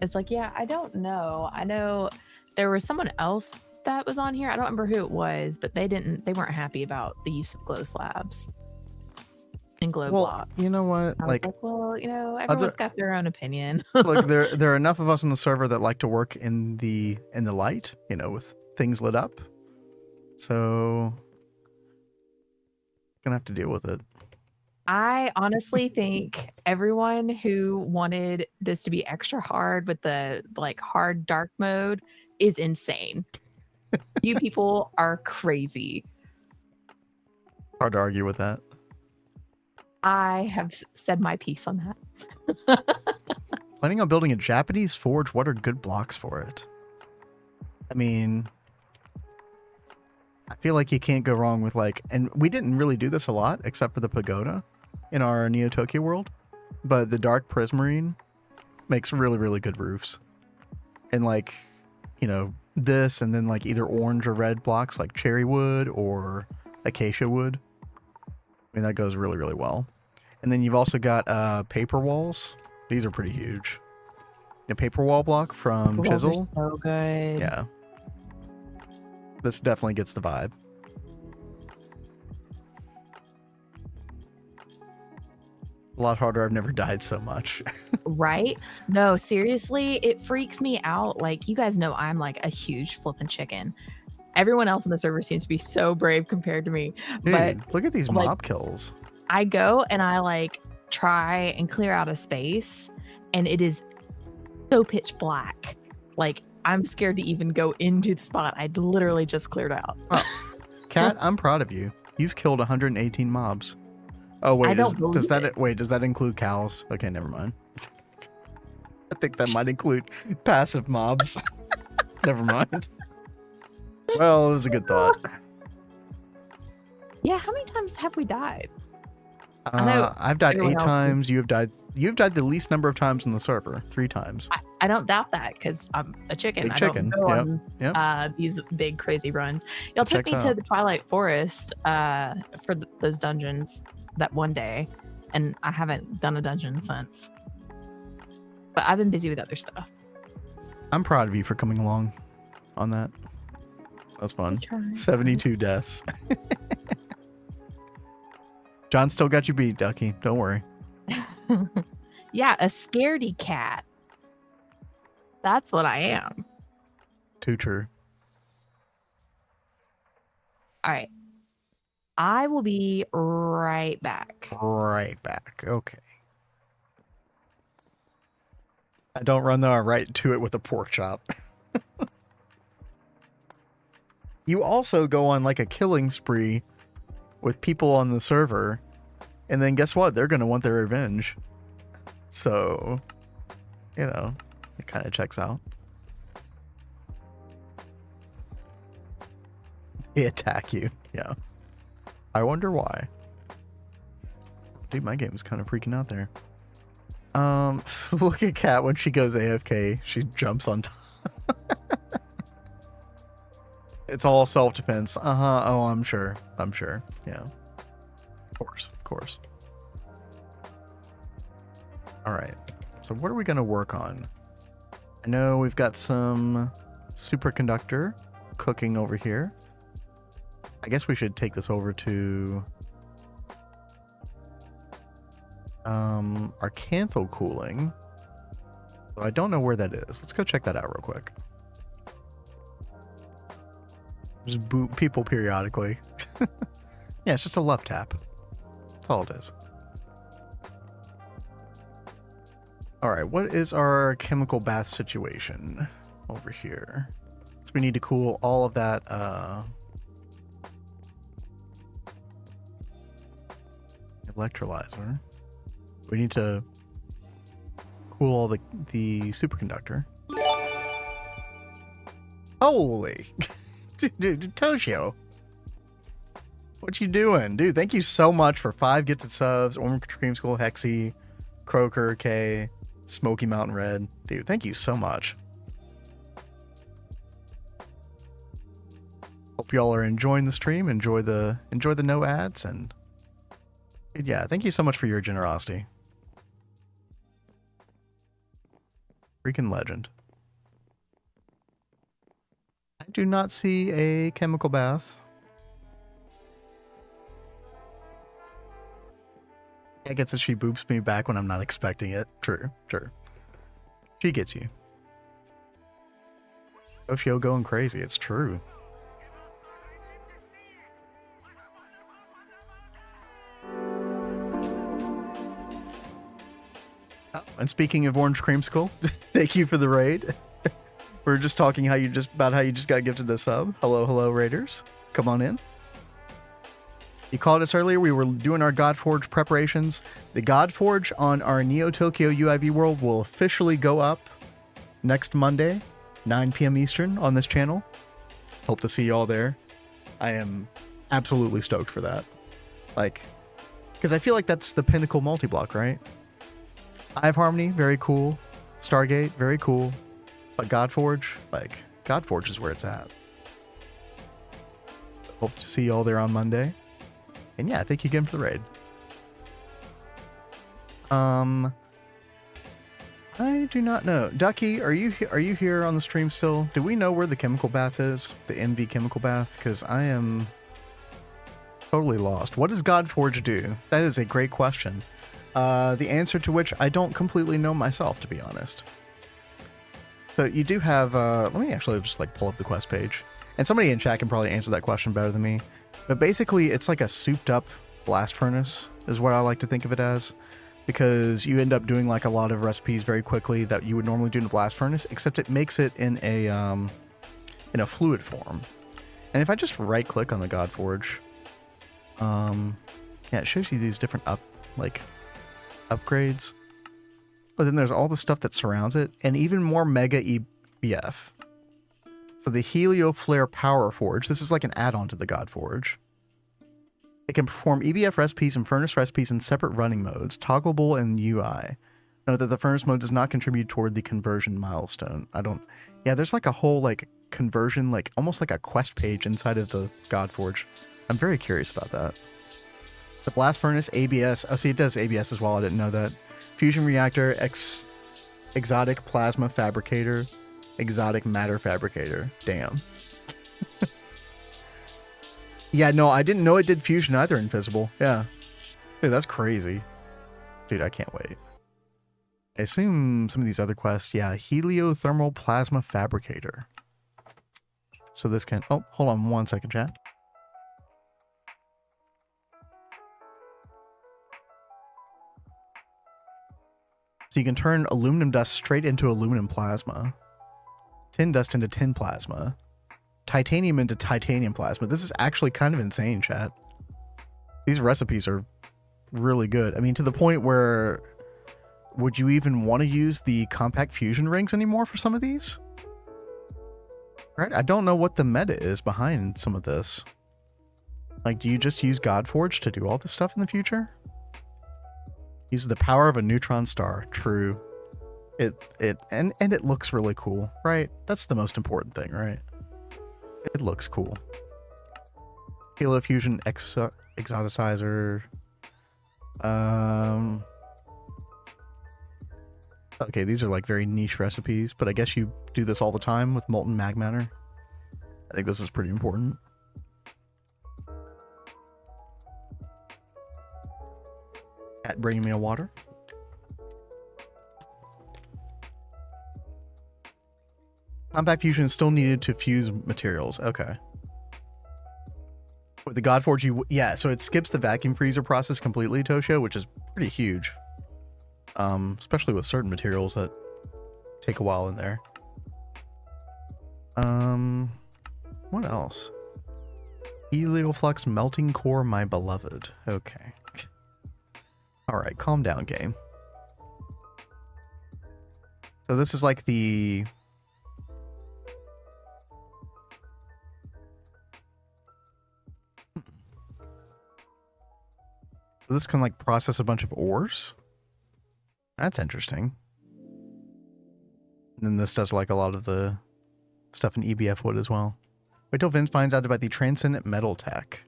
It's like, yeah, I don't know. I know there was someone else that was on here. I don't remember who it was, but they weren't happy about the use of glow slabs and glow blocks. You know what? Like, well, you know, everyone's got their own opinion. Look, there are enough of us on the server that like to work in the light, you know, with things lit up. So gonna have to deal with it. I honestly think everyone who wanted this to be extra hard with the like hard dark mode is insane. You people are crazy. Hard to argue with that. I have said my piece on that. Planning on building a Japanese forge, what are good blocks for it? I mean, I feel like you can't go wrong with like, and we didn't really do this a lot except for the pagoda in our NeoTokyo world, but the dark prismarine makes really, really good roofs. And like, you know, this and then like either orange or red blocks like cherry wood or acacia wood. I mean, that goes really, really well. And then you've also got paper walls. These are pretty huge. A paper wall block from Those Chisel. are so good. Yeah. This definitely gets the vibe. A lot harder. I've never died so much. Right? No, seriously, it freaks me out. Like, you guys know I'm like a huge flipping chicken. Everyone else on the server seems to be so brave compared to me. Dude, But look at these like, mob kills. I go and I like try and clear out a space, and it is so pitch black. Like, I'm scared to even go into the spot I literally just cleared out. Oh. Kat, I'm proud of you. You've killed 118 mobs. Oh wait, does that include cows? Okay, never mind. I think that might include passive mobs. Never mind. Well, it was a good thought. Yeah, how many times have we died? I know I've died everyone 8 else times. You've died the least number of times on the server, 3 times. I don't doubt that because I'm a chicken. Big I chicken. don't go Yep. on these big crazy runs. Y'all took Checks me to out. the Twilight Forest for those dungeons that one day, and I haven't done a dungeon since. But I've been busy with other stuff. I'm proud of you for coming along on that. That was fun. Just trying. 72 deaths. John still got you beat, Ducky. Don't worry. Yeah, a scaredy cat. That's what I am. Too true. All right. I will be right back. Right back. Okay. I don't run right to it with a pork chop. You also go on like a killing spree with people on the server, and then guess what? They're going to want their revenge. So, you know, it kind of checks out. They attack you. Yeah. I wonder why. Dude, my game is kind of freaking out there. Look at Kat when she goes AFK. She jumps on top. It's all self-defense. Uh-huh. Oh, I'm sure. Yeah. Of course. All right. So what are we going to work on? I know we've got some superconductor cooking over here. I guess we should take this over to our cancel cooling. So I don't know where that is. Let's go check that out real quick. Just boot people periodically. Yeah, it's just a love tap. That's all it is. All right, what is our chemical bath situation over here? So we need to cool all of that electrolyzer. We need to cool all the superconductor. Holy! Dude, Toshio. What you doing? Dude, thank you so much for 5 gifted subs. Orange Cream School, Hexy, Croaker, K, Smoky Mountain Red. Dude, thank you so much. Hope y'all are enjoying the stream. Enjoy the no ads, and dude, yeah, thank you so much for your generosity. Freaking legend. I do not see a chemical bath. I guess that she boops me back when I'm not expecting it. True. She gets you. Toshio going crazy. It's true. Oh, and speaking of Orange Creamsicle, thank you for the raid. We're just talking about how you just got gifted a sub. Hello, Raiders. Come on in. You called us earlier. We were doing our Godforge preparations. The Godforge on our NeoTokyo UIV world will officially go up next Monday, 9 p.m. Eastern on this channel. Hope to see y'all there. I am absolutely stoked for that. Like, because I feel like that's the pinnacle multi-block, right? Hive Harmony, very cool. Stargate, very cool. But Godforge, like, Godforge is where it's at. Hope to see y'all there on Monday. And yeah, thank you again for the raid. I do not know. Ducky, are you here on the stream still? Do we know where the chemical bath is? The NV chemical bath? Because I am totally lost. What does Godforge do? That is a great question. The answer to which I don't completely know myself, to be honest. So you do have, let me actually just like pull up the quest page. And somebody in chat can probably answer that question better than me. But basically, it's like a souped up blast furnace, is what I like to think of it as. Because you end up doing like a lot of recipes very quickly that you would normally do in a blast furnace, except it makes it in a fluid form. And if I just right click on the Godforge, yeah, it shows you these different upgrades. But then there's all the stuff that surrounds it, and even more mega EBF. So the Helioflare Power Forge, this is like an add-on to the Godforge. It can perform EBF recipes and furnace recipes in separate running modes, toggleable in UI. Note that the furnace mode does not contribute toward the conversion milestone. Yeah, there's like a whole like conversion, like almost like a quest page inside of the Godforge. I'm very curious about that. The blast furnace, ABS. Oh, see, it does ABS as well. I didn't know that. Fusion reactor, exotic plasma fabricator, exotic matter fabricator. Damn. Yeah, no, I didn't know it did fusion either, Invisible. Yeah. Dude, that's crazy. Dude, I can't wait. I assume some of these other quests, yeah, heliothermal plasma fabricator. So this can, oh, hold on 1 second, chat. So you can turn aluminum dust straight into aluminum plasma. Tin dust into tin plasma. Titanium into titanium plasma. This is actually kind of insane, chat. These recipes are really good. I mean, to the point where would you even want to use the compact fusion rings anymore for some of these? Right? I don't know what the meta is behind some of this. Like, do you just use Godforge to do all this stuff in the future? Uses the power of a neutron star. True. And it looks really cool, right? That's the most important thing, right? It looks cool. Halo Fusion Exoticizer. Okay, these are like very niche recipes, but I guess you do this all the time with molten mag matter. I think this is pretty important. Cat bringing me a water. Compact fusion is still needed to fuse materials. Okay. With the Godforge, yeah, so it skips the vacuum freezer process completely, Toshio, which is pretty huge. Especially with certain materials that take a while in there. What else? Helioflux melting core, my beloved. Okay. Alright, calm down, game. So this is like the... So this can like process a bunch of ores. That's interesting. And then this does like a lot of the stuff in EBF wood as well. Wait till Vince finds out about the transcendent metal tech.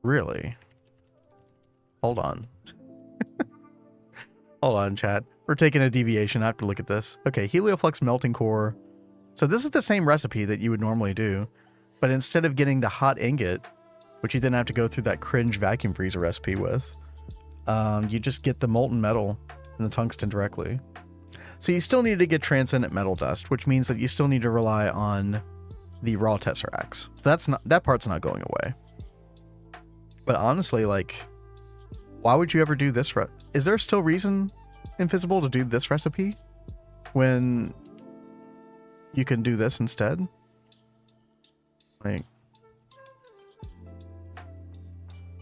Really? Hold on. Hold on, chat. We're taking a deviation. I have to look at this. Okay, Helioflux melting core. So this is the same recipe that you would normally do, but instead of getting the hot ingot, which you then have to go through that cringe vacuum freezer recipe with, you just get the molten metal and the tungsten directly. So you still need to get transcendent metal dust, which means that you still need to rely on the raw tesseracts. So that part's not going away. But honestly, like, why would you ever do this? Is there still reason, Invisible, to do this recipe when you can do this instead.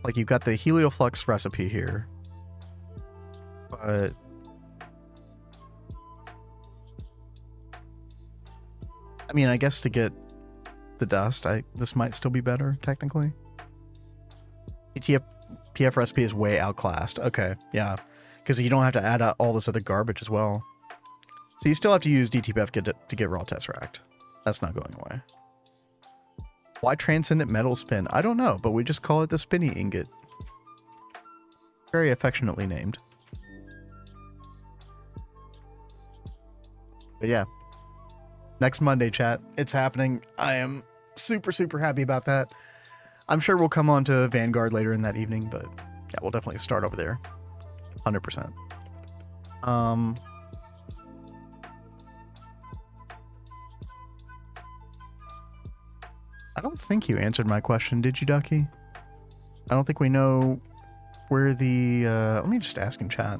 Like you've got the helioflux recipe here, but I mean, I guess to get the dust, this might still be better technically. PF recipe is way outclassed. Okay, yeah, because you don't have to add all this other garbage as well. So you still have to use DTPF to get raw tesseract. That's not going away. Why transcendent metal spin? I don't know, but we just call it the spinny ingot. Very affectionately named. But yeah. Next Monday, chat. It's happening. I am super, super happy about that. I'm sure we'll come on to Vanguard later in that evening, but yeah, we'll definitely start over there. 100%. I don't think you answered my question, did you, Ducky? I don't think we know where the... let me just ask in chat.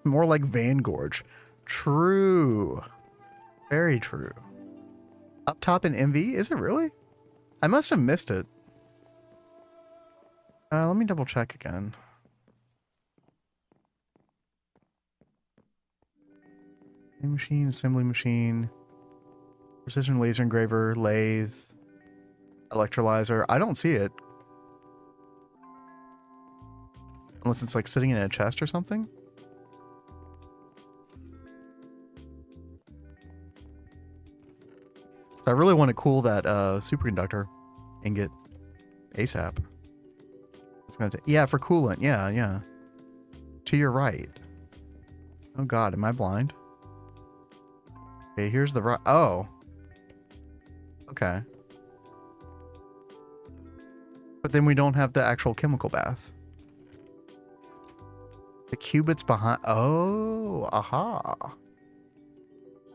More like Vanguard. True. Very true. Up top in MV? Is it really? I must have missed it. Let me double check again. Machine, assembly machine, precision laser engraver, lathe, electrolyzer. I don't see it. Unless it's like sitting in a chest or something. So I really want to cool that superconductor ingot ASAP. It's gonna yeah, for coolant. Yeah, yeah. To your right. Oh god, am I blind? Okay, here's the right. Oh. Okay. But then we don't have the actual chemical bath. The qubits behind. Oh, aha.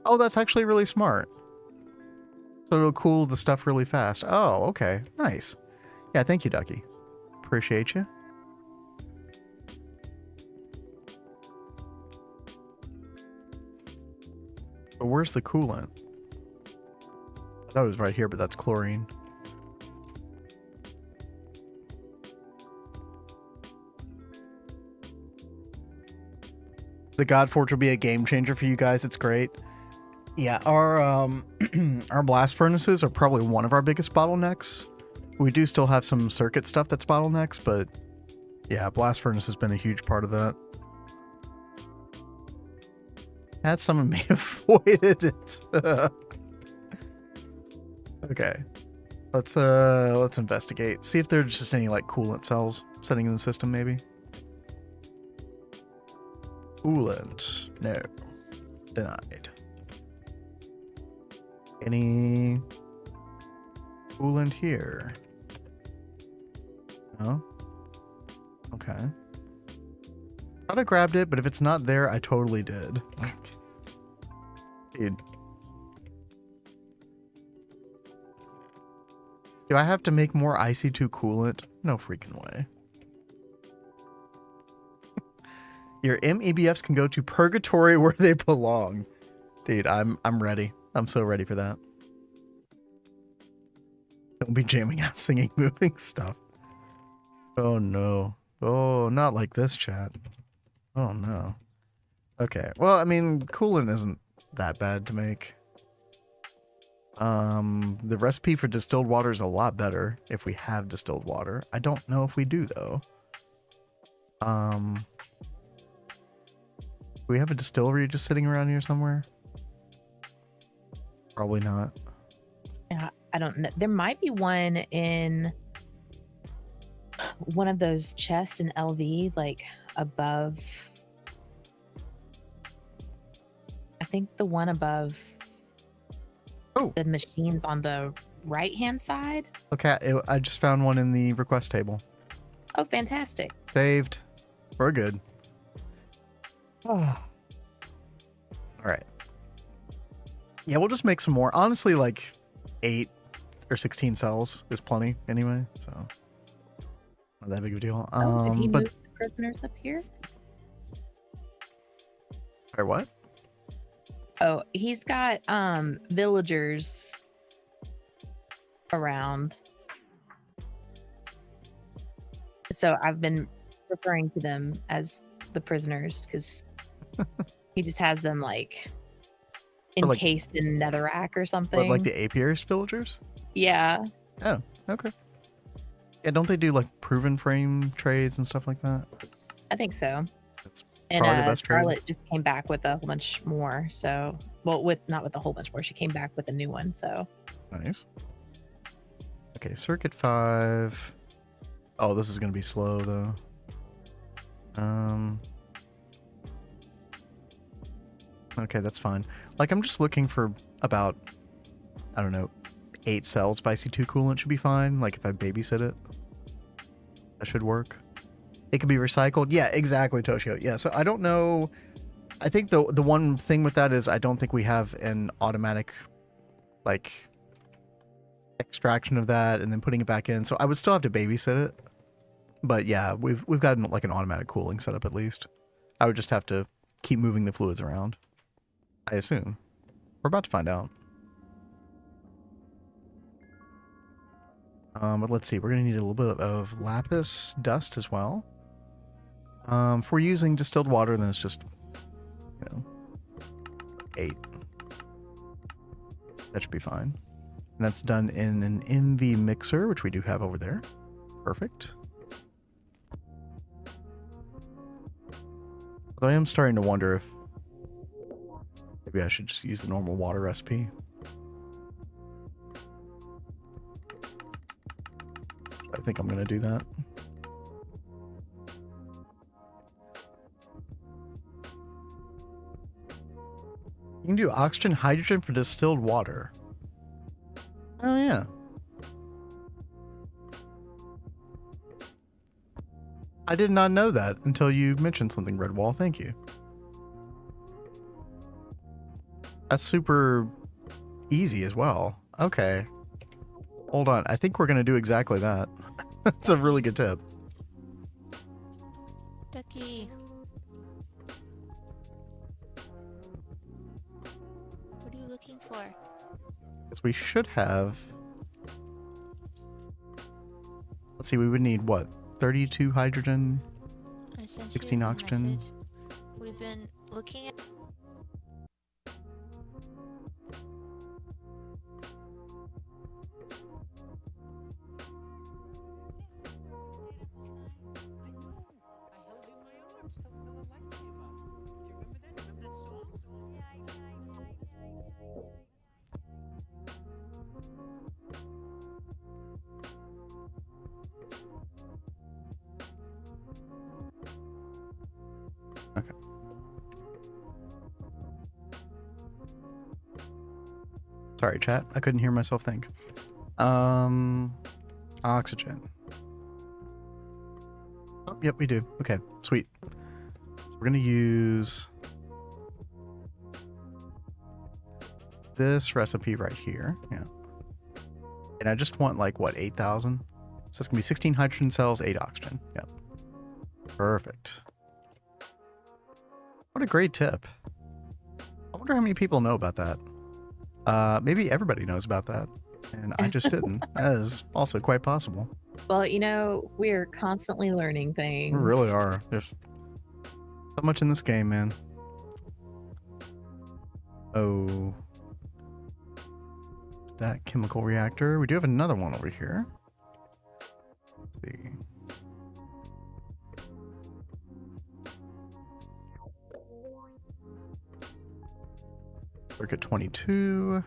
Oh, that's actually really smart. So it'll cool the stuff really fast. Oh, okay. Nice. Yeah, thank you, Ducky. Appreciate you. But where's the coolant? I thought it was right here, but that's chlorine. The Godforge will be a game changer for you guys. It's great. Yeah, our our blast furnaces are probably one of our biggest bottlenecks. We do still have some circuit stuff that's bottlenecks, but yeah, blast furnace has been a huge part of that. Had someone may have avoided it. Okay, let's investigate. See if there's just any like coolant cells sitting in the system, maybe. Coolant, no, denied. Any coolant here? No. Okay. Thought I grabbed it, but if it's not there, I totally did. Dude. Do I have to make more IC2 coolant? No freaking way. Your MEBFs can go to purgatory where they belong. Dude, I'm ready. I'm so ready for that. Don't be jamming out singing moving stuff. Oh no. Oh, not like this, chat. Oh no. Okay. Well, I mean, coolant isn't that bad to make. The recipe for distilled water is a lot better if we have distilled water. I don't know if we do though. Do we have a distillery just sitting around here somewhere? Probably not. Yeah, I don't know. There might be one in one of those chests in LV, like above. I think the one above the machines on the right-hand side. Okay, I just found one in the request table. Oh, fantastic. Saved. We're good. All right. Yeah, we'll just make some more. Honestly, like 8 or 16 cells is plenty anyway, so not that big of a deal. Did he But move the prisoners up here? or what? Oh, he's got villagers around. So I've been referring to them as the prisoners because he just has them like But, like- encased in netherrack or something. But like the apiarist villagers? Yeah. Oh, okay. Yeah, don't they do like proven frame trades and stuff like that? I think so. That's And probably the best trade. Scarlett just came back with a whole bunch more. So, well, with not with a whole bunch more. She came back with a new one. So, Nice. Okay, circuit 5. Oh, this is gonna be slow though. Okay, that's fine. Like, I'm just looking for about, I don't know, 8 cells. If I see 2 coolant, should be fine. Like, if I babysit it, that should work. It could be recycled. Yeah, exactly, Toshio. Yeah, so I don't know. I think the one thing with that is I don't think we have an automatic, like, extraction of that and then putting it back in. So I would still have to babysit it. But yeah, we've got like an automatic cooling setup at least. I would just have to keep moving the fluids around, I assume. We're about to find out. But let's see, we're going to need a little bit of lapis dust as well. If we're using distilled water, then it's just, 8. That should be fine. And that's done in an MV mixer, which we do have over there. Perfect. Although I am starting to wonder if maybe I should just use the normal water recipe. I think I'm going to do that. You can do oxygen, hydrogen for distilled water. Oh, yeah. I did not know that until you mentioned something, Redwall. Thank you. That's super easy as well. Okay. Hold on. I think we're going to do exactly that. That's a really good tip. Ducky. What are you looking for? Because we should have... Let's see, we would need, what, 32 hydrogen? I sent 16 you a oxygen. message. We've been looking at. Okay. Sorry, chat. I couldn't hear myself think. Oxygen. Oh, yep, we do. Okay, sweet. So we're gonna use this recipe right here. Yeah. And I just want like what, 8,000? So it's gonna be 16 hydrogen cells, 8 oxygen. Yep. Perfect. What a great tip. I wonder how many people know about that. Maybe everybody knows about that, and I just didn't. That is also quite possible. well, we're constantly learning things. We really are. There's so much in this game, man. Oh. That chemical reactor. We do have another one over here. Let's see. Circuit 22.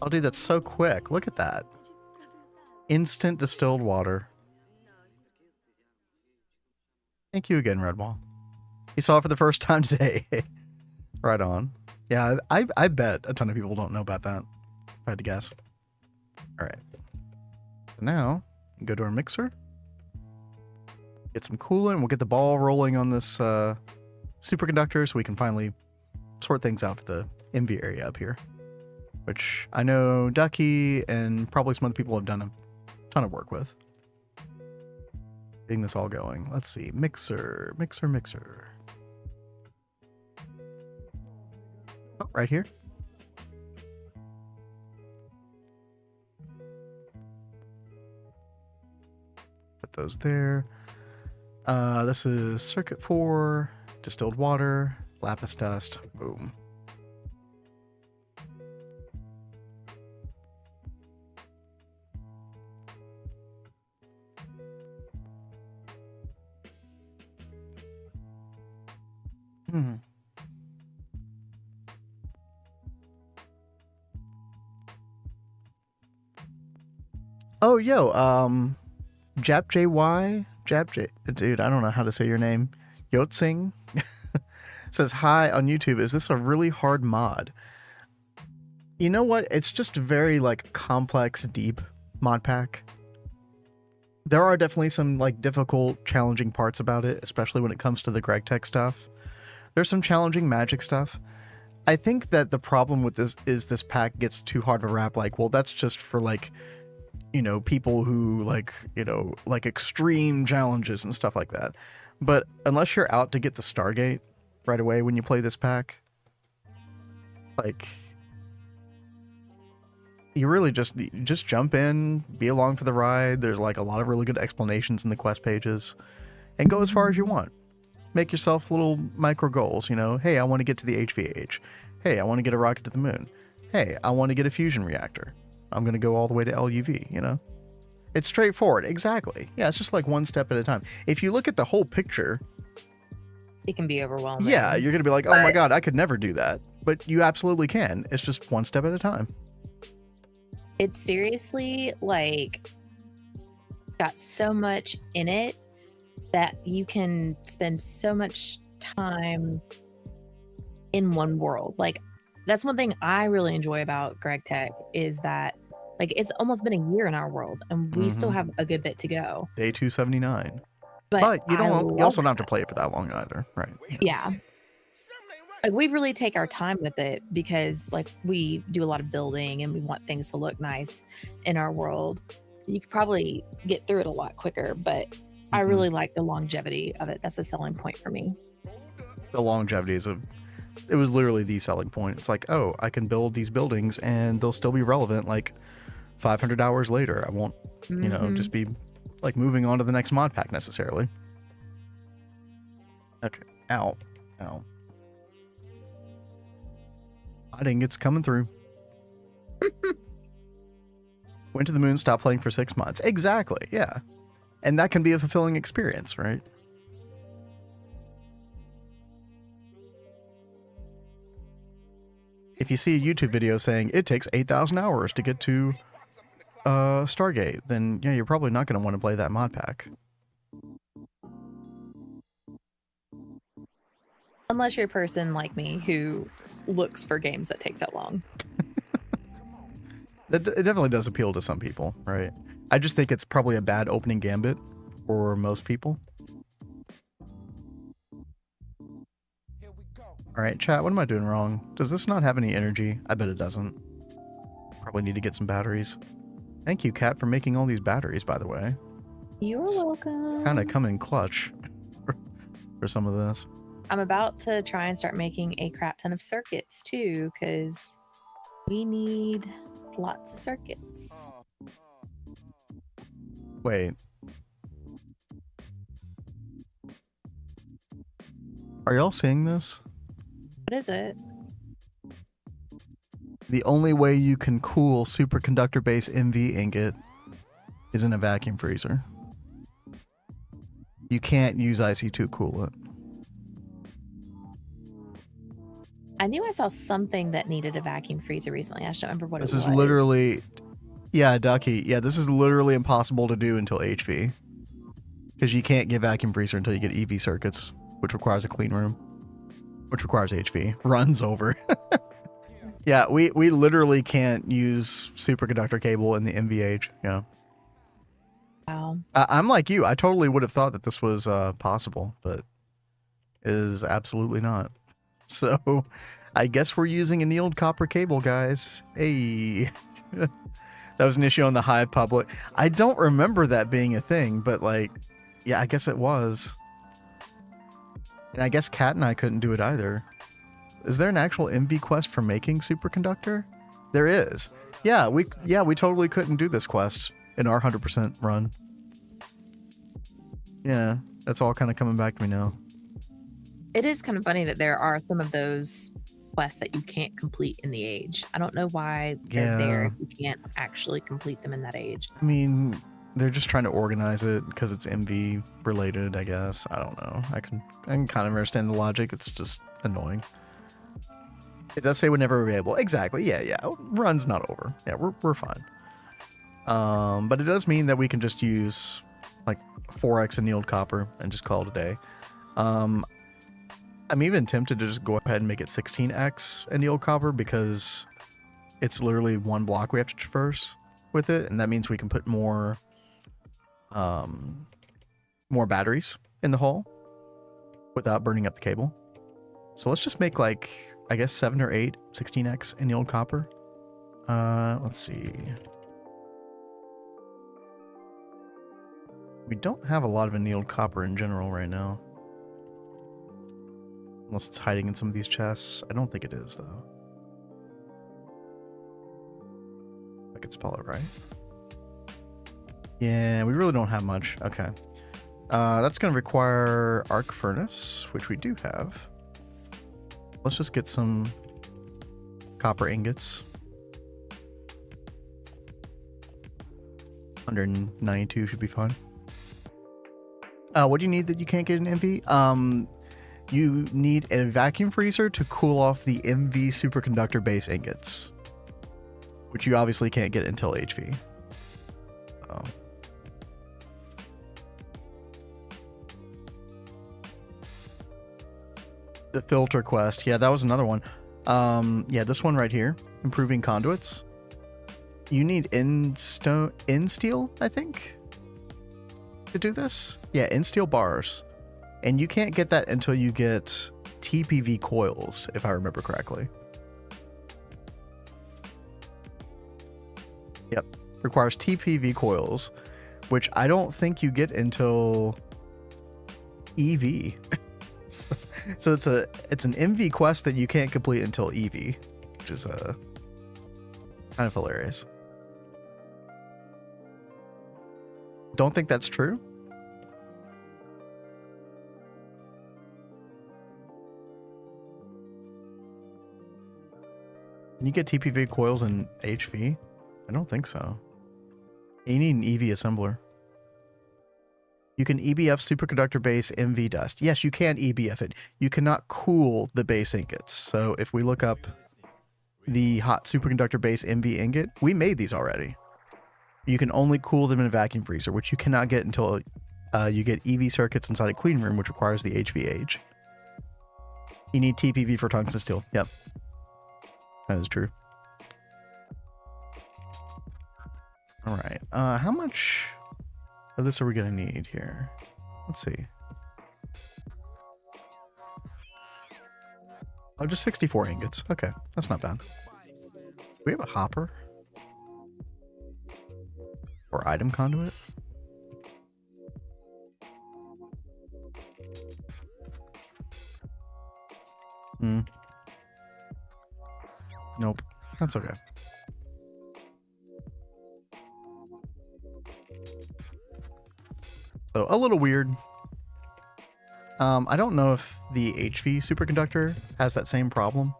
Oh, dude, that's so quick. Look at that. Instant distilled water. Thank you again, Redwall. You saw it for the first time today. Right on. Yeah, I bet a ton of people don't know about that, if I had to guess. Alright. So now, go to our mixer. Get some coolant. We'll get the ball rolling on this superconductor so we can finally sort things out for the MV area up here. which I know Ducky and probably some other people have done a ton of work with. Getting this all going. Let's see. Mixer. Oh, right here. Put those there. This is circuit 4, distilled water, lapis dust. Boom. Oh, yo, JapJY, dude, I don't know how to say your name. Yotsing says, hi on YouTube. Is this a really hard mod? You know what? It's just a very, like, complex, deep mod pack. There are definitely some, like, difficult, challenging parts about it, especially when it comes to the GregTech stuff. There's some challenging magic stuff. I think that the problem with this is this pack gets too hard of a rap. Like, well, that's just for, like, you know, people who like, you know, like extreme challenges and stuff like that. But unless you're out to get the Stargate right away when you play this pack, like, you really just jump in, be along for the ride. There's like a lot of really good explanations in the quest pages, and go as far as you want. Make yourself little micro goals, you know. Hey, I want to get to the HVH. Hey, I want to get a rocket to the moon. Hey, I want to get a fusion reactor. I'm going to go all the way to LUV, you know? It's straightforward. Exactly. Yeah, it's just like one step at a time. If you look at the whole picture, It can be overwhelming. yeah, you're going to be like, oh my God, I could never do that. But you absolutely can. It's just one step at a time. It's seriously like got so much in it that you can spend so much time in one world. Like, that's one thing I really enjoy about GregTech is that, like, it's almost been a year in our world and we still have a good bit to go. Day 279. But you also don't have to play it for that long either, right? Yeah. Like, we really take our time with it because, like, we do a lot of building and we want things to look nice in our world. You could probably get through it a lot quicker, but I really like the longevity of it. That's a selling point for me. The longevity is it was literally the selling point. It's like, oh, I can build these buildings and they'll still be relevant like 500 hours later. I won't, you know, just be like moving on to the next mod pack necessarily. Okay. Ow. I think it's coming through. Went to the moon, stopped playing for 6 months. Exactly. Yeah. And that can be a fulfilling experience, right? If you see a YouTube video saying it takes 8,000 hours to get to Stargate, then yeah, you're probably not going to want to play that mod pack. Unless you're a person like me who looks for games that take that long. It definitely does appeal to some people, right? I just think it's probably a bad opening gambit for most people. All right, chat, what am I doing wrong? Does this not have any energy? I bet it doesn't. Probably need to get some batteries. Thank you, Kat, for making all these batteries, by the way. You're welcome. Kind of come in clutch for some of this. I'm about to try and start making a crap ton of circuits too, because we need lots of circuits. Wait. Are y'all seeing this? What is it? The only way you can cool superconductor-based MV ingot is in a vacuum freezer. You can't use IC2 to cool it. I knew I saw something that needed a vacuum freezer recently. I just don't remember what This it was. is literally... Yeah, Ducky. Yeah, this is literally impossible to do until HV. Because you can't get vacuum freezer until you get EV circuits, which requires a clean room. Which requires HV. Runs over. Yeah, we literally can't use superconductor cable in the MVH. Yeah. Wow. I'm like you. I totally would have thought that this was possible, but it is absolutely not. So I guess we're using annealed copper cable, guys. Hey. That was an issue on the Hive public. I don't remember that being a thing, but like, yeah, I guess it was. And I guess Kat and I couldn't do it either. Is there an actual MV quest for making superconductor? There is. Yeah, we totally couldn't do this quest in our 100% run. Yeah, that's all kind of coming back to me now. It is kind of funny that there are some of those quests that you can't complete in the age. I don't know why they're there if you can't actually complete them in that age. I mean, they're just trying to organize it because it's MV related, I guess. I don't know. I can kind of understand the logic. It's just annoying. It does say whenever available. Exactly. Yeah. Run's not over. Yeah, we're fine. But it does mean that we can just use like 4x annealed copper and just call it a day. I'm even tempted to just go ahead and make it 16x annealed copper because it's literally one block we have to traverse with it, and that means we can put more batteries in the hull without burning up the cable. So let's just make like, I guess 7 or 8 16x annealed copper. Let's see. We don't have a lot of annealed copper in general right now. Unless it's hiding in some of these chests. I don't think it is, though. I could spell it right. Yeah, we really don't have much. Okay. That's going to require arc furnace, which we do have. Let's just get some copper ingots. 192 should be fine. What do you need that you can't get an MV? You need a vacuum freezer to cool off the MV superconductor base ingots, which you obviously can't get until HV. Oh. The filter quest. Yeah, that was another one. Yeah, this one right here. Improving conduits. You need in-steel, I think, to do this. Yeah, in-steel bars. And you can't get that until you get TPV coils, if I remember correctly. Yep. Requires TPV coils, which I don't think you get until EV. So it's an MV quest that you can't complete until EV, which is kind of hilarious. Don't think that's true. Can you get TPV coils in HV? I don't think so. You need an EV assembler. You can EBF superconductor base MV dust. Yes, you can EBF it. You cannot cool the base ingots. So if we look up the hot superconductor base MV ingot, we made these already. You can only cool them in a vacuum freezer, which you cannot get until you get EV circuits inside a clean room, which requires the HVH. You need TPV for tungsten steel. Yep. That is true. All right. How much of this are we going to need here? Let's see. Oh, just 64 ingots. Okay, that's not bad. Do we have a hopper? Or item conduit? Nope. That's okay. So, a little weird. I don't know if the HV superconductor has that same problem.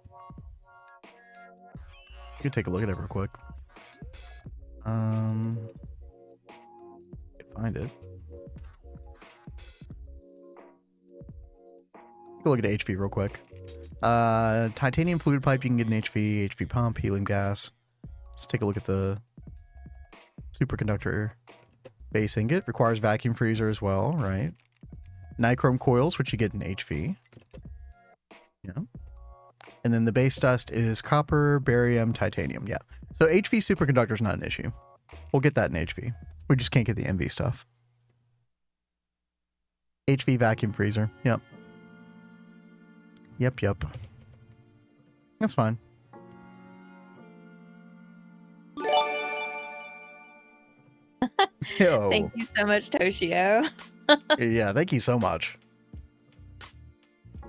You can take a look at it real quick. Find it. Take a look at HV real quick. Titanium fluid pipe, you can get an HV pump, helium gas. Let's take a look at the superconductor base ingot. Requires vacuum freezer as well, right? Nichrome coils, which you get in HV. Yeah. And then the base dust is copper, barium, titanium. Yeah. So HV superconductor is not an issue. We'll get that in HV. We just can't get the MV stuff. HV vacuum freezer. Yep. Yep. That's fine. Yo. Thank you so much, Toshio. Yeah, thank you so much.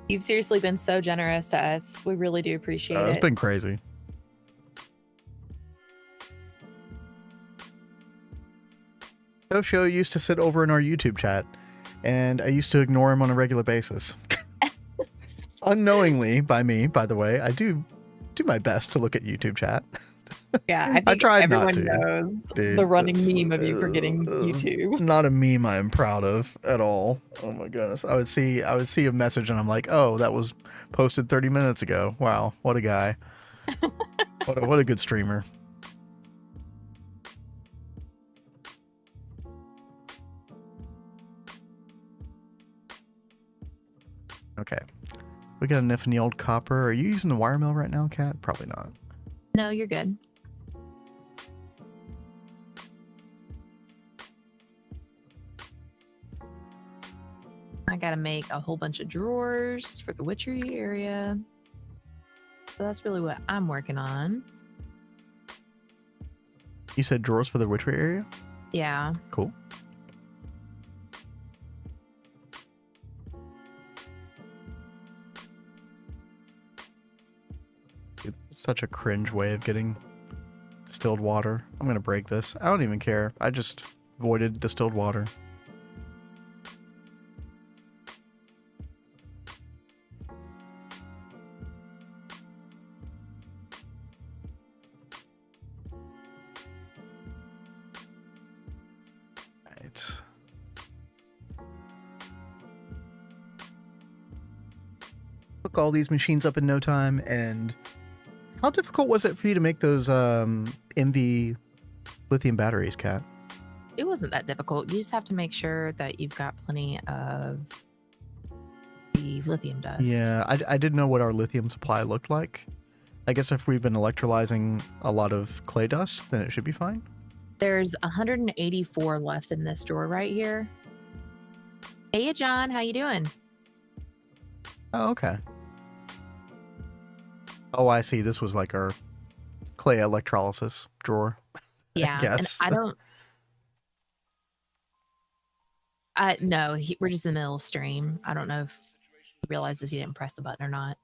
You've seriously been so generous to us. We really do appreciate It's it. been crazy. Toshio used to sit over in our YouTube chat, and I used to ignore him on a regular basis. Unknowingly by me, by the way. I do my best to look at YouTube chat. Yeah, I think I tried everyone not to. knows Dude, the running it's, meme of you forgetting YouTube. Not a meme I am proud of at all. Oh my goodness. I would see a message and I'm like, oh, that was posted 30 minutes ago. Wow, what a guy. what a good streamer. Okay. We got a nif in the old copper. Are you using the wire mill right now, Kat? Probably not. No, you're good. I gotta make a whole bunch of drawers for the witchery area. So that's really what I'm working on. You said drawers for the witchery area? Yeah. Cool. It's such a cringe way of getting distilled water. I'm gonna break this. I don't even care. I just voided distilled water. Right. Hook all these machines up in no time. And how difficult was it for you to make those MV lithium batteries, Kat? It wasn't that difficult. You just have to make sure that you've got plenty of the lithium dust. Yeah, I didn't know what our lithium supply looked like. I guess if we've been electrolyzing a lot of clay dust, then it should be fine. There's 184 left in this drawer right here. Hey, John, how you doing? Oh, okay. Oh, I see. This was like our clay electrolysis drawer. Yeah, and guess. I don't. No, we're just in the middle of stream. I don't know if he realizes he didn't press the button or not.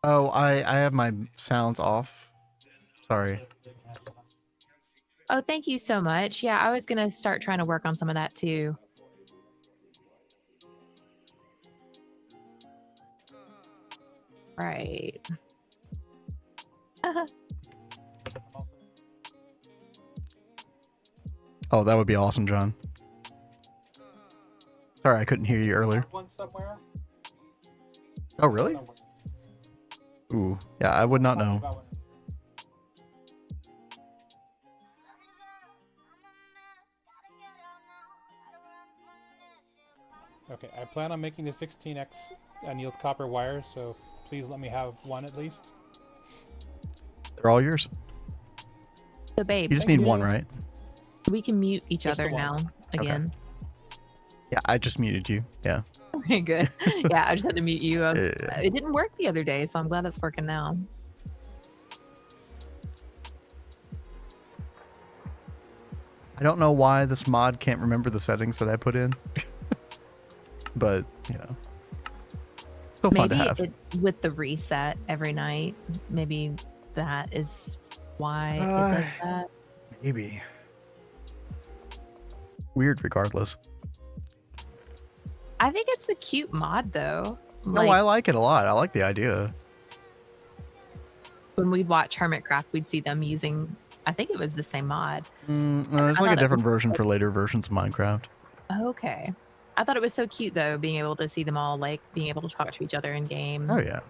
Oh, I have my sounds off. Sorry. Oh, thank you so much. Yeah, I was gonna start trying to work on some of that too. Right. Oh, that would be awesome, John. Sorry, I couldn't hear you earlier. Oh, really? Ooh, yeah, I would not know. Okay, I plan on making the 16x annealed copper wire, so please let me have one at least. They're all yours. So, babe, You just need one, right? We can mute each Just other the one. now again. Yeah, I just muted you. Yeah. Okay, good. Yeah, I just had to mute you. Yeah. It didn't work the other day, so I'm glad it's working now. I don't know why this mod can't remember the settings that I put in. But, you know. Still fun to Maybe have. it's with the reset every night. Maybe that is why it does that. Maybe. Weird regardless. I think it's a cute mod though. No, I like it a lot. I like the idea. When we'd watch Hermitcraft, we'd see them using, I think it was the same mod. No, there's I like a thought it different was version for later versions of Minecraft. Okay. I thought it was so cute though, being able to see them all like being able to talk to each other in game. Oh, yeah.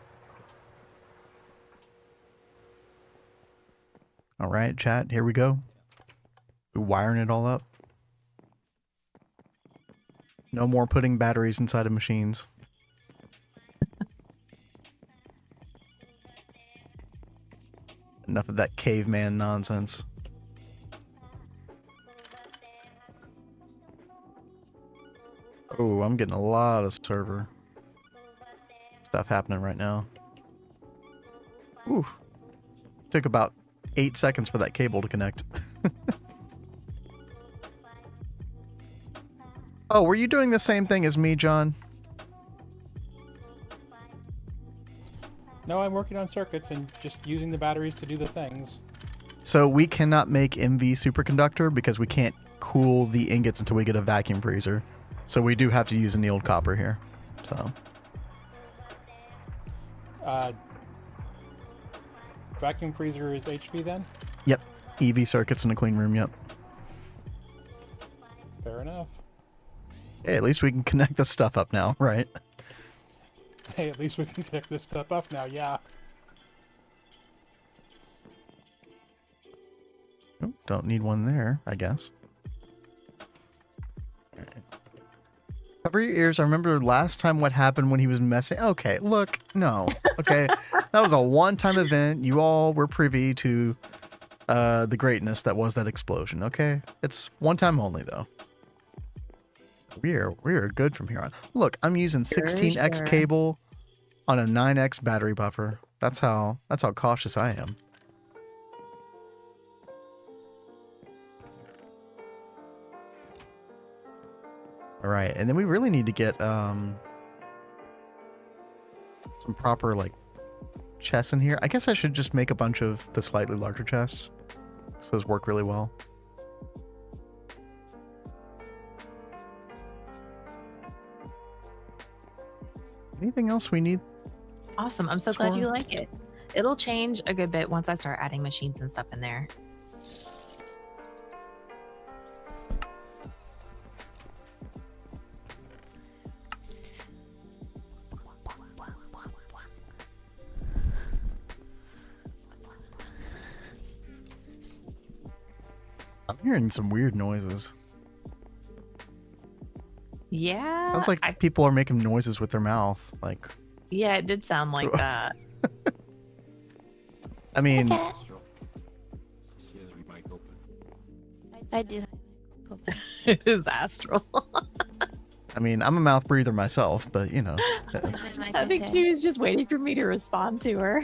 All right, chat, here we go. We're wiring it all up. No more putting batteries inside of machines. Enough of that caveman nonsense. Oh, I'm getting a lot of server stuff happening right now. Ooh, Whew. Took about 8 seconds for that cable to connect. Oh, were you doing the same thing as me, John? No, I'm working on circuits and just using the batteries to do the things. So we cannot make MV superconductor because we can't cool the ingots until we get a vacuum freezer. So we do have to use annealed copper here. So Vacuum freezer is HV then? yep, EV circuits in a clean room. Yep. Fair enough. Hey, at least we can connect this stuff up now, right? Hey, at least we can pick this stuff up now, yeah. Oh, don't need one there, I guess. Alright. Cover your ears. I remember last time what happened when he was messing. Okay, look, no. Okay, that was a one-time event. You all were privy to the greatness that was that explosion. Okay, it's one time only though. We are good from here on. Look, I'm using 16x Sure. cable on a 9x battery buffer. That's how cautious I am. All right, and then we really need to get some proper like chests in here. I guess I should just make a bunch of the slightly larger chests, so those work really well. Anything else we need? Awesome. I'm so glad you like it. It'll change a good bit once I start adding machines and stuff in there. I'm hearing some weird noises. Yeah. Sounds like people are making noises with their mouth. Like, Yeah, it did sound like that. I mean, Okay. She has her mic open. I do. It is Astral. I mean, I'm a mouth breather myself, but you know. I think she was just waiting for me to respond to her.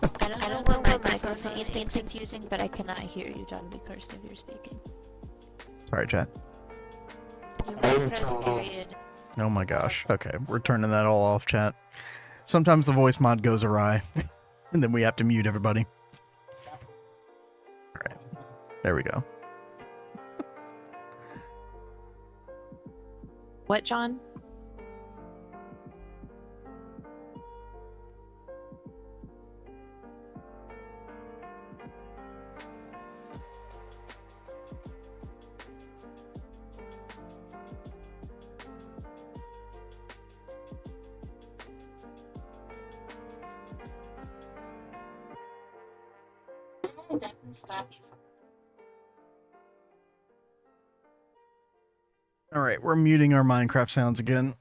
I don't know what microphone you think it's using, but I cannot hear you, JohnBCursed, if you're speaking. Sorry, chat. You might press period. Oh my gosh. Okay, we're turning that all off, chat. Sometimes the voice mod goes awry, and then we have to mute everybody. All right, there we go. What, John? All right, we're muting our Minecraft sounds again.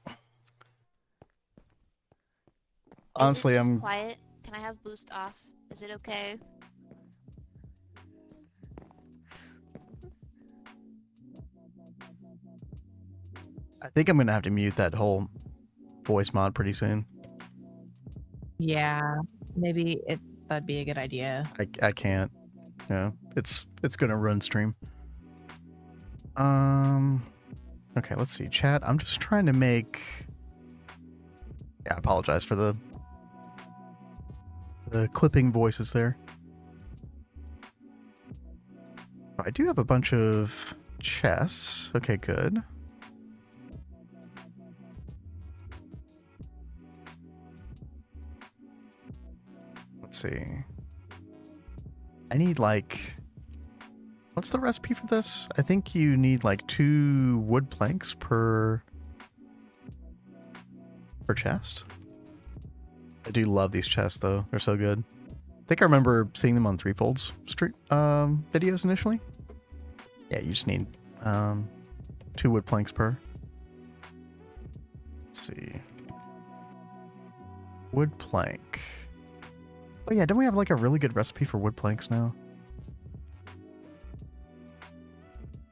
Honestly, Is it just I'm quiet. Can I have boost off? Is it okay? I think I'm gonna have to mute that whole voice mod pretty soon. Yeah, maybe that'd be a good idea. I can't. Yeah, it's gonna run stream. Okay, let's see. Chat, I'm just trying to make... Yeah, I apologize for the clipping voices there. I do have a bunch of chests. Okay, good. Let's see. I need like... What's the recipe for this? I think you need like 2 wood planks per chest. I do love these chests though. They're so good. I think I remember seeing them on Threefold's videos initially. Yeah, you just need 2 wood planks per. Let's see. Wood plank. Oh yeah, don't we have like a really good recipe for wood planks now?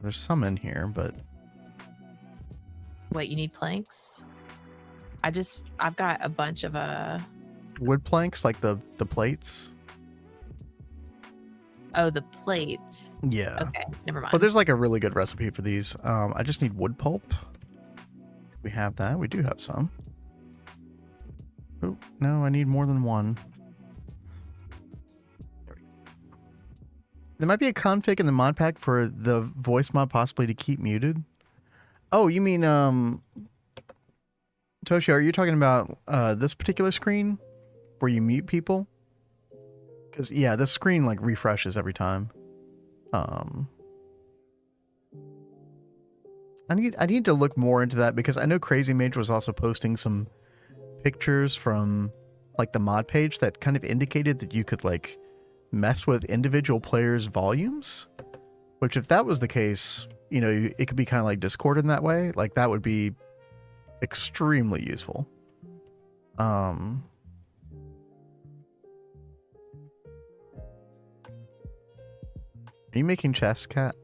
There's some in here, but... What, you need planks? I've got a bunch of wood planks, like the plates. Oh, the plates. Yeah. Okay, never mind. But there's like a really good recipe for these. I just need wood pulp. We have that. We do have some. Oh, no, I need more than one. There might be a config in the mod pack for the voice mod possibly to keep muted. Oh, you mean, Toshio, are you talking about this particular screen where you mute people? Because, yeah, this screen, like, refreshes every time. I need to look more into that because I know Crazy Mage was also posting some pictures from, like, the mod page that kind of indicated that you could, like, mess with individual players' volumes. Which, if that was the case, you know, it could be kind of like Discord in that way. Like, that would be extremely useful. Are you making chests, Kat?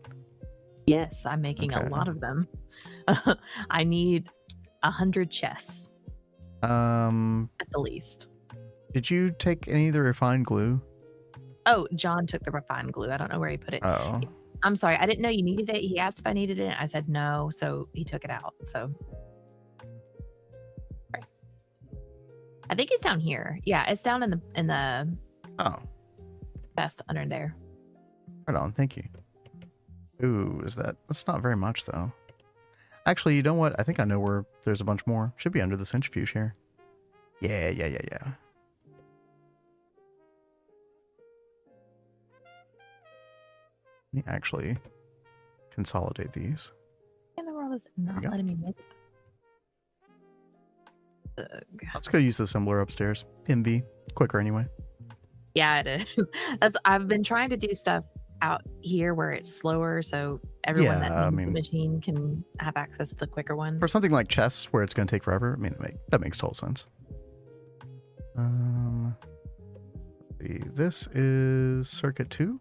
Yes, I'm making Okay. a lot of them. I need 100 chests Did at the least. you take any of the refined glue? Oh, John took the refined glue. I don't know where he put it. Oh. I'm sorry. I didn't know you needed it. He asked if I needed it. I said no, so he took it out. So I think it's down here. Yeah, it's down in the Oh. chest under there. Right on. Thank you. Ooh, that's not very much, though. Actually, you know what? I think I know where there's a bunch more. Should be under the centrifuge here. Yeah. Let me actually consolidate these. In the world is not go. letting me make it. Ugh. Let's go use the assembler upstairs. MV. Quicker anyway. Yeah, it is. I've been trying to do stuff out here where it's slower, so everyone Yeah, that I needs mean- the machine can have access to the quicker ones. For something like chess, where it's going to take forever, I mean, that makes total sense. Let's see. This is circuit 2.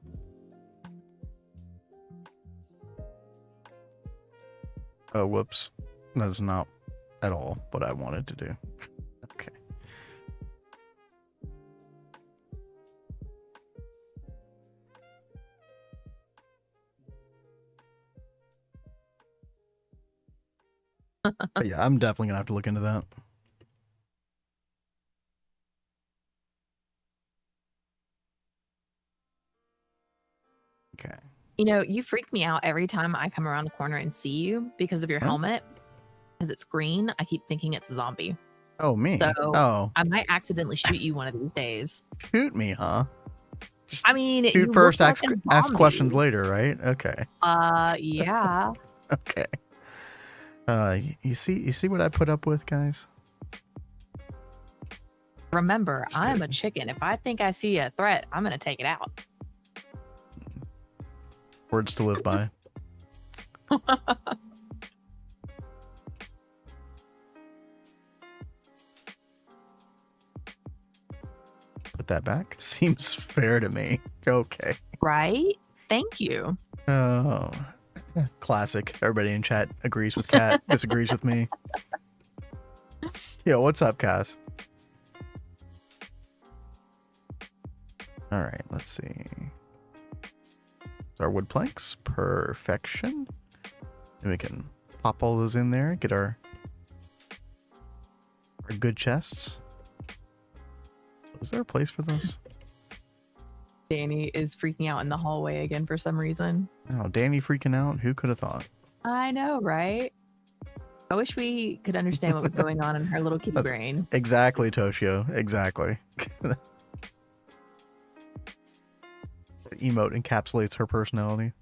Oh, whoops. That's not at all what I wanted to do. Okay. But yeah, I'm definitely going to have to look into that. Okay. You know, you freak me out every time I come around the corner and see you because of your Huh? helmet. Because it's green, I keep thinking it's a zombie. Oh, me? So- Oh, I might accidentally shoot you one of these days. shoot me, huh? I mean, you Shoot look first, like a ask questions zombie. later, right? Okay. Yeah. Okay. You see what I put up with, guys? Remember, Just I'm a kidding. chicken. If I think I see a threat, I'm gonna take it out. Words to live by. Put that back. Seems fair to me. Okay. Right? Thank you. Oh, classic. Everybody in chat agrees with Kat, disagrees with me. Yo, what's up, Cass? All right, let's see. Our wood planks, perfection. And we can pop all those in there, get our good chests. Was there a place for those? Danny is freaking out in the hallway again for some reason. Oh, Danny freaking out. Who could have thought? I know, right? I wish we could understand what was going on in her little kitty That's- brain. Exactly, Toshio. Exactly. Emote encapsulates her personality.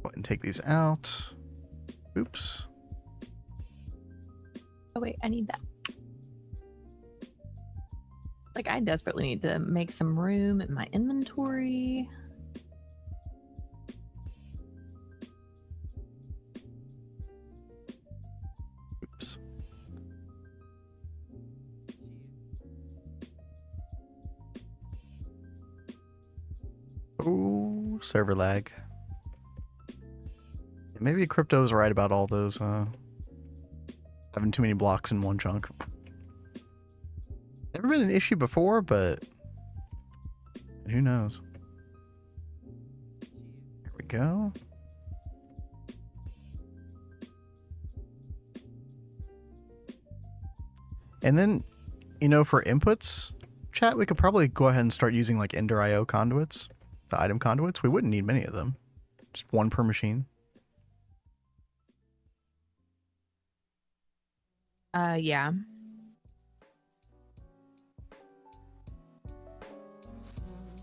Go ahead and take these out. Oops. Oh wait, I need that. Like, I desperately need to make some room in my inventory. Oops. Oh, server lag. Maybe Crypto's right about all those having too many blocks in one chunk. Never been an issue before, but who knows? Here we go. And then, you know, for inputs, chat, we could probably go ahead and start using like Ender.io conduits, the item conduits. We wouldn't need many of them. Just one per machine. Yeah.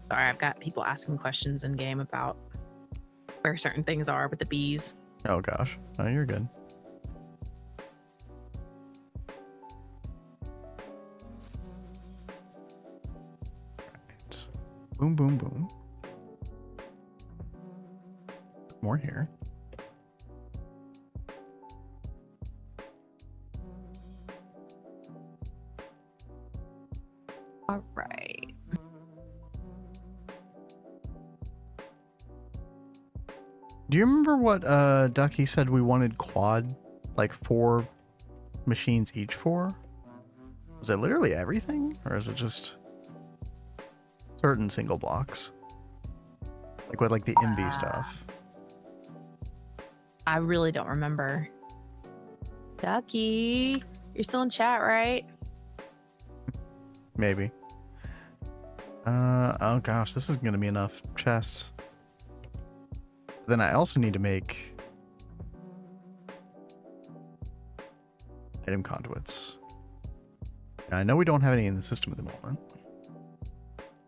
Sorry, I've got people asking questions in game about where certain things are with the bees. Oh gosh. No, you're good. Right. Boom, boom, boom. More here. All right. Do you remember what Ducky said we wanted quad, like 4 machines each for? Was it literally everything? Or is it just certain single blocks? Like with like the MB stuff? I really don't remember. Ducky, you're still in chat, right? Maybe. Oh gosh, this is gonna be enough chests. Then I also need to make item conduits. Now, I know we don't have any in the system at the moment.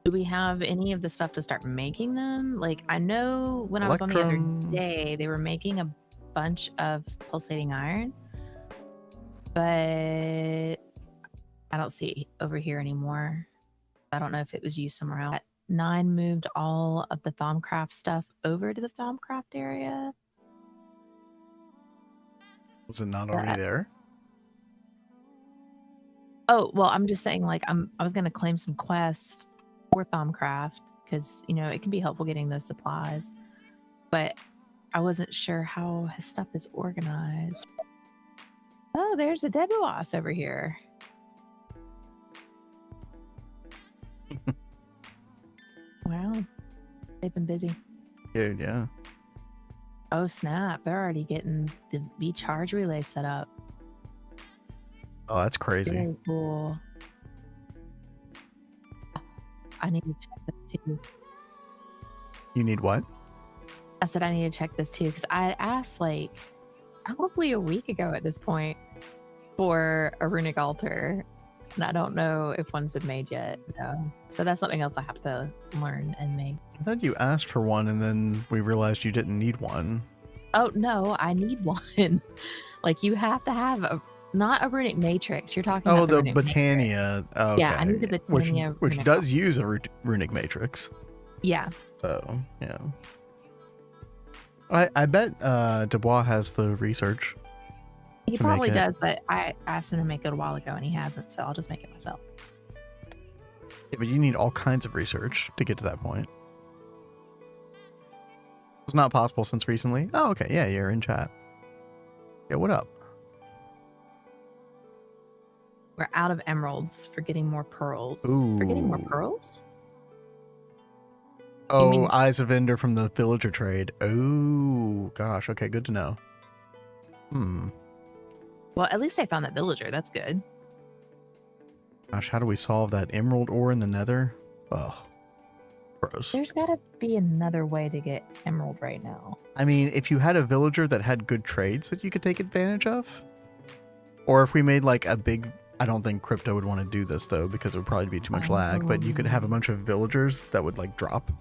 Do we have any of the stuff to start making them? Like, I know when I was on the other Electrum. day, they were making a bunch of pulsating iron, but I don't see it over here anymore. I don't know if it was used somewhere else. 9 moved all of the Thaumcraft stuff over to the Thaumcraft area. Was it not already there? Oh, well, I'm just saying, like, I was gonna claim some quests for Thaumcraft because, you know, it can be helpful getting those supplies, but I wasn't sure how his stuff is organized. Oh, there's a Debaus over here. Wow, they've been busy. Dude, yeah. Oh snap, they're already getting the V-Charge relay set up. Oh, that's crazy. Very cool. I need to check this too. You need what? I said I need to check this too because I asked like probably a week ago at this point for a runic altar, and I don't know if one's been made yet. No, so that's something else I have to learn and make. I thought you asked for one and then we realized you didn't need one. Oh no, I need one. Like you have to have a not a runic matrix. You're talking Oh, about the runic matrix. Britannia. Oh, okay. Yeah, I need the Britannia Which runic does use a runic matrix. Yeah. So, yeah. I bet Dubois has the research. He to make probably it. does, but I asked him to make it a while ago and he hasn't, so I'll just make it myself. Yeah, but you need all kinds of research to get to that point. It's not possible since recently. Oh, okay. Yeah, you're in chat. Yeah, what up? We're out of emeralds for getting more pearls. Ooh. For getting more pearls? Oh, mean- Eyes of Ender from the villager trade. Oh, gosh. Okay, good to know. Well, at least I found that villager. That's good. Gosh, how do we solve that emerald ore in the nether? Oh, gross. There's got to be another way to get emerald right now. I mean, if you had a villager that had good trades that you could take advantage of, or if we made like a big, I don't think Crypto would want to do this though, because it would probably be too much lag, but you could have a bunch of villagers that would like drop,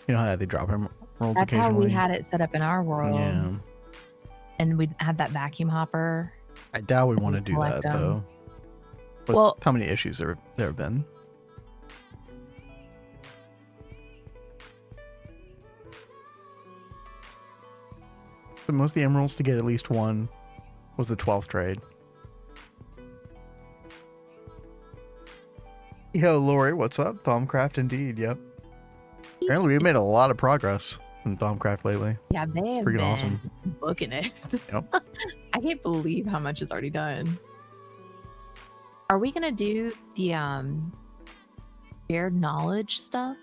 you know how they drop emeralds That's how occasionally? we had it set up in our world. Yeah. And we had that vacuum hopper. I doubt we want to do collect that them. though. With Well- how many issues there have been. But most of the emeralds to get at least one was the 12th trade. Yo, Lori, what's up? Thaumcraft indeed, yep. Apparently we made a lot of progress from Thaumcraft lately. Yeah, they have freaking been awesome. booking it. Yep. I can't believe how much is already done. Are we gonna do the shared knowledge stuff?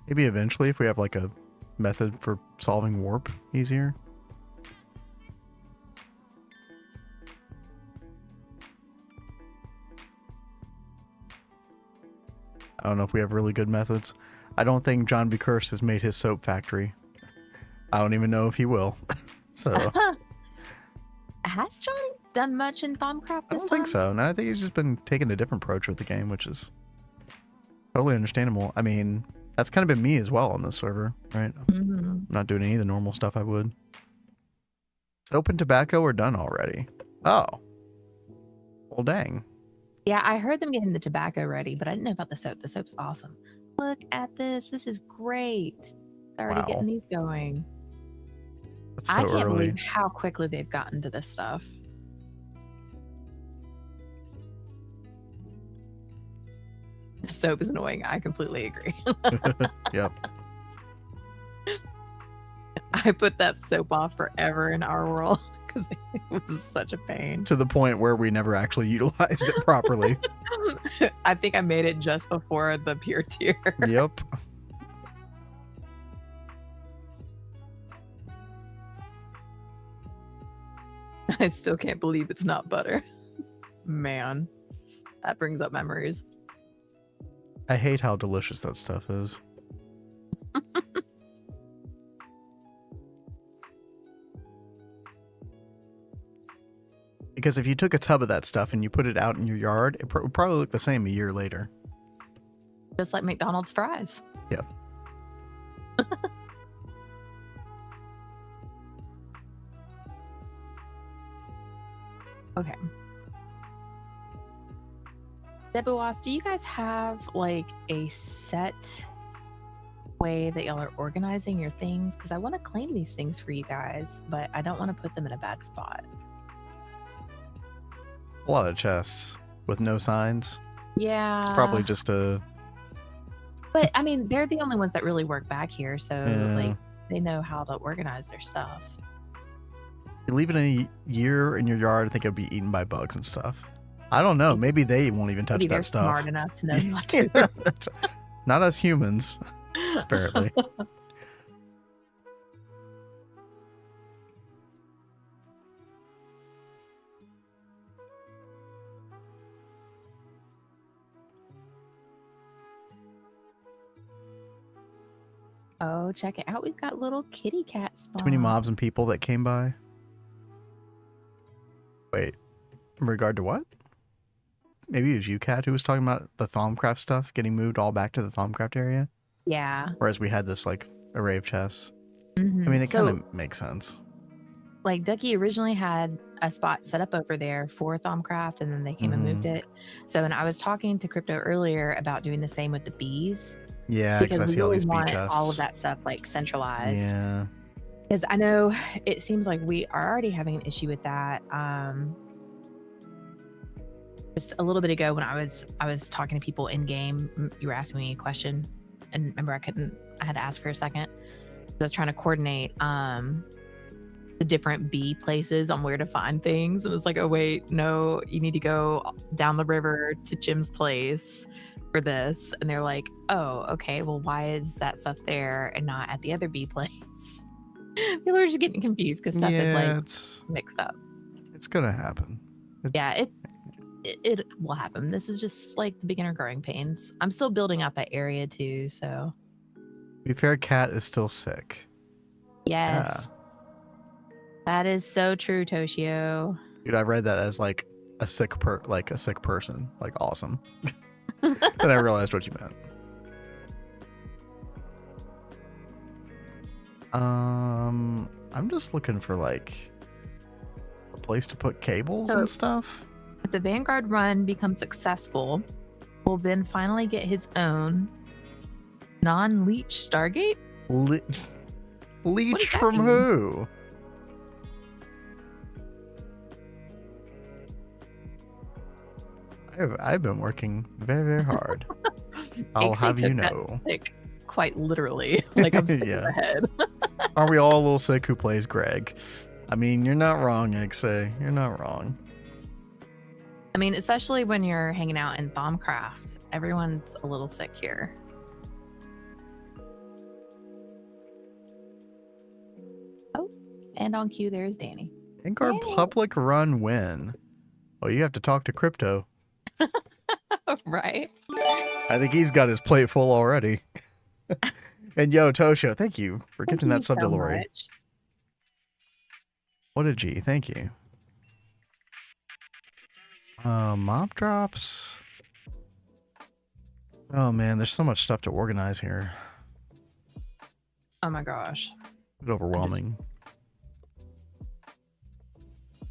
Maybe eventually if we have like a method for solving warp easier. I don't know if we have really good methods. I don't think JohnBCursed has made his soap factory. I don't even know if he will. So Has John done much in Thaumcraft I this don't time? think so. No, I think he's just been taking a different approach with the game, which is totally understandable. I mean, that's kind of been me as well on this server, right? Mm-hmm. I'm not doing any of the normal stuff I would. Soap and tobacco are done already. Oh. Well, dang. Yeah, I heard them getting the tobacco ready, but I didn't know about the soap. The soap's awesome. Look at this. This is great. They're already Wow. getting these going. That's so I can't early. believe how quickly they've gotten to this stuff. The soap is annoying. I completely agree. Yep. I put that soap off forever in our world because it was such a pain. To the point where we never actually utilized it properly. I think I made it just before the pure tier. Yep. I still can't believe it's not butter. Man, that brings up memories. I hate how delicious that stuff is. Because if you took a tub of that stuff and you put it out in your yard, it would probably look the same a year later. Just like McDonald's fries. Yep. Okay. Debausgaming, do you guys have like a set way that y'all are organizing your things? Because I want to claim these things for you guys, but I don't want to put them in a bad spot. A lot of chests with no signs. Yeah. It's probably just a... But I mean, they're the only ones that really work back here, so Yeah. like they know how to organize their stuff. You leave it a year in your yard, I think it'll be eaten by bugs and stuff. I don't know. Maybe they won't even touch Maybe they're that stuff. smart enough to know not to. Not us humans, apparently. Oh, check it out. We've got little kitty cat spawns. Too many mobs and people that came by. Wait, in regard to what? Maybe it was you, Kat, who was talking about the Thaumcraft stuff getting moved all back to the Thaumcraft area? Yeah. Whereas we had this, like, array of chests. Mhm. I mean, it So, kind of makes sense. like, Ducky originally had a spot set up over there for Thaumcraft, and then they came and moved it. So, and I was talking to Crypto earlier about doing the same with the bees. Yeah, because I we see all really these bee want chests. all of that stuff, like, centralized. Yeah. Because I know it seems like we are already having an issue with that. Just a little bit ago when I was talking to people in game, you were asking me a question, and remember I had to ask for a second. I was trying to coordinate the different bee places on where to find things, and it was like, oh wait, no, you need to go down the river to Jim's place for this. And they're like, oh, okay, well, why is that stuff there and not at the other bee place? People are just getting confused because stuff is like it's mixed up. it's gonna happen. Yeah, it will happen. This is just like the beginner growing pains. I'm still building out that area too, so To be fair, Cat is still sick. yes. That is so true, Toshio. Dude, I read that as like a sick person. Like, awesome. Then I realized what you meant. I'm just looking for like a place to put cables So- and stuff. If the Vanguard run becomes successful, we'll then finally get his own non-leech Stargate. Leech that from mean? who? I've been working very, very hard. I'll Ixie have you took that know. sick quite literally. Like I'm sick in Yeah. the head. Aren't we all a little sick who plays Greg? I mean, you're not wrong, Ixie. You're not wrong. I mean, especially when you're hanging out in Thaumcraft, everyone's a little sick here. Oh, and on cue, there's Danny. Vanguard Yay. public run win. Oh, you have to talk to Crypto. Right? I think he's got his plate full already. And yo, Toshio, thank you for Thank gifting you that sub to so Lori. much. What a G, thank you. Mob drops. Oh man, there's so much stuff to organize here. Oh my gosh. It's overwhelming.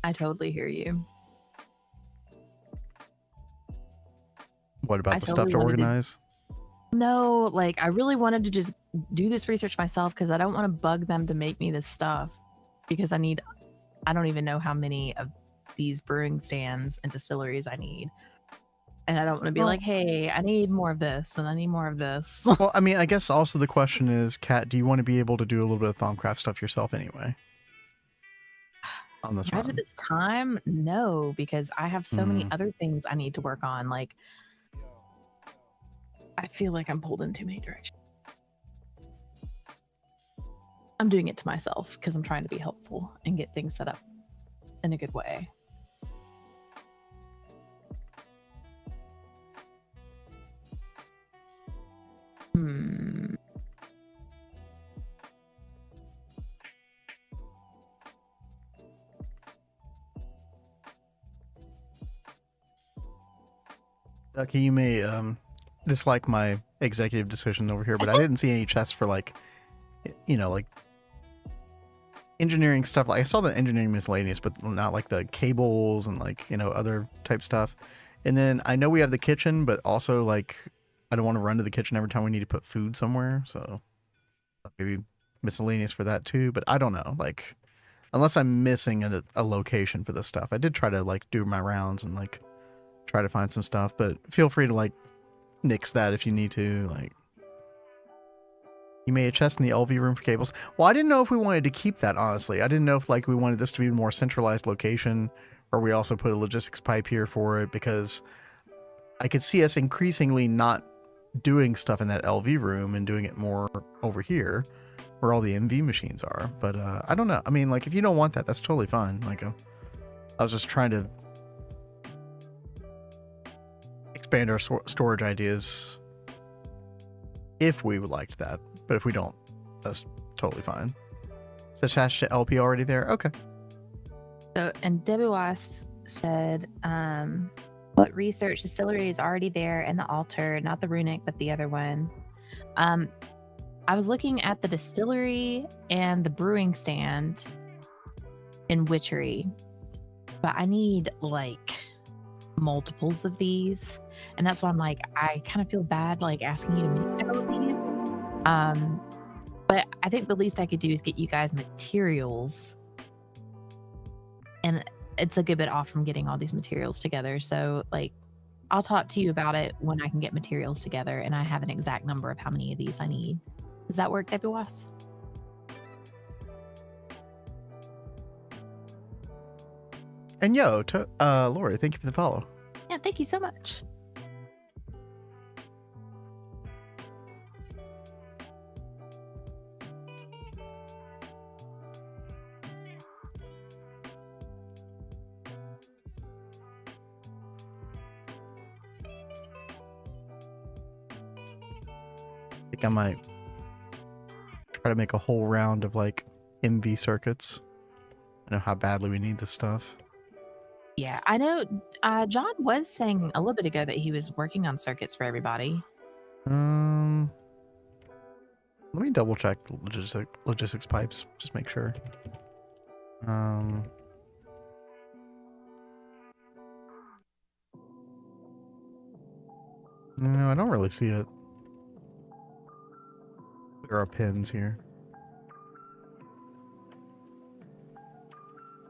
I totally hear you. What about I the totally stuff to wanted to- organize? No, like I really wanted to just do this research myself because I don't want to bug them to make me this stuff because I don't even know how many of these brewing stands and distilleries I need. And I don't want to be Well- like, hey, I need more of this and I need more of this. Well, I mean, I guess also the question is, Kat, do you want to be able to do a little bit of Thaumcraft stuff yourself anyway? On this Right run. at this time, no, because I have so many Mm. other things I need to work on. Like, I feel like I'm pulled in too many directions. I'm doing it to myself because I'm trying to be helpful and get things set up in a good way. Hmm. Ducky, you may dislike my executive decision over here, but I didn't see any chests for like, you know, like engineering stuff. Like I saw the engineering miscellaneous, but not like the cables and like, you know, other type stuff. And then I know we have the kitchen, but also like I don't want to run to the kitchen every time we need to put food somewhere. So maybe miscellaneous for that too. But I don't know. Like unless I'm missing a location for this stuff. I did try to like do my rounds and like try to find some stuff, but feel free to like nix that if you need to. Like you made a chest in the LV room for cables. Well, I didn't know if we wanted to keep that, honestly. I didn't know if like we wanted this to be a more centralized location or we also put a logistics pipe here for it, because I could see us increasingly not doing stuff in that LV room and doing it more over here where all the MV machines are. But I don't know. I mean, like if you don't want that, that's totally fine. Like I was just trying to expand our storage ideas if we would like that, but if we don't, that's totally fine. Is the attached to LP already there? Okay. So, and Debausgaming said, what research distillery is already there in the altar, not the runic, but the other one. I was looking at the distillery and the brewing stand in Witchery, but I need like multiples of these. And that's why I'm like, I kind of feel bad like asking you to make several of these. But I think the least I could do is get you guys materials. And it's a good bit off from getting all these materials together. So like, I'll talk to you about it when I can get materials together and I have an exact number of how many of these I need. Does that work, Debausgaming? And yo, Lori, thank you for the follow. Yeah, thank you so much. I think I might try to make a whole round of like MV circuits. I know how badly we need this stuff. Yeah, I know John was saying a little bit ago that he was working on circuits for everybody. Let me double check the logistics pipes, just make sure. No, I don't really see it. There are pins here.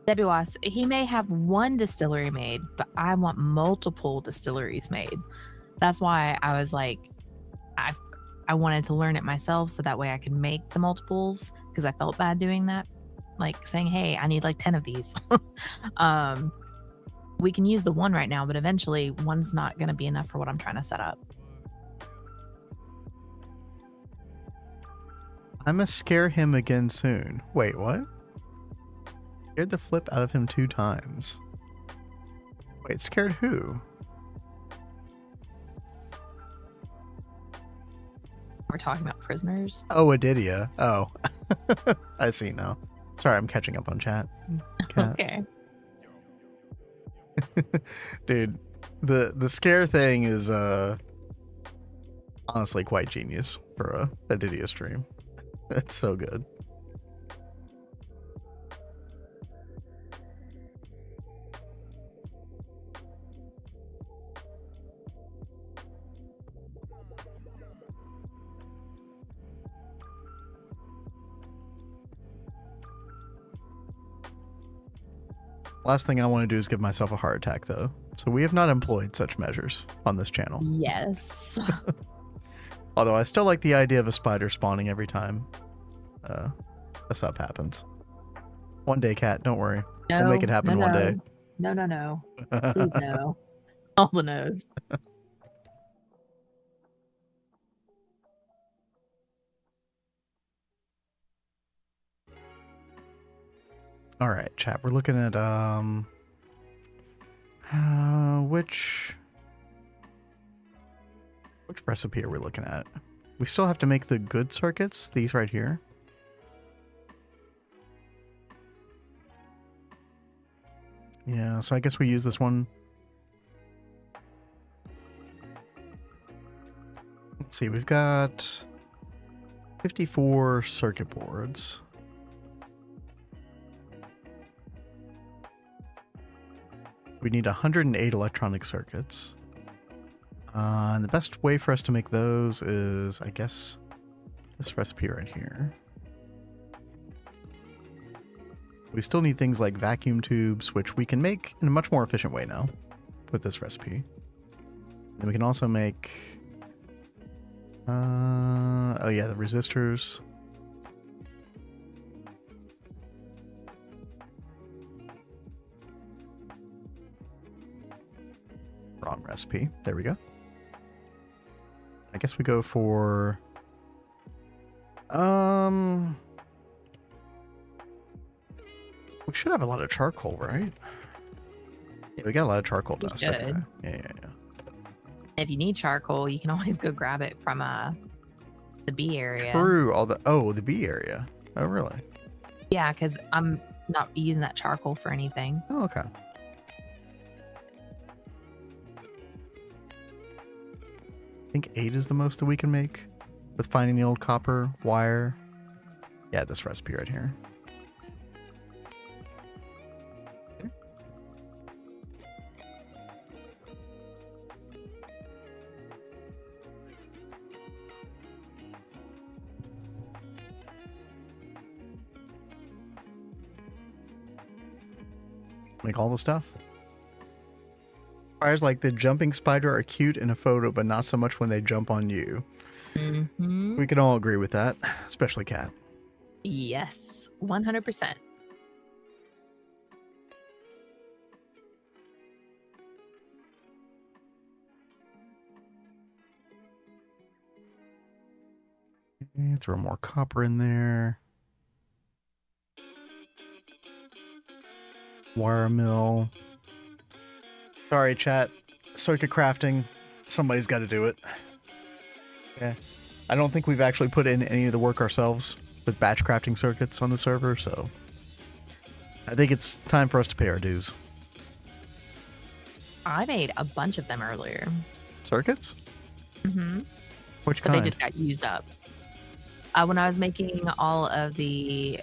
Debausgaming, he may have one distillery made, but I want multiple distilleries made. That's why I was like, I wanted to learn it myself so that way I could make the multiples because I felt bad doing that. Like saying, hey, I need like 10 of these. We can use the one right now, but eventually one's not going to be enough for what I'm trying to set up. I'm gonna scare him again soon. Wait, what? Scared the flip out of him 2 times. Wait, scared who? We're talking about prisoners. Oh, Adidia. Oh. I see now. Sorry, I'm catching up on chat. Cat. Okay. Dude, the scare thing is honestly quite genius for a Didia stream. It's so good. Last thing I want to do is give myself a heart attack, though. So we have not employed such measures on this channel. Yes. Although I still like the idea of a spider spawning every time a sub happens. One day, Cat, don't worry. We'll make it happen one day. No. Please no. All the no's. All right, chat. We're looking at which recipe are we looking at? We still have to make the good circuits, these right here. Yeah, so I guess we use this one. Let's see, we've got 54 circuit boards. We need 108 electronic circuits. And the best way for us to make those is, I guess, this recipe right here. We still need things like vacuum tubes, which we can make in a much more efficient way now with this recipe. And we can also make... oh yeah, the resistors. Wrong recipe. There we go. I guess we go for... we should have a lot of charcoal, right? Yeah, we got a lot of charcoal We dust. should. Okay. Yeah. If you need charcoal, you can always go grab it from the B area. True. The B area. Oh, really? Yeah, because I'm not using that charcoal for anything. Oh, okay. I think 8 is the most that we can make with finding the old copper wire. Yeah, this recipe right here. Make all the stuff. Fires like the jumping spider are cute in a photo, but not so much when they jump on you. Mm-hmm. We can all agree with that, especially Cat. Yes, 100%. Throw more copper in there. Wire mill. Sorry, chat. Circuit crafting. Somebody's got to do it. Okay. I don't think we've actually put in any of the work ourselves with batch crafting circuits on the server, so I think it's time for us to pay our dues. I made a bunch of them earlier. Circuits? Mm-hmm. Which But kind? they just got used up. When I was making all of the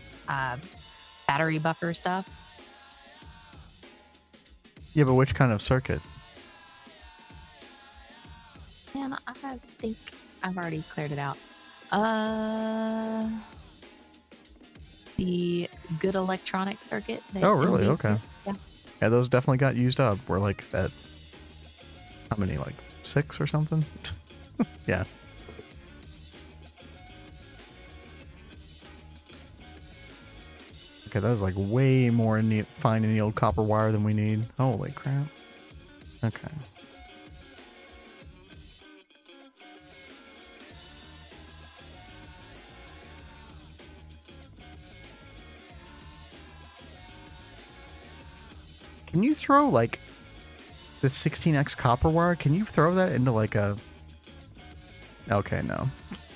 battery buffer stuff. Yeah, but which kind of circuit? Man, I think I've already cleared it out. The good electronic circuit. Oh, really? Okay. Yeah. Yeah, those definitely got used up. We're like at, how many, like 6 or something? Yeah. Okay, that was like way more fine annealed copper wire than we need. Holy crap. Okay. Can you throw like the 16x copper wire? Can you throw that into like a... Okay, no.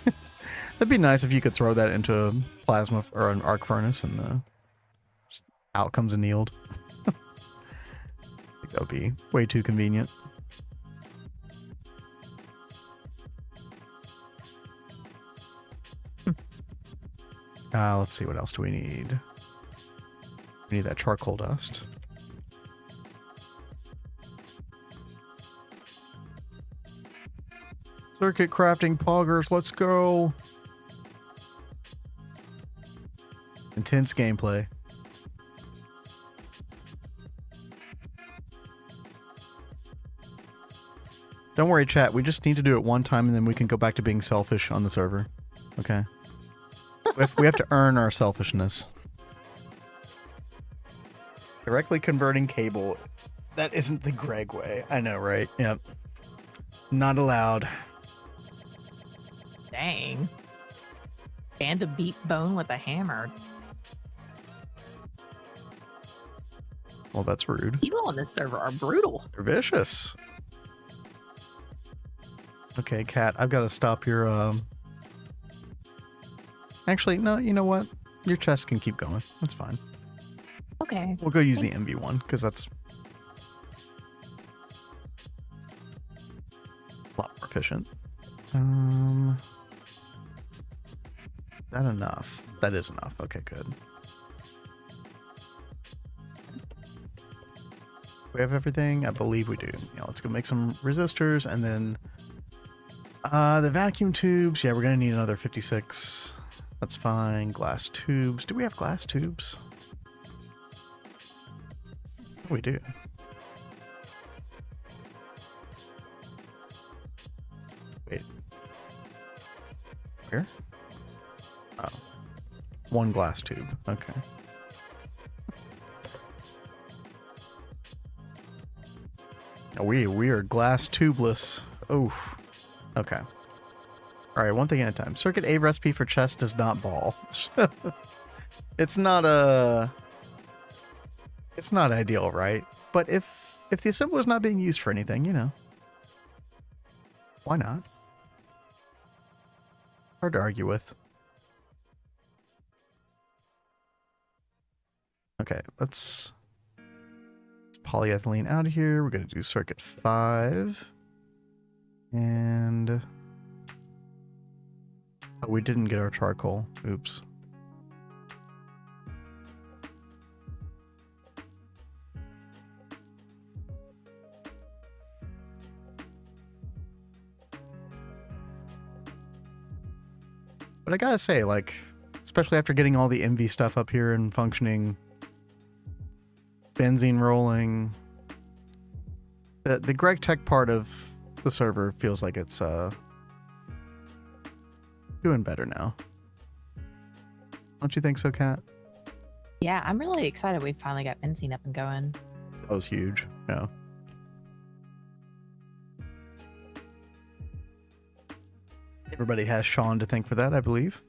That'd be nice if you could throw that into a plasma or an arc furnace and out comes annealed. I think that would be way too convenient. Let's see, what else do we need? We need that charcoal dust. Circuit crafting poggers, let's go. Intense gameplay. Don't worry, chat. We just need to do it one time and then we can go back to being selfish on the server. Okay? We have to earn our selfishness. Directly converting cable. That isn't the Greg way. I know, right? Yep. Not allowed. Dang. And to beat bone with a hammer. Well, that's rude. People on this server are brutal. They're vicious. Okay, Kat, I've got to stop your, Actually, no, you know what? Your chest can keep going. That's fine. Okay. We'll go use the MV one, because that's a lot more efficient. That enough? That is enough. Okay, good. We have everything? I believe we do. Yeah, let's go make some resistors, and then the vacuum tubes. Yeah, we're going to need another 56. That's fine. Glass tubes. Do we have glass tubes? We do. Wait. Where? Oh. One glass tube. Okay. We are glass tubeless. Oh. Okay. Alright, one thing at a time. Circuit A recipe for chest does not ball. It's not it's not ideal, right? But if the assembler is not being used for anything, you know. Why not? Hard to argue with. Okay, let's polyethylene out of here. We're going to do circuit 5. And... oh, we didn't get our charcoal. Oops. But I gotta say, like, especially after getting all the MV stuff up here and functioning, benzene rolling, the Greg Tech part of the server feels like it's doing better now. Don't you think so, Kat? Yeah, I'm really excited we finally got benzene up and going. That was huge. Yeah. Everybody has Shawn to thank for that, I believe.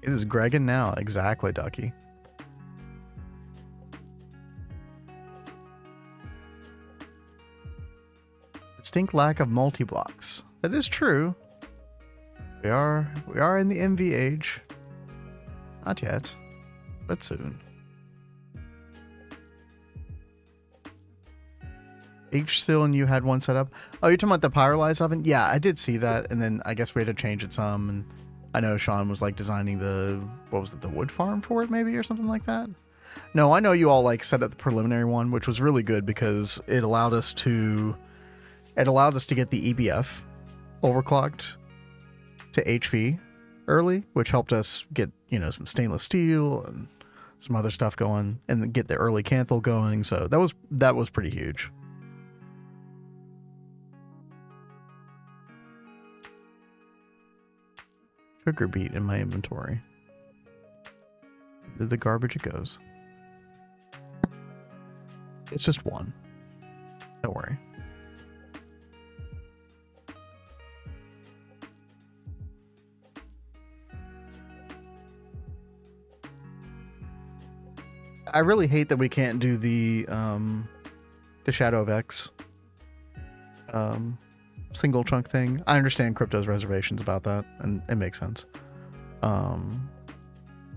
It is Gregan now. Exactly, Ducky. Distinct lack of multi-blocks. That is true. We are in the MV age. Not yet, but soon. Yggdasil and you had one set up. Oh, you're talking about the pyrolyze oven? Yeah, I did see that, and then I guess we had to change it some, and I know Shawn was like designing the, what was it, the wood farm for it maybe, or something like that? No, I know you all like set up the preliminary one, which was really good because it allowed us to get the EBF overclocked to HV early, which helped us get, you know, some stainless steel and some other stuff going, and get the early Canthal going. So that was pretty huge. Sugar beet in my inventory. To the garbage it goes. It's just one. Don't worry. I really hate that we can't do the Shadow of X single chunk thing. I understand crypto's reservations about that, and it makes sense.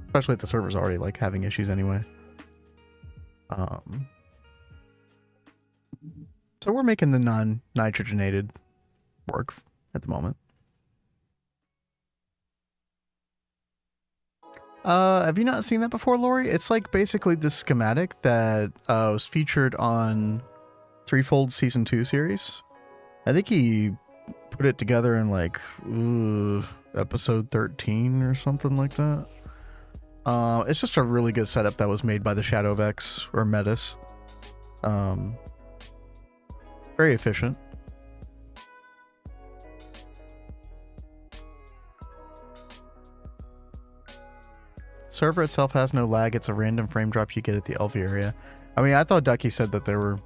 Especially if the server's already like having issues anyway. So we're making the non-nitrogenated work at the moment. Have you not seen that before, Lori? It's like basically the schematic that was featured on Threefold Season 2 series. I think he put it together in like episode 13 or something like that. It's just a really good setup that was made by the Shadow of X or Metis. Very efficient. Server itself has no lag. It's a random frame drop you get at the LV area. I mean, I thought Ducky said that there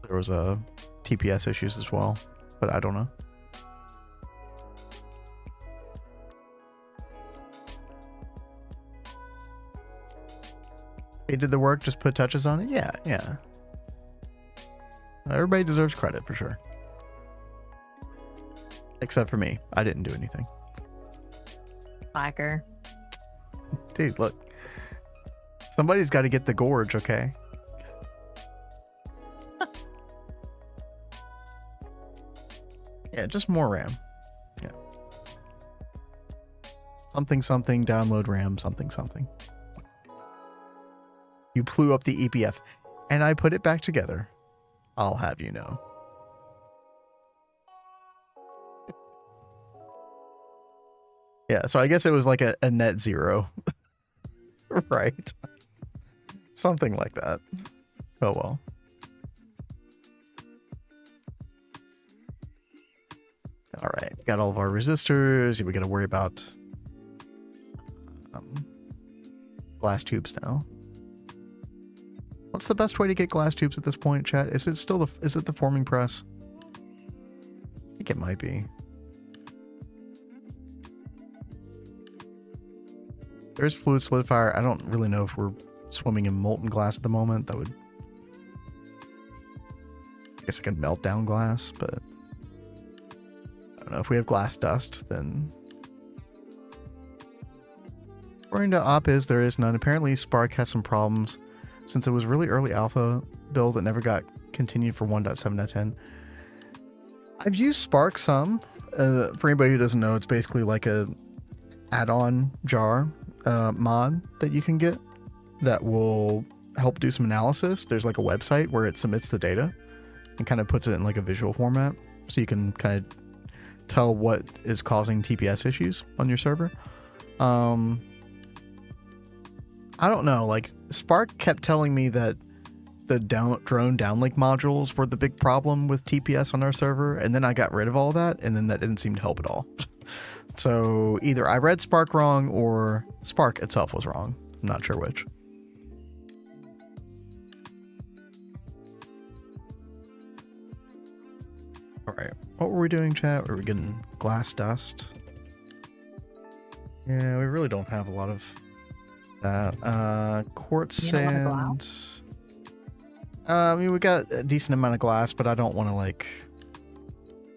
was a TPS issues as well, but I don't know. They did the work, just put touches on it? Yeah, yeah. Everybody deserves credit for sure. Except for me. I didn't do anything. Slacker. Dude, look. Somebody's got to get the gorge, okay? Yeah, just more RAM. Yeah. Something, something, download RAM, something, something. You blew up the EPF, and I put it back together. I'll have you know. Yeah, so I guess it was like a net zero. Right. Something like that. Oh well. All right, got all of our resistors. We got to worry about glass tubes now. What's the best way to get glass tubes at this point, chat? Is it still is it the forming press? I think it might be. There's fluid solidifier. I don't really know if we're swimming in molten glass at the moment. That would, I guess I could melt down glass, but I don't know. If we have glass dust, then according to Opiz, there is none. Apparently Spark has some problems since it was really early alpha build that never got continued for 1.7.10. I've used Spark some. For anybody who doesn't know, it's basically like a add-on jar mod that you can get that will help do some analysis. There's like a website where it submits the data and kind of puts it in like a visual format, so you can kind of tell what is causing TPS issues on your server. I don't know, like Spark kept telling me that the drone downlink modules were the big problem with TPS on our server, and then I got rid of all that, and then that didn't seem to help at all. So either I read Spark wrong or Spark itself was wrong. I'm not sure which. All right, what were we doing, chat? Were we getting glass dust? Yeah, we really don't have a lot of that. Quartz sand. I mean, we got a decent amount of glass, but I don't want to like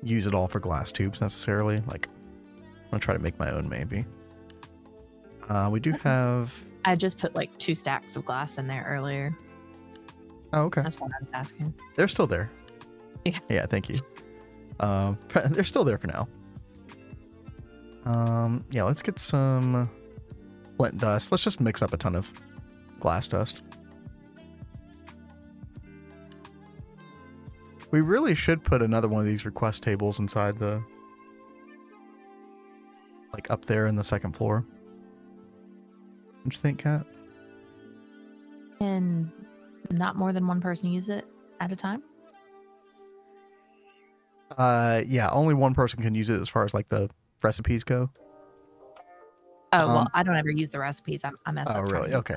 use it all for glass tubes necessarily. Like, I'm gonna try to make my own maybe. We do have. I just put like 2 stacks of glass in there earlier. Oh, okay. That's what I was asking. They're still there. Yeah. Yeah, thank you. They're still there for now. Yeah, let's get some flint dust. Let's just mix up a ton of glass dust. We really should put another one of these request tables inside the, like up there in the second floor. What you think, Kat? And not more than one person use it at a time? Yeah, only one person can use it as far as like the recipes go. Oh, well, I don't ever use the recipes. I mess up. Oh, trying to really? use Okay.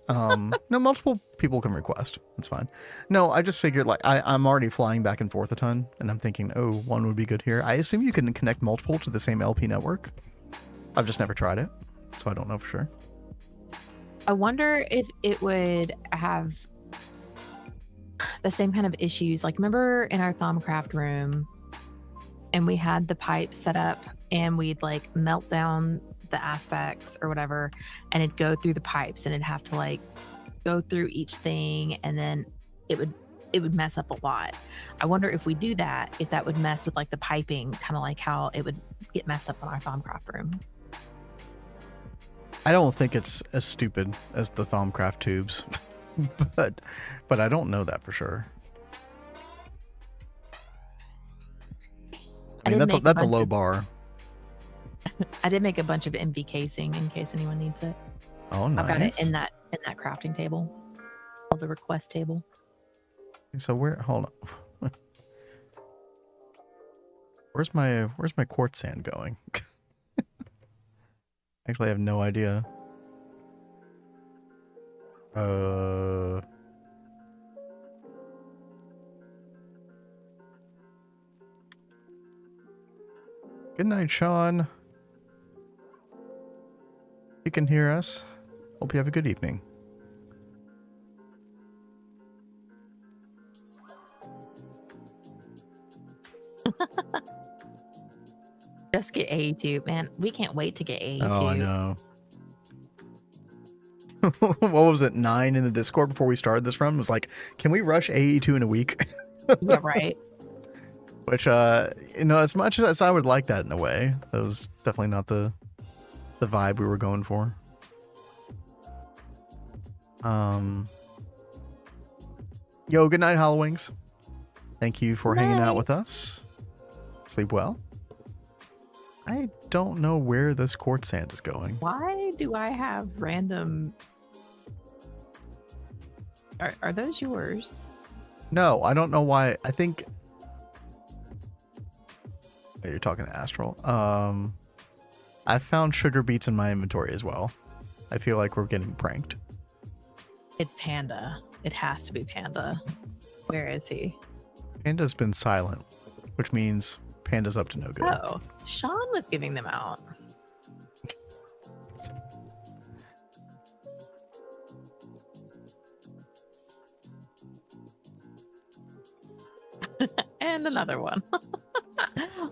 that. No, multiple people can request. That's fine. No, I just figured like I'm already flying back and forth a ton, and I'm thinking, oh, one would be good here. I assume you can connect multiple to the same LP network. I've just never tried it, so I don't know for sure. I wonder if it would have the same kind of issues. Like, remember in our Thaumcraft room, and we had the pipe set up, and we'd like melt down the aspects or whatever, and it'd go through the pipes, and it'd have to like go through each thing, and then it would mess up a lot. I wonder if we do that, if that would mess with like the piping, kind of like how it would get messed up on our Thaumcraft room. I don't think it's as stupid as the Thaumcraft tubes, but I don't know that for sure. I mean, that's a low bar. I did make a bunch of MV casing in case anyone needs it. Oh, nice. I've got it in that crafting table, or the request table. So hold on. Where's my quartz sand going? Actually, I have no idea. Good night, Shawn. You can hear us. Hope you have a good evening. Just get AE2, man. We can't wait to get AE2. Oh, I know. What was it? 9 in the Discord before we started this run was like, can we rush AE2 in a week? Yeah, right. Which, as much as I would like that in a way, that was definitely not the vibe we were going for. Yo, good night, Hollowings. Thank you for hanging out with us. Sleep well. I don't know where this quartz sand is going. Why do I have random... Are those yours? No, I don't know why. I think... Oh, you're talking to Astral. I found sugar beets in my inventory as well. I feel like we're getting pranked. It's Panda. It has to be Panda. Where is he? Panda's been silent, which means Panda's up to no good. Oh, Shawn was giving them out. And another one.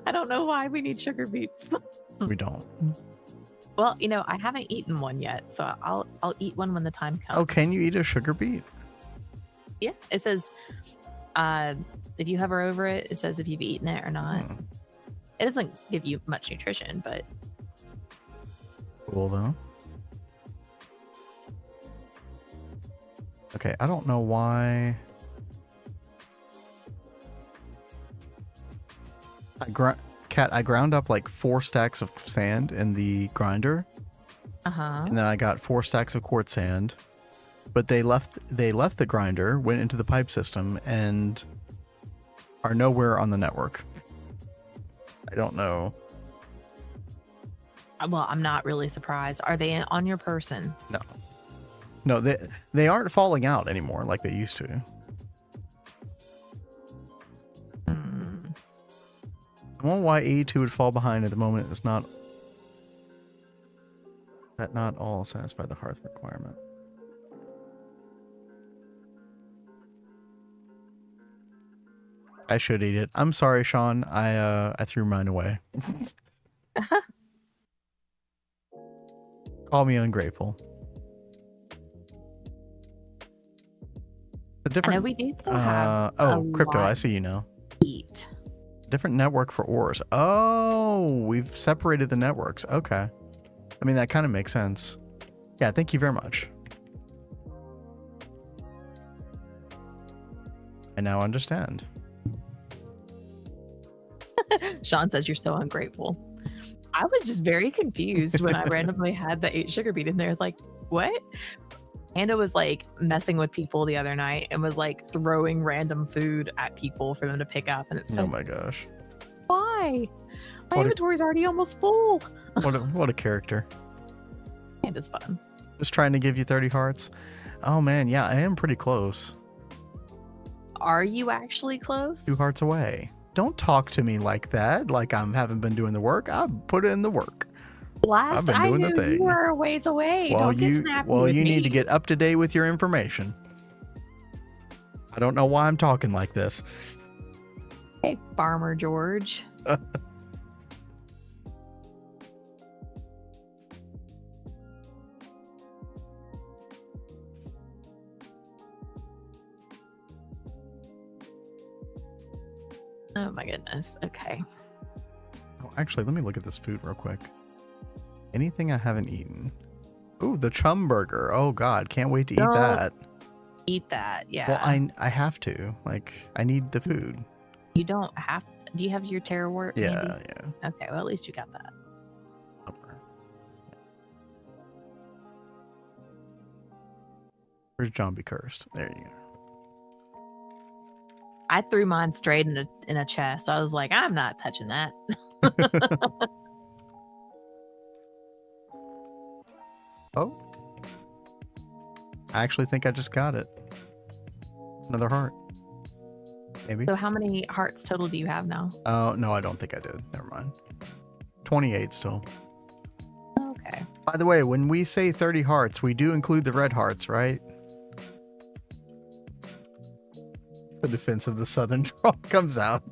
I don't know why we need sugar beets. We don't. Well, I haven't eaten one yet, so I'll eat one when the time comes. Oh, can you eat a sugar beet? Yeah, it says if you hover over it, it says if you've eaten it or not. It doesn't give you much nutrition, but Cool though. Okay, I don't know why. I ground up like 4 stacks of sand in the grinder. And then I got 4 stacks of quartz sand. But they left the grinder, went into the pipe system, and are nowhere on the network. I don't know. Well, I'm not really surprised. Are they on your person? No, they aren't falling out anymore like they used to. I wonder why AE2 would fall behind at the moment. It's not all satisfy the hearth requirement. I should eat it. I'm sorry, Shawn. I threw mine away. Call me ungrateful. The different. I know we do still have. Crypto. I see you now. Eat. Different network for ores. Oh, we've separated the networks. Okay. I mean, that kind of makes sense. Yeah, thank you very much. I now understand. Shawn says you're so ungrateful. I was just very confused when I randomly had the 8 sugar beet in there. Like, what? Panda was like messing with people the other night and was like throwing random food at people for them to pick up. And it's Oh my gosh. Why? My inventory's already almost full. What a character. Sand is fun. Just trying to give you 30 hearts. Oh man, yeah, I am pretty close. Are you actually close? 2 hearts away. Don't talk to me like that, like I haven't been doing the work. I've put in the work. Last I've been I doing the knew thing. you were a ways away. Don't get snappy with you me. need to get up to date with your information. I don't know why I'm talking like this. Hey, Farmer George. Oh my goodness. Okay. Oh, actually, let me look at this food real quick. Anything I haven't eaten? Ooh, the chum burger. Oh god, can't wait to eat Don't that. Eat that. Yeah. Well, I have to. Like, I need the food. You don't have. Do you have your terror wart? Yeah, handy? yeah. Okay. Well, at least you got that. Somewhere. Where's JohnBCursed? There you go. I threw mine straight in a chest. I was like, I'm not touching that. Oh. I actually think I just got it. Another heart. Maybe. So how many hearts total do you have now? Oh, no, I don't think I did. Never mind. 28 still. Okay. By the way, when we say 30 hearts, we do include the red hearts, right? It's the defense of the Southern draw comes out.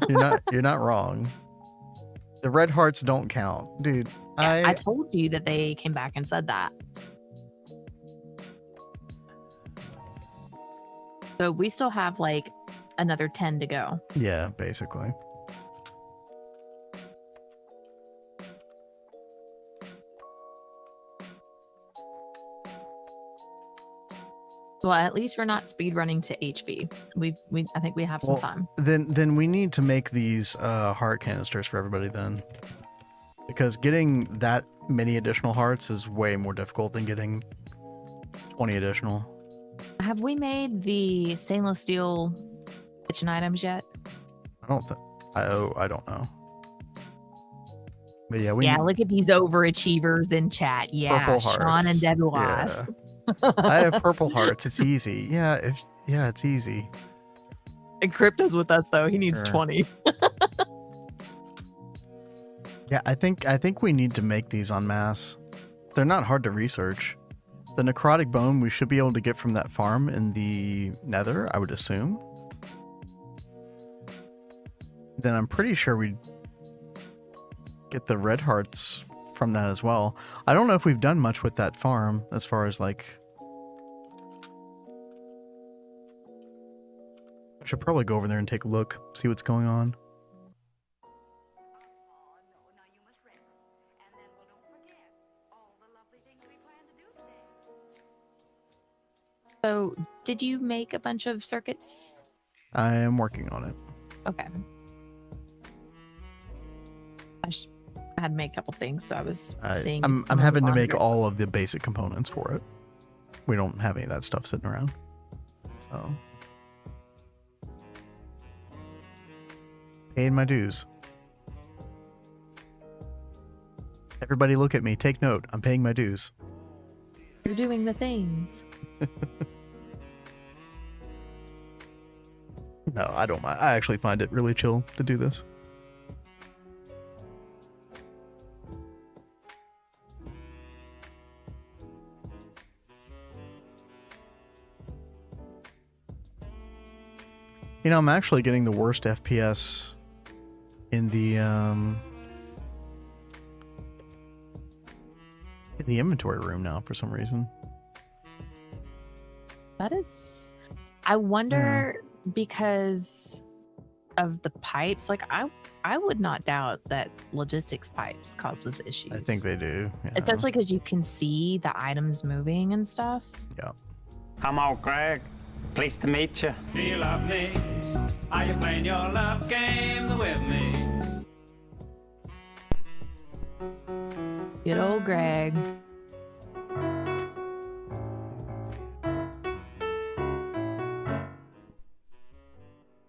You're not wrong. The red hearts don't count. Dude, Yeah, I told you that they came back and said that. So we still have like another 10 to go. Yeah, basically. Well, at least we're not speed running to HV. I think we have some time. Then we need to make these heart canisters for everybody then. Because getting that many additional hearts is way more difficult than getting 20 additional. Have we made the stainless steel kitchen items yet? I don't think. I don't know. But yeah, Look at these overachievers in chat. Yeah, Purple hearts. Shawn and Debausgaming. Yeah. I have purple hearts. It's easy. Yeah, it's easy. And Crypto's with us though. He needs Sure. 20. Yeah, I think we need to make these en masse. They're not hard to research. The necrotic bone we should be able to get from that farm in the Nether, I would assume. Then I'm pretty sure we'd get the red hearts from that as well. I don't know if we've done much with that farm as far as like... I should probably go over there and take a look, see what's going on. So, did you make a bunch of circuits? I am working on it. Okay. I had to make a couple things, so I was seeing. I'm some of having the to make laundry. all of the basic components for it. We don't have any of that stuff sitting around. So. Paying my dues. Everybody look at me. Take note. I'm paying my dues. You're doing the things. No, I don't mind. I actually find it really chill to do this. You know, I'm actually getting the worst FPS in the inventory room now for some reason. That is, I wonder because of the pipes. Like I would not doubt that logistics pipes causes issues. I think they do. Yeah. Especially because you can see the items moving and stuff. Yeah. I'm all Greg. Pleased to meet you. Do you love me? Are you playing your love games with me? Good old Greg.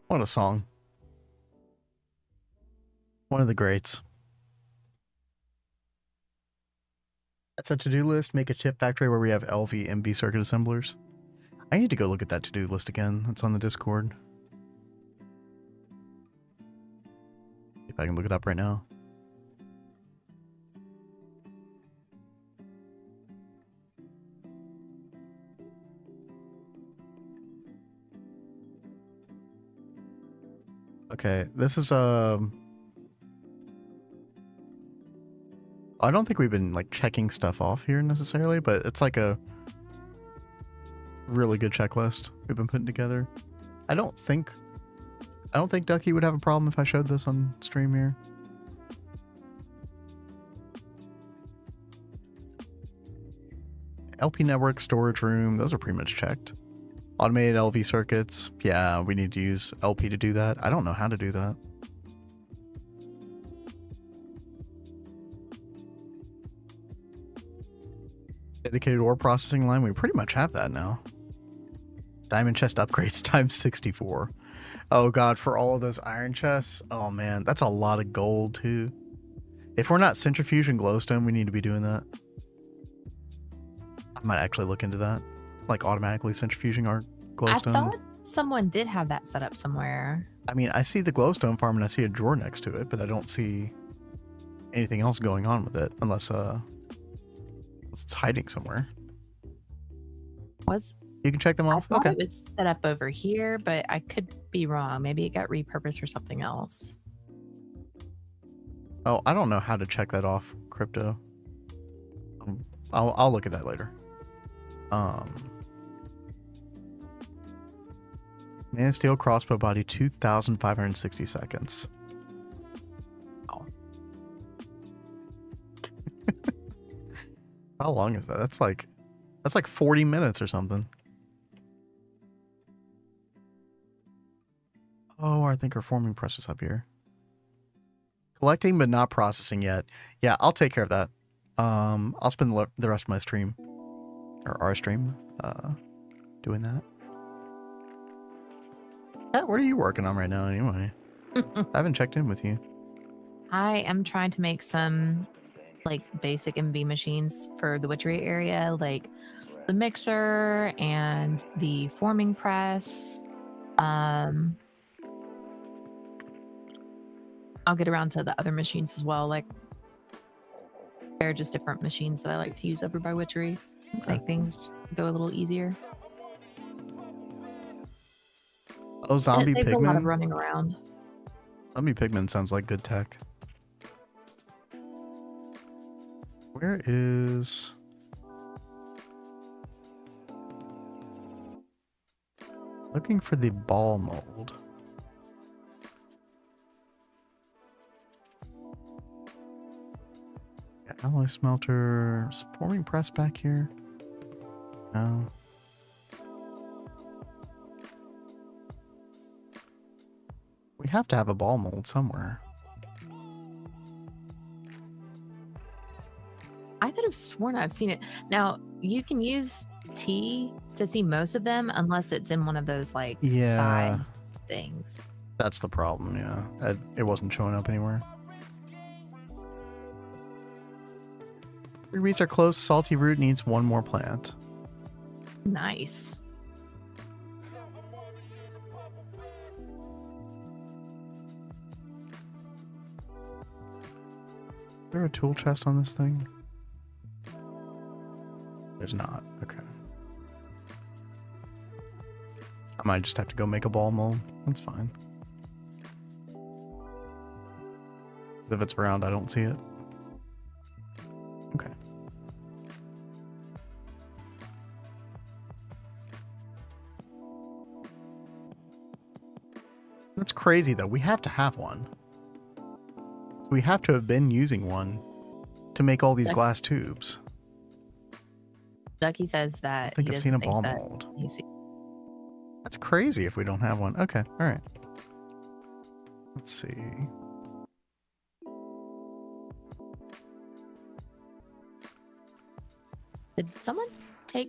What a song. One of the greats. That's a to-do list. Make a chip factory where we have LV MV circuit assemblers. I need to go look at that to-do list again. That's on the Discord. If I can look it up right now. Okay, this is I don't think we've been like checking stuff off here necessarily, but it's like a really good checklist we've been putting together. I don't think Ducky would have a problem if I showed this on stream here. LP network, storage room, those are pretty much checked. Automated LV circuits, yeah, we need to use LP to do that. I don't know how to do that. Dedicated ore processing line, we pretty much have that now. Diamond chest upgrades times 64. Oh god, for all of those iron chests, oh man, that's a lot of gold too. If we're not centrifuge and glowstone, we need to be doing that. I might actually look into that. Like automatically centrifuging our glowstone. I thought someone did have that set up somewhere. I mean, I see the glowstone farm and I see a drawer next to it, but I don't see anything else going on with it unless it's hiding somewhere. You can check them off? I thought Okay. it was set up over here, but I could be wrong. Maybe it got repurposed for something else. Oh, I don't know how to check that off, Crypto. I'll look at that later. Man of Steel crossbow body, 2,560 seconds. Oh. How long is that? That's like 40 minutes or something. Oh, I think our forming press is up here. Collecting but not processing yet. Yeah, I'll take care of that. I'll spend the rest of my stream, or our stream, doing that. What are you working on right now anyway? I haven't checked in with you. I am trying to make some like basic MV machines for the witchery area, like the mixer and the forming press. I'll get around to the other machines as well. Like they're just different machines that I like to use over by witchery to make things go a little easier. Oh, zombie and it saves a lot of pigman. running around. Zombie pigman sounds like good tech. Where is... Looking for the ball mold. Alloy smelter. Is forming press back here? No. We have to have a ball mold somewhere. I could have sworn I've seen it. Now, you can use T to see most of them unless it's in one of those like side things. That's the problem, yeah. It wasn't showing up anywhere. Reeds are close. Salty root needs one more plant. Nice. Is there a tool chest on this thing? There's not. Okay. I might just have to go make a ball mold. That's fine. If it's around, I don't see it. Okay. That's crazy, though. We have to have one. We have to have been using one to make all these glass tubes. Ducky says that I think he I've seen a doesn't ball think that mold. he's- That's crazy if we don't have one. Okay, all right. Let's see. Did someone take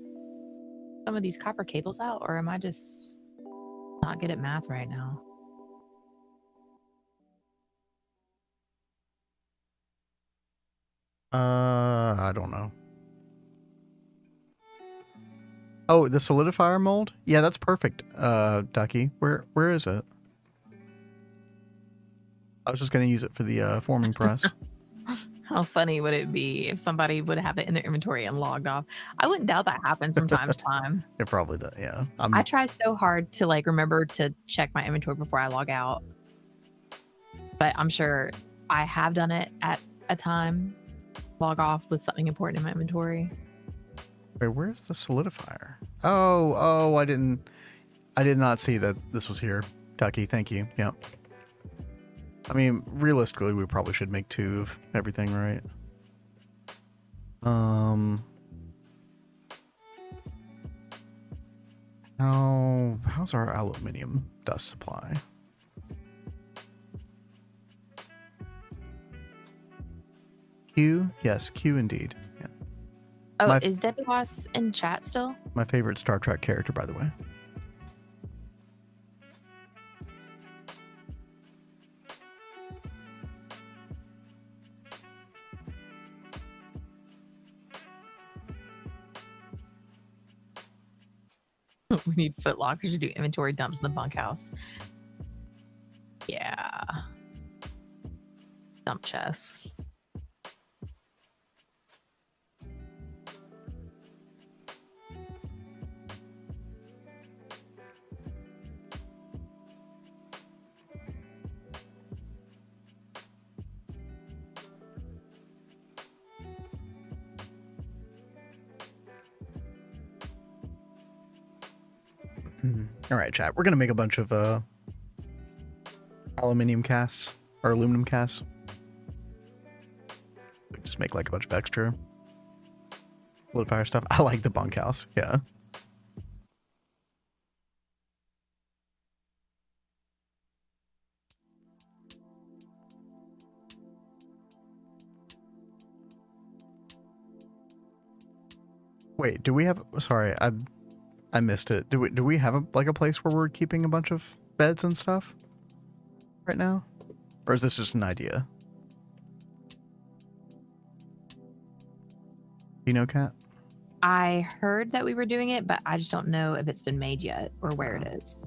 some of these copper cables out, or am I just not good at math right now? I don't know. Oh, the solidifier mold? Yeah, that's perfect, Ducky. Where is it? I was just going to use it for the forming press. How funny would it be if somebody would have it in their inventory and logged off? I wouldn't doubt that happens from time to time. It probably does, yeah. I try so hard to like remember to check my inventory before I log out. But I'm sure I have done it at a time. Log off with something important in my inventory. Wait, where's the solidifier? Oh, I did not see that this was here. Ducky, thank you. Yep. I mean, realistically, we probably should make 2 of everything, right? How's our aluminium dust supply? Q? Yes, Q indeed. Yeah. Oh, is Debbie Ross in chat still? My favorite Star Trek character, by the way. We need footlockers to do inventory dumps in the bunkhouse. Yeah. Dump chests. All right, chat. We're gonna make a bunch of aluminium casts or aluminum casts. We just make like a bunch of extra solidifier stuff. I like the bunkhouse. Yeah. Wait, do we have? Sorry, I missed it. Do we have a place where we're keeping a bunch of beds and stuff right now, or is this just an idea? You know, Kat? I heard that we were doing it, but I just don't know if it's been made yet or where it is.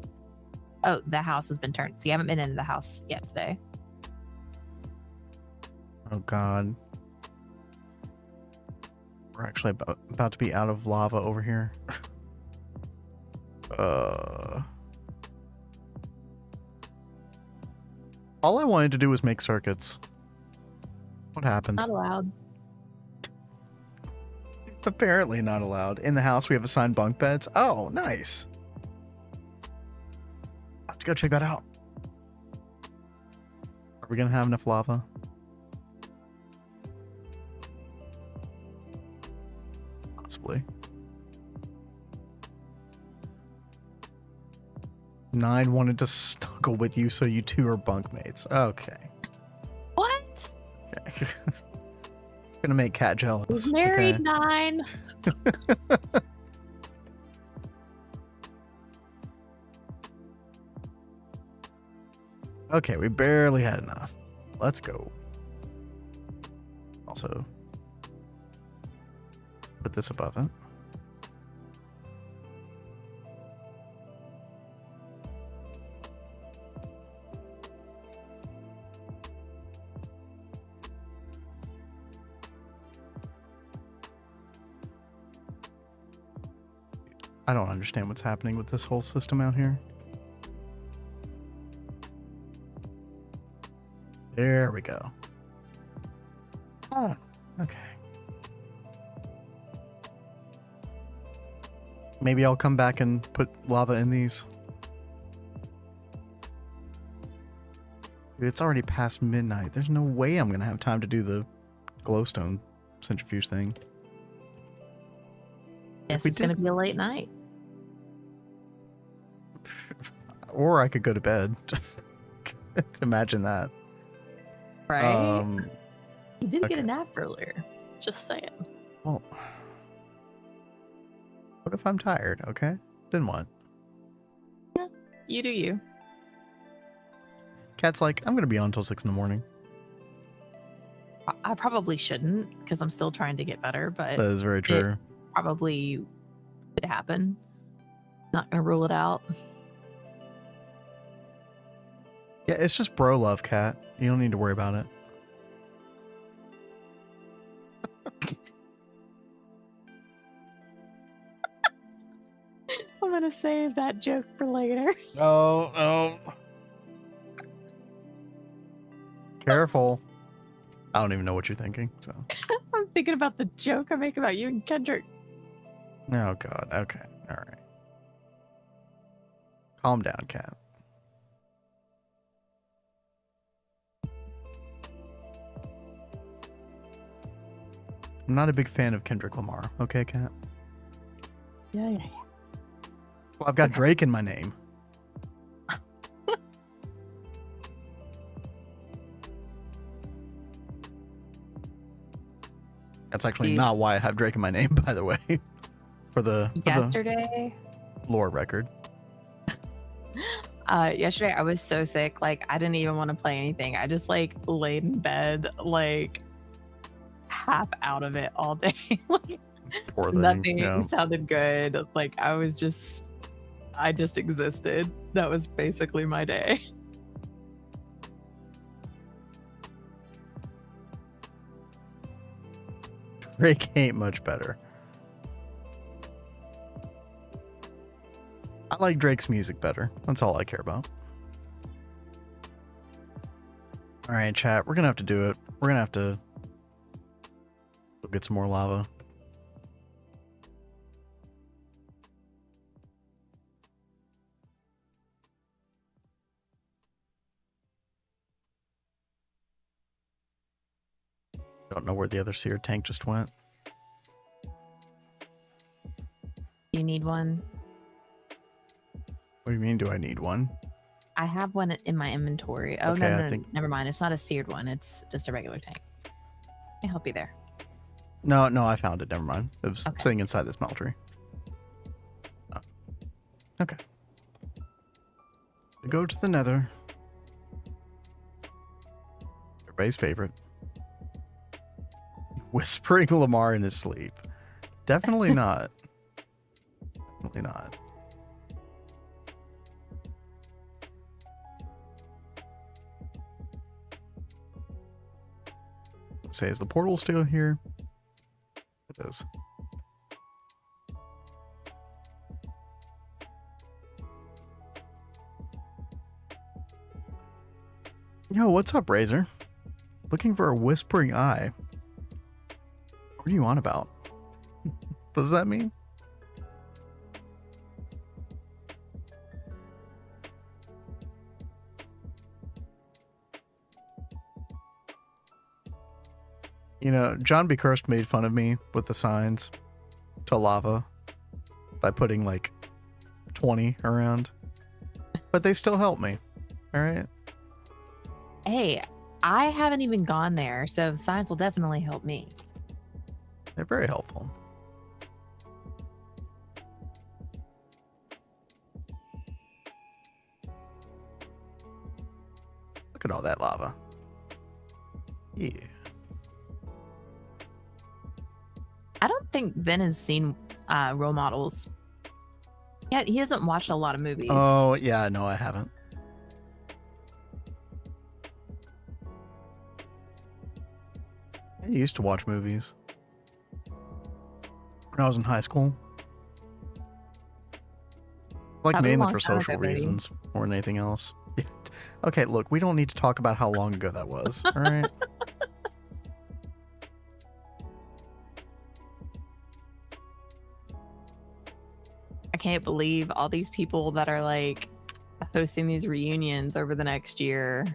Oh, the house has been turned. So you haven't been in the house yet today. Oh God. We're actually about to be out of lava over here. All I wanted to do was make circuits. What happened? Not allowed. Apparently not allowed. In the house, we have assigned bunk beds. Oh, nice. I have to go check that out. Are we gonna have enough lava? Possibly. 9 wanted to snuggle with you, so you 2 are bunkmates. Okay. What? Okay. Gonna make Cat jealous. He's married, okay. 9. Okay, we barely had enough. Let's go. Also, put this above it. I don't understand what's happening with this whole system out here. There we go. Oh, okay. Maybe I'll come back and put lava in these. Dude, it's already past midnight. There's no way I'm going to have time to do the glowstone centrifuge thing. Yes, it's going to be a late night. Or I could go to bed. Imagine that. Right? You did get a nap earlier. Just saying. Well, what if I'm tired, okay? Then what? Yeah, you do you. Cat's like, I'm going to be on until 6 in the morning. I probably shouldn't, because I'm still trying to get better, but... That is very true. Probably Could happen. Not gonna rule it out. Yeah, it's just bro love, Cat. You don't need to worry about it. I'm gonna save that joke for later. Oh, oh. Careful. I don't even know what you're thinking, so. I'm thinking about the joke I make about you and Kendrick. Oh, God. Okay. All right. Calm down, Cat. I'm not a big fan of Kendrick Lamar. Okay, Cat? Yeah. Well, I've got Drake in my name. That's actually not why I have Drake in my name, by the way. For the Yesterday, lore record. yesterday I was so sick, like I didn't even want to play anything. I just like laid in bed, like half out of it all day. Like Poor thing. nothing Yeah. sounded good. Like I just existed. That was basically my day. Drake ain't much better. I like Drake's music better. That's all I care about. All right, chat. We're gonna have to do it. We're gonna have to go get some more lava. Don't know where the other seer tank just went. You need one? What do you mean, do I need one? I have one in my inventory. Oh, Okay, no, I no, think- never mind. It's not a seared one. It's just a regular tank. I help you there. No, I found it. Never mind. It was Okay. sitting inside this smeltery. Oh. Okay. We go to the nether. Everybody's favorite. Whispering Lamar in his sleep. Definitely not. Definitely not. Say, is the portal still here? It is. Yo, what's up, Razor? Looking for a whispering eye. What are you on about? What does that mean? You know, JohnBCursed made fun of me with the signs to lava by putting like 20 around. But they still help me. All right. Hey, I haven't even gone there, so science will definitely help me. They're very helpful. Look at all that lava. Yeah. I don't think Ben has seen role models. Yeah, he hasn't watched a lot of movies. Oh, yeah, no, I haven't. I used to watch movies when I was in high school. Like That was a mainly long for time social ago, baby. reasons more than anything else. Okay, look, we don't need to talk about how long ago that was. All right. I can't believe all these people that are like hosting these reunions over the next year.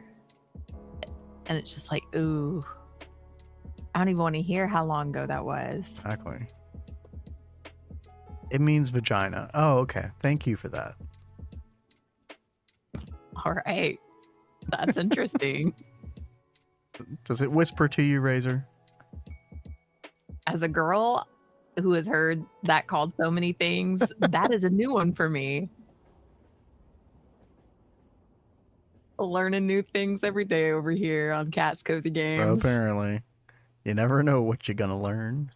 And it's just like, ooh, I don't even want to hear how long ago that was. Exactly. It means vagina. Oh, okay. Thank you for that. All right. That's interesting. Does it whisper to you, Razor? As a girl who has heard that called so many things, that is a new one for me. Learning new things every day over here on Cat's Cozy Games. Well, apparently. You never know what you're gonna learn.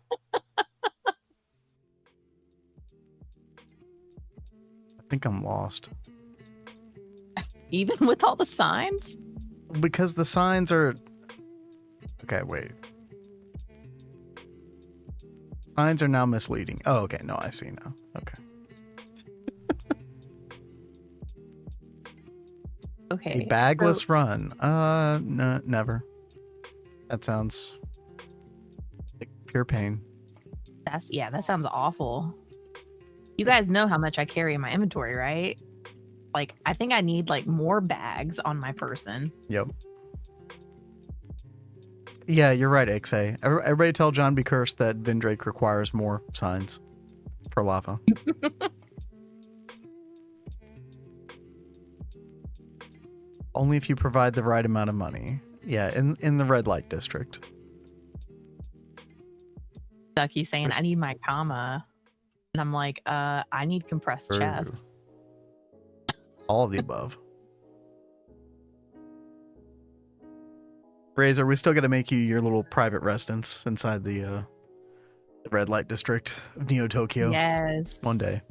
I think I'm lost. Even with all the signs? Because the signs are... Okay, wait. Signs are now misleading. Oh, okay. No, I see now. Okay. Okay. A bagless so- run. No, never. That sounds like pure pain. that sounds awful. You guys know how much I carry in my inventory, right? Like, I think I need like more bags on my person. Yep. Yeah, you're right, XA. Everybody tell JohnBCursed that Vindrake requires more signs for lava. Only if you provide the right amount of money. Yeah, in the red light district. Ducky saying, I need my comma. And I'm like, I need compressed True. chests. All of the above. Razor, we still got to make you your little private residence inside the red light district of NeoTokyo. Yes. One day.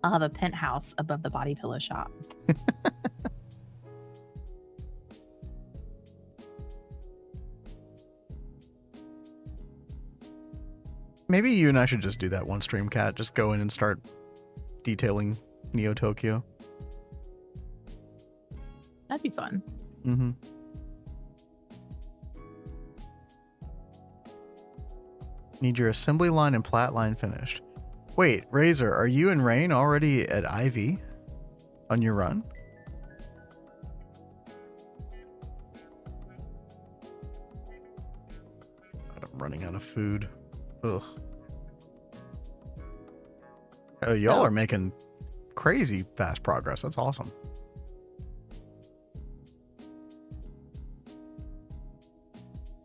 I'll have a penthouse above the body pillow shop. Maybe you and I should just do that one stream, Cat. Just go in and start detailing NeoTokyo. That'd be fun. Mm-hmm. Need your assembly line and plat line finished. Wait, Razor, are you and Rain already at IV on your run? God, I'm running out of food. Ugh. Oh, y'all are making crazy fast progress. That's awesome.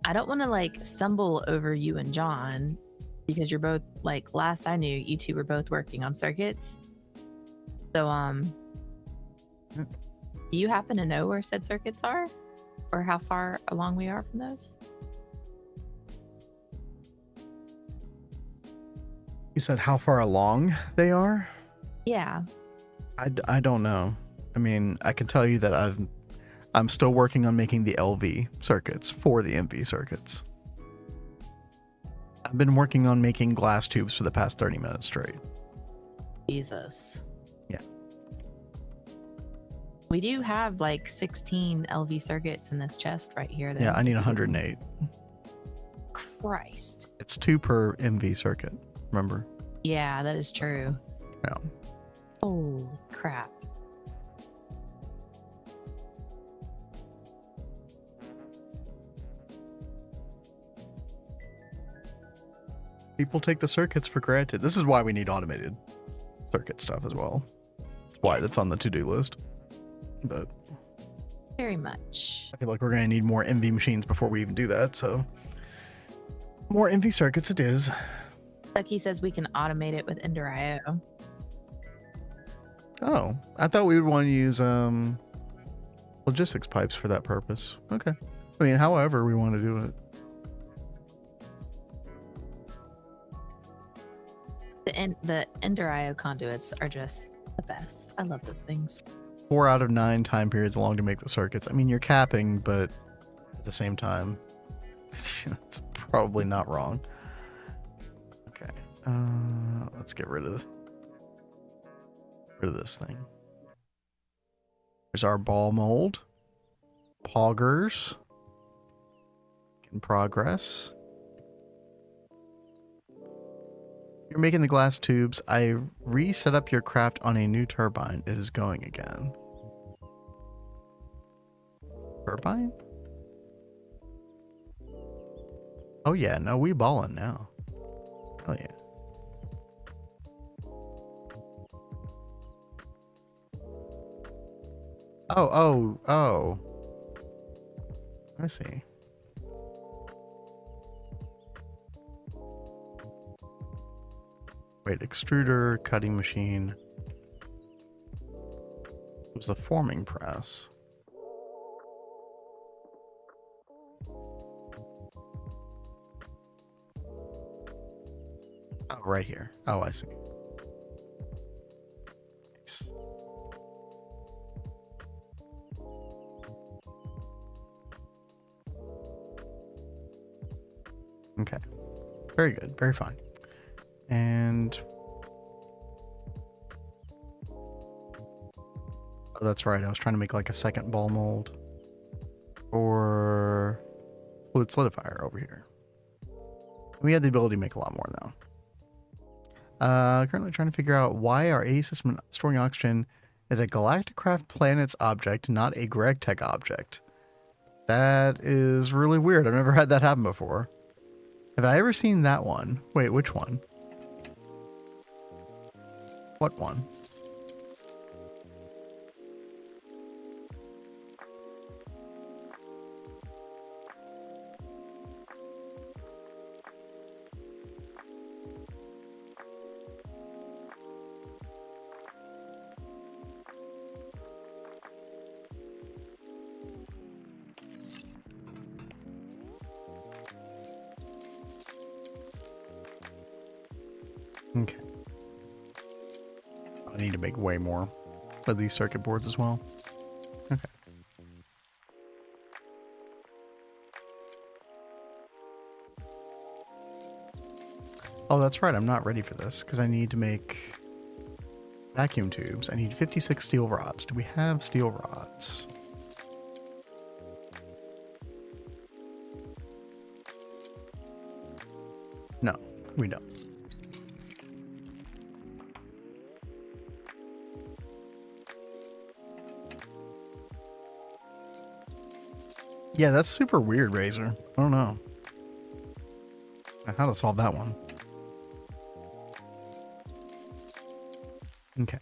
I don't want to like stumble over you and John because you're both like last I knew you two were both working on circuits. So do you happen to know where said circuits are or how far along we are from those? You said how far along they are? Yeah. I don't know. I mean, I can tell you that I'm still working on making the LV circuits for the MV circuits. I've been working on making glass tubes for the past 30 minutes straight. Jesus. Yeah. We do have like 16 LV circuits in this chest right here. Yeah, I need 108. Christ. It's 2 per MV circuit, remember? Yeah, that is true. Yeah. Oh, crap. People take the circuits for granted. This is why we need automated circuit stuff as well. That's why that's on the to-do list. But very much. I feel like we're going to need more MV machines before we even do that, so more MV circuits it is. Ducky says we can automate it with Ender.io. Oh, I thought we would want to use logistics pipes for that purpose. Okay. I mean, however we want to do it. The Ender.io conduits are just the best. I love those things. 4 out of 9 time periods long to make the circuits. I mean, you're capping, but at the same time, it's probably not wrong. Okay. Let's get rid of this thing. There's our ball mold. Poggers. In progress. You're making the glass tubes. I reset up your craft on a new turbine. It is going again. Turbine? Oh yeah, no, we ballin' now. Oh yeah. Oh. I see. Wait, extruder, cutting machine. It was the forming press. Oh, right here. Oh, I see. Okay. Very good. Very fine. And oh, that's right. I was trying to make like a second ball mold for fluid solidifier over here. We had the ability to make a lot more now. Currently trying to figure out why our A system storing oxygen is a Galacticraft Planets object, not a GregTech object. That is really weird. I've never had that happen before. Have I ever seen that one? Wait, which one? What one? Okay. I need to make way more of these circuit boards as well. Okay. Oh, that's right. I'm not ready for this because I need to make vacuum tubes. I need 56 steel rods. Do we have steel rods? No, we don't. Yeah, that's super weird, Razor. I don't know how to solve that one. Okay.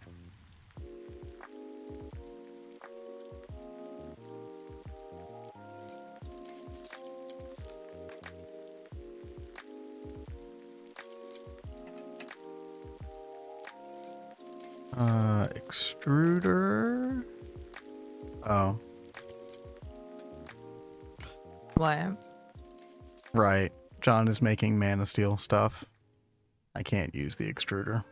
Extruder. Oh. What? Right. John is making Man of Steel stuff. I can't use the extruder.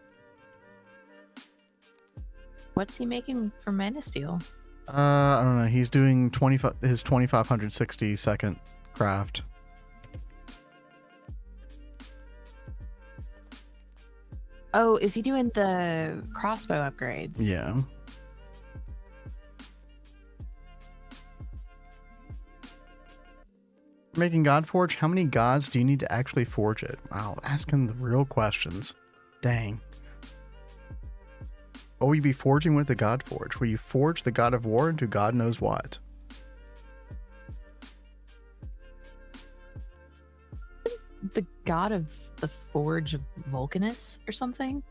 What's he making for Man of Steel? I don't know. He's doing his 2560 second craft. Oh, is he doing the crossbow upgrades? Yeah. Making God Forge? How many gods do you need to actually forge it? Wow, asking the real questions. Dang. What will you be forging with the God Forge? Will you forge the God of War into God knows what? The god of the Forge of Vulcanus or something?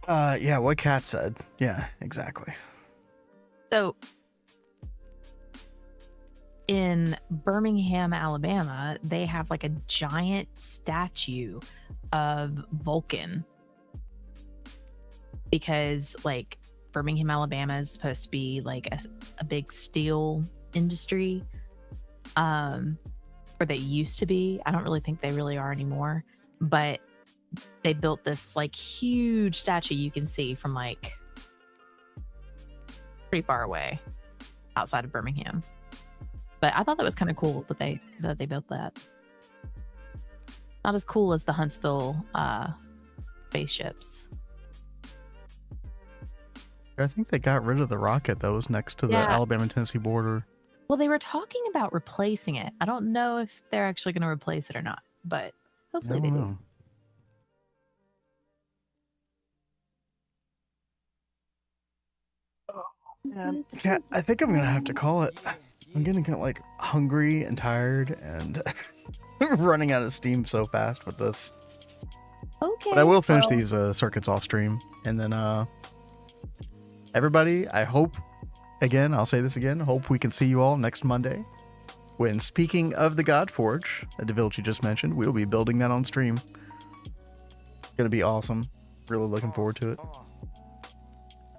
Yeah, what Kat said. Yeah, exactly. So, in Birmingham, Alabama, they have like a giant statue of Vulcan because like Birmingham, Alabama is supposed to be like a big steel industry. Or they used to be. I don't really think they really are anymore, but they built this like huge statue you can see from like pretty far away outside of Birmingham. But I thought that was kind of cool that they built that. Not as cool as the Huntsville spaceships. I think they got rid of the rocket that was next to the Alabama-Tennessee border. Well, they were talking about replacing it. I don't know if they're actually going to replace it or not, but hopefully they do. Yeah, I think I'm going to have to call it. I'm getting kind of like hungry and tired and running out of steam so fast with this. Okay. But I will finish these circuits off stream. And then everybody, I hope, again, I'll say this again, hope we can see you all next Monday. When, speaking of the God Forge, that village you just mentioned, we'll be building that on stream. Gonna be awesome. Really looking forward to it.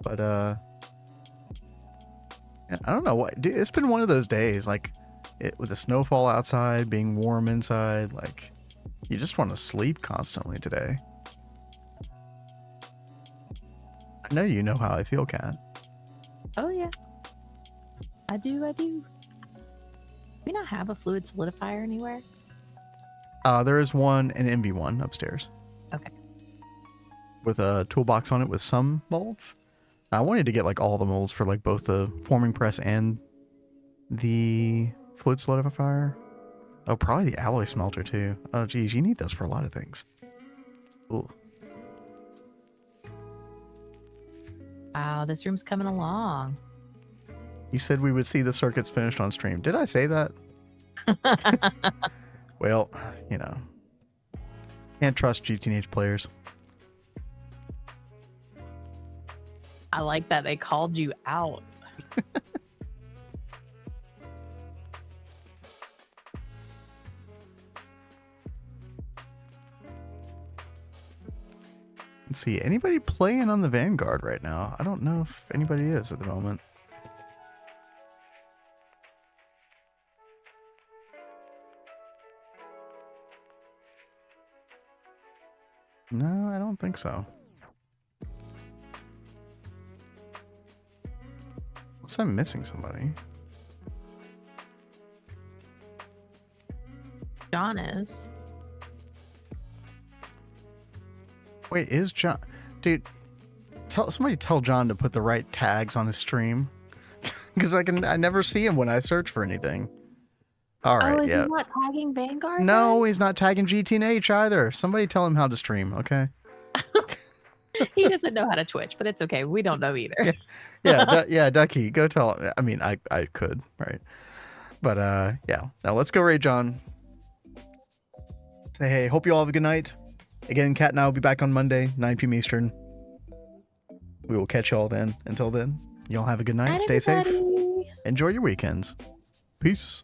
But, I don't know what, dude, it's been one of those days, like, with the snowfall outside, being warm inside, like, you just want to sleep constantly today. I know you know how I feel, Kat. Oh, yeah. I do. We not have a fluid solidifier anywhere? There is one, an MV1 upstairs. Okay. With a toolbox on it with some molds. I wanted to get like all the molds for like both the forming press and the fluid solidifier. Oh, probably the alloy smelter too. Oh, geez, you need those for a lot of things. Ooh. Wow, this room's coming along. You said we would see the circuits finished on stream. Did I say that? Well, you know, can't trust GTNH players. I like that they called you out. Let's see, anybody playing on the Vanguard right now? I don't know if anybody is at the moment. No, I don't think so. Unless I'm missing somebody. John is. Wait, is John... Dude, somebody tell John to put the right tags on his stream. Because I never see him when I search for anything. Alright, oh, is yeah. he not tagging Vanguard? No, he's not tagging GTNH either. Somebody tell him how to stream, okay? He doesn't know how to Twitch, but it's okay. We don't know either. Yeah, Ducky, go tell him. I mean, I could, right? But, yeah. Now, let's go raid John. Say, hey, hope you all have a good night. Again, Kat and I will be back on Monday, 9 p.m. Eastern. We will catch you all then. Until then, you all have a good night. Stay safe. Enjoy your weekends. Peace.